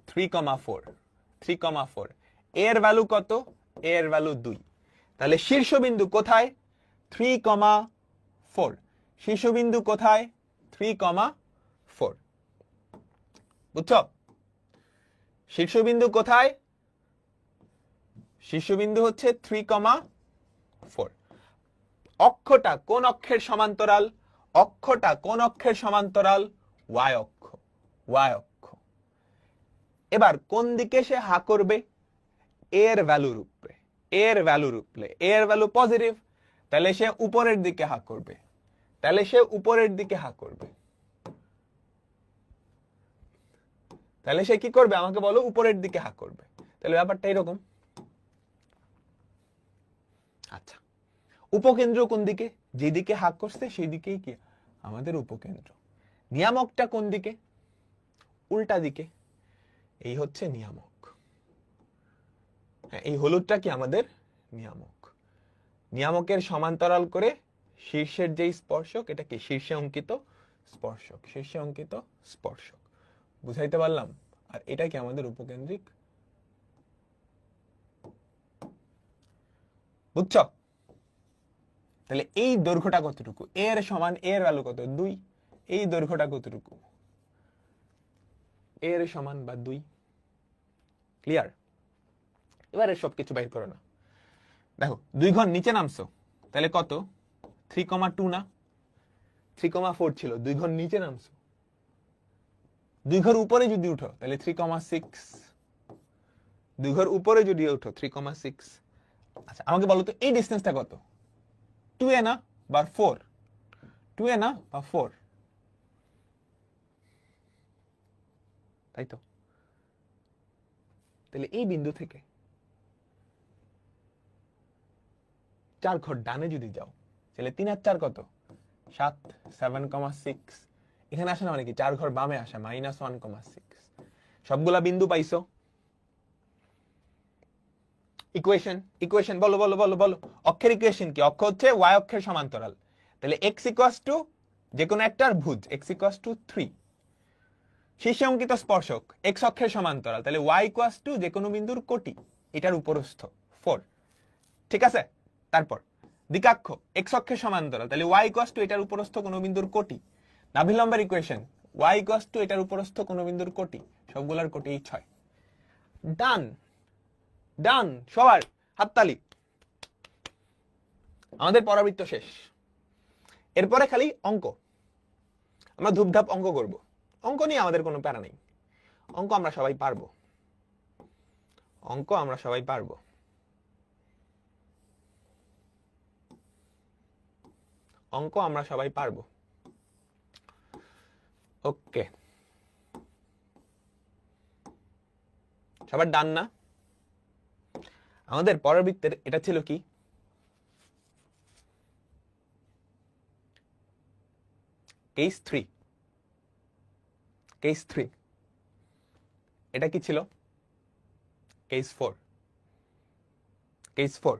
3,4, 3,4। এর ভ্যালু কত, এর ভ্যালু 2। তাহলে শীর্ষবিন্দু কোথায় 3,4, শীর্ষবিন্দু কোথায় 3,4, বুঝছো? শীর্ষবিন্দু কোথায়, শীর্ষবিন্দু হচ্ছে 3,4। অক্ষটা কোন অক্ষের সমান্তরাল, অক্ষটা কোন অক্ষের সমান্তরাল, ওয়াই অক্ষ, ওয়াই অক্ষ। এবার কোন দিকে সে হা করবে, এর ভ্যালুর উপরে, এর ভ্যালুর উপরে, এর ভ্যালু পজিটিভ, তাহলে সে উপরের দিকে হা করবে, তাহলে সে উপরের দিকে হা করবে। তাহলে সে কি করবে আমাকে বলো, উপরের দিকে হা করবে। তাহলে ব্যাপারটা এরকম। আচ্ছা, উপকেন্দ্র কোন দিকে, যেদিকে হাক করছে সেই দিকেই কি আমাদের উপকেন্দ্র। নিয়ামকটা কোন দিকে, উল্টা দিকে, এই হচ্ছে নিয়ামক। হ্যাঁ, এই হলুদটা কি আমাদের নিয়ামক। নিয়ামকের সমান্তরাল করে শীর্ষের যেই স্পর্শক, এটা কি শীর্ষে অঙ্কিত স্পর্শক, শীর্ষে অঙ্কিত স্পর্শক। বুঝাইতে পারলাম? আর এটা কি আমাদের উপকেন্দ্রিক, বুঝছো? তাহলে এই দৈর্ঘ্যটা কতটুকু, এর সমান, এর ভ্যালু কত 2, এই দৈর্ঘ্যটা কতটুকু, এর সমান বা 2। ক্লিয়ার? এবারে সবকিছু বাইর করো না। দেখো 2 ঘর নিচে নামছো, তাহলে কত 3,2 না, 3,4 ছিল, 2 ঘর নিচে নামছো। 2 ঘর উপরে যদি উঠো তাহলে 3,6, 2 ঘর উপরে যদি উঠো 3,6। আচ্ছা আমাকে বলো তো এই ডিসটেন্সটা কত, 2a না বা 4, 2a না বা 4, তাই তো? তাহলে এই বিন্দু থেকে 4 ঘর ডানে যদি যাও তাহলে 3 আর 4 কত 7, 7,6। এখানে আসে না মানে কি 4 ঘর বামে আসে -1,6। সবগুলা বিন্দু পাইছো। ইকুয়েশন, ইকুয়েশন বলো বলো বলো বলো। অক্ষের ইকুয়েশন কি, অক্ষ হচ্ছে ওয়াই অক্ষের সমান্তরাল। তাহলে x = যে কোনো একটার ভুজ, x = 3। শীর্ষে অঙ্কিত স্পর্শক x অক্ষের সমান্তরাল, তাহলে y = যে কোনো বিন্দুর কোটি, এটার উপরস্থ 4। ঠিক আছে? তারপর দিকাক্ষ x অক্ষের সমান্তরাল, তাহলে y = এটার উপরস্থ কোনো বিন্দুর কোটি। নাভিল লম্বের ইকুয়েশন y = এটার উপরস্থ কোনো বিন্দুর কোটি, সবগুলার কোটি 6। ডান, ডান, সবার হাততালি। আমাদের পরাবৃত্ত শেষ। এরপরে খালি অঙ্ক, আমরা ধূপধাপ অঙ্ক করব। অঙ্ক নিয়ে আমাদের কোনো প্যারা নেই, অঙ্ক আমরা সবাই পারবো, অঙ্ক আমরা সবাই পারবো। অঙ্ক আমরা সবাই পারবো। ওকে, সবার ডান না? আমাদের পরাবৃত্তের এটা ছিল কি, কেস 3, কেস 3। এটা কি ছিল, কেস 4, কেস 4।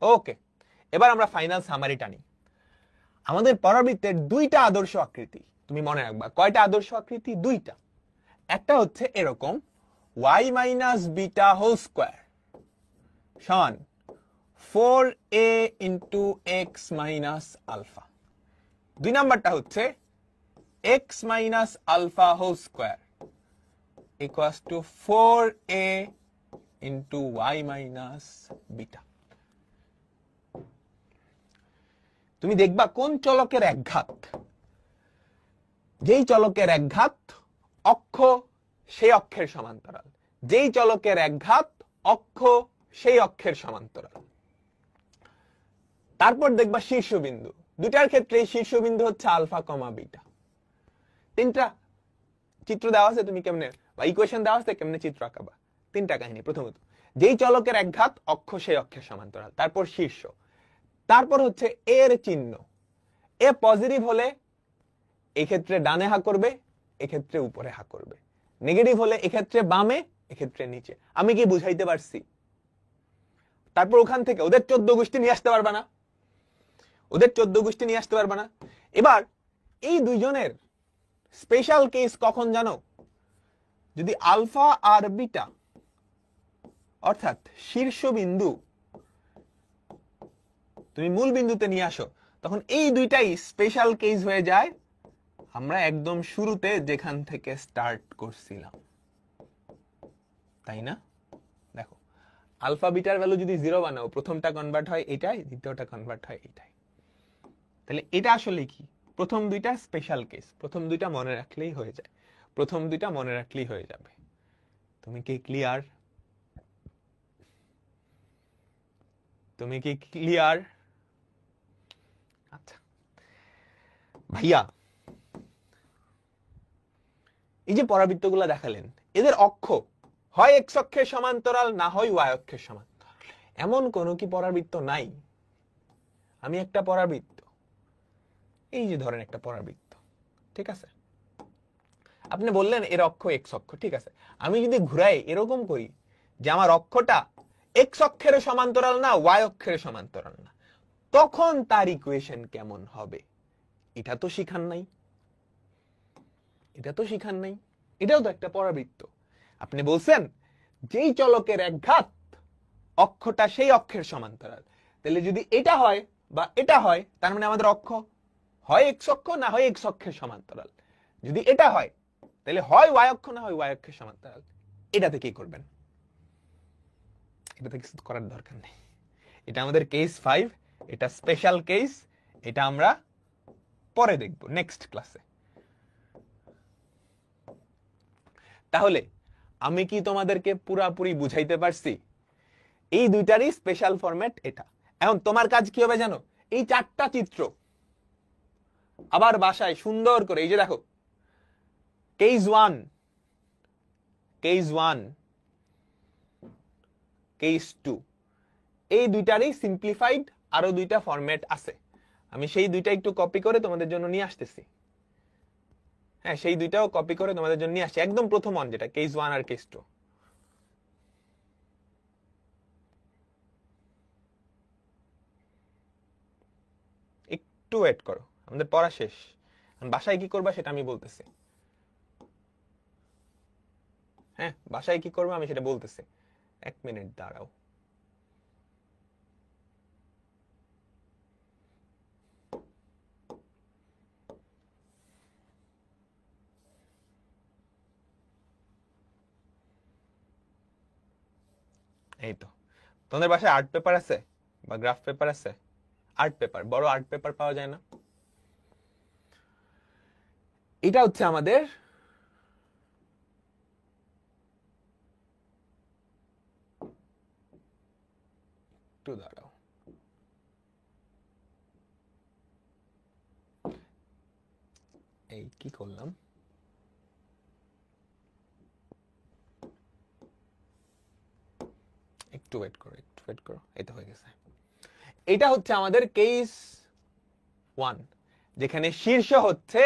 ওকে, এবার আমরা ফাইনাল সামারি টানি। আমাদের পরাবৃত্তের 2টা আদর্শ আকৃতি, তুমি মনে রাখবা। কয়টা আদর্শ আকৃতি? 2টা। একটা হচ্ছে এরকম y - β² সমান 4a × x - আলফা। 2 নাম্বারটা হচ্ছে x - α² = 4a × y - β। তুমি দেখবা কোন চলকের একঘাত, যেই চলকের একঘাত অক্ষ সেই অক্ষের সমান্তরাল, যেই চলকের একঘাত অক্ষ সেই অক্ষের সমান্তরাল। তারপর দেখবা শীর্ষবিন্দু, দুটার ক্ষেত্রে শীর্ষবিন্দু হচ্ছে আলফা কমা বিটা। 3টা চিত্র দেওয়া আছে, তুমি কেমনে বা ইকুয়েশন দেওয়া আছে কেমনে চিত্র আঁকাবা। 3টা কাহিনী। প্রথমত যেই চলকের একঘাত অক্ষ সেই অক্ষের সমান্তরাল, তারপর শীর্ষ, তারপর হচ্ছে এর চিহ্ন। এ পজিটিভ হলে এক্ষেত্রে ডানে হা করবে, এক্ষেত্রে উপরে হা করবে। নেগেটিভ হলে এক্ষেত্রে বামে, এক্ষেত্রে নিচে। আমি কি বুঝাইতে পারছি? তারপর ওখান থেকে ওদের 14 গোষ্ঠী নিয়ে আসতে পারবা না, ওদের 14 গোষ্ঠী নিয়ে আসতে পারবা না। এবার এই দুইজনের স্পেশাল কেস কখন জানো? যদি আলফা আর বিটা অর্থাৎ শীর্ষবিন্দু তুমি মূল বিন্দুতে নিয়ে আসো, তখন এই দুইটাই স্পেশাল কেস হয়ে যায় আমরা একদম শুরুতে যেখান থেকে স্টার্ট করছিলাম, তাই না? দেখো, আলফা বিটার ভ্যালু যদি 0 বানাও, প্রথমটা কনভার্ট হয় এটাই, দ্বিতীয়টা কনভার্ট হয় এটাই। তাহলে এটা আসলে কি? প্রথম দুইটা স্পেশাল কেস, প্রথম দুইটা মনে রাখলেই হয়ে যায়, প্রথম দুইটা মনে রাখলেই হয়ে যাবে। তুমি কি ক্লিয়ার? তুমি কি ক্লিয়ার? আচ্ছা ভাইয়া, এই যে পরাবৃত্তগুলো দেখালেন, এদের অক্ষ হয় এক্স অক্ষের সমান্তরাল, না হয় ওয়াই অক্ষের সমান্তরাল। এমন কোনো কি পরাবৃত্ত নাই? আমি একটা পরাবৃত্ত, এই যে ধরেন একটা পরাবৃত্ত, ঠিক আছে, আপনি বললেন এর অক্ষ এক্স অক্ষ, ঠিক আছে, আমি যদি ঘুরাই এরকম করি যে আমার অক্ষটা এক্স অক্ষের সমান্তরাল না, ওয়াই অক্ষের সমান্তরাল না, তখন তার ইকুয়েশন কেমন হবে? এটা তো শিখান নাই, এটা তো শিখান নাই। এটাও তো একটা পরাবৃত্ত। আপনি বলছেন যেই চলকের একঘাত অক্ষটা সেই অক্ষের সমান্তরাল, তাহলে যদি এটা হয় বা এটা হয়, তার মানে আমাদের অক্ষ হয় এক্স অক্ষ, না হয় এক্স অক্ষের সমান্তরাল। যদি এটা হয় তাহলে হয় ওয়াই অক্ষ, না হয় ওয়াই অক্ষের সমান্তরাল। এটাতে কি করবেন? এটাতে কিছু করার দরকার নেই। এটা আমাদের কেস 5, এটা স্পেশাল কেস, এটা আমরা পরে দেখব নেক্সট ক্লাসে। তাহলে আমি কি তোমাদেরকে পুরাপুরি বুঝাইতে পারছি? এই দুইটারই স্পেশাল ফরম্যাট এটা। এখন তোমার কাজ কি হবে জানো? এই 4টা চিত্র আবার বাসায় সুন্দর করে, এই যে দেখো, কেস 1, কেস 1, কেস 2, এই দুইটারই সিম্পলিফাইড আরো দুইটা ফরম্যাট আছে। আমি সেই দুইটা একটু কপি করে তোমাদের জন্য নিয়ে আসতেছি। হ্যাঁ, সেই দুইটাও কপি করে তোমাদের জন্য নিয়ে আসছি, একদম প্রথম অন যেটা কেস 1 আর কেস 2। একটু ওয়েট করো, আমাদের পড়া শেষ, বাসায় কি করবা সেটা আমি বলতেছি। হ্যাঁ, বাসায় কি করবো আমি সেটা বলতেছি, 1 মিনিট দাঁড়াও। এই তো, তোমাদের বাসায় আর্ট পেপার আছে বা গ্রাফ পেপার আছে? আর্ট পেপার, বড় আর্ট পেপার পাওয়া যায় না? এটা হচ্ছে আমাদের একটু দাঁড়াও, এই কি করলাম, একটু ওয়েট করো, একটু ওয়েট করো, এটা হয়ে গেছে। এটা হচ্ছে আমাদের কেস 1, যেখানে শীর্ষ হচ্ছে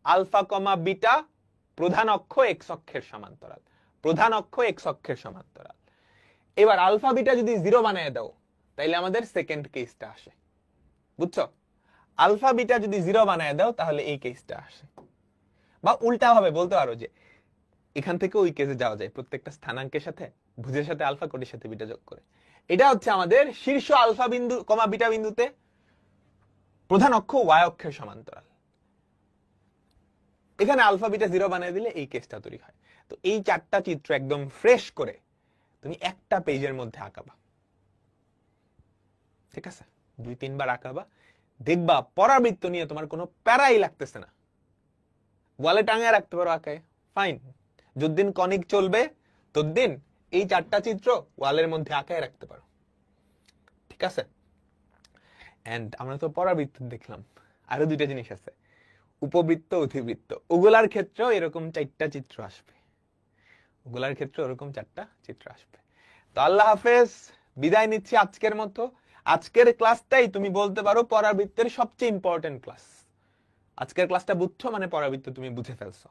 আলফা কমা বিটা, প্রধান অক্ষ এক্স অক্ষের সমান্তরাল, প্রধান অক্ষ এক্স অক্ষের সমান্তরাল। এবার আলফা বিটা যদি 0 বানিয়ে দাও, তাইলে আমাদের সেকেন্ড কেসটা আসে, বুঝছো? আলফা বিটা যদি 0 বানিয়ে দাও তাহলে এই কেসটা আসে। বা উল্টা ভাবে বলতে পারো যে এখান থেকে ওই কেসে যাওয়া যায়, প্রত্যেকটা স্থানাঙ্কের সাথে ভুজের সাথে আলফা, কোটির সাথে বিটা যোগ করে। এটা হচ্ছে আমাদের শীর্ষ আলফা বিন্দু কমা বিটা বিন্দুতে প্রধান অক্ষ ওয়াই অক্ষের সমান্তরাল। এখানে আলফা বিটা 0 বানিয়ে দিলে এই কেসটা তৈরি হয়। তো এই 4টা চিত্র একদম ফ্রেশ করে তুমি একটা পেজের মধ্যে আঁকাবা, ঠিক আছে? 2-3 বার আঁকাবা, দেখবা পরাবৃত্ত নিয়ে তোমার কোনো প্যারাই লাগতেছে না। ওয়ালে টাঙিয়ে রাখতে পারো আঁকায়, ফাইন। যতদিন কনিক চলবে ততদিন এই 4টা চিত্র ওয়ালের মধ্যে আঁকায় রাখতে পারো, ঠিক আছে? এন্ড আমরা তো পরাবৃত্ত দেখলাম, আরো 2টা জিনিস আছে, উপবৃত্ত, অধিবৃত্ত। ওগুলার ক্ষেত্রেও এরকম 4টা চিত্র আসবে, ওগুলার ক্ষেত্রে ওরকম 4টা চিত্র আসবে। তো আল্লাহ হাফেজ, বিদায় নিচ্ছি আজকের মতো। আজকের ক্লাসটাই তুমি বলতে পারো পরাবৃত্তের সবচেয়ে ইম্পর্টেন্ট ক্লাস। আজকের ক্লাসটা বুঝছো মানে পরাবৃত্ত তুমি বুঝে ফেলছো।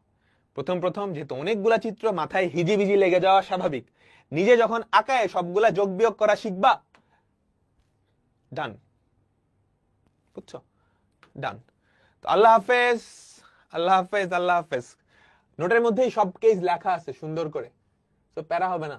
প্রথম প্রথম যেহেতু অনেকগুলা চিত্র, মাথায় হিজিবিজি লেগে যাওয়া স্বাভাবিক। নিজে যখন আঁকায় সবগুলা যোগ বিয়োগ করা শিখবা, ডান। বুঝছো? ডান। তো আল্লাহ হাফেজ, আল্লাহ হাফেজ, আল্লাহ হাফেজ। নোটের মধ্যেই সব কেস লেখা আছে সুন্দর করে, তো প্যারা হবে না।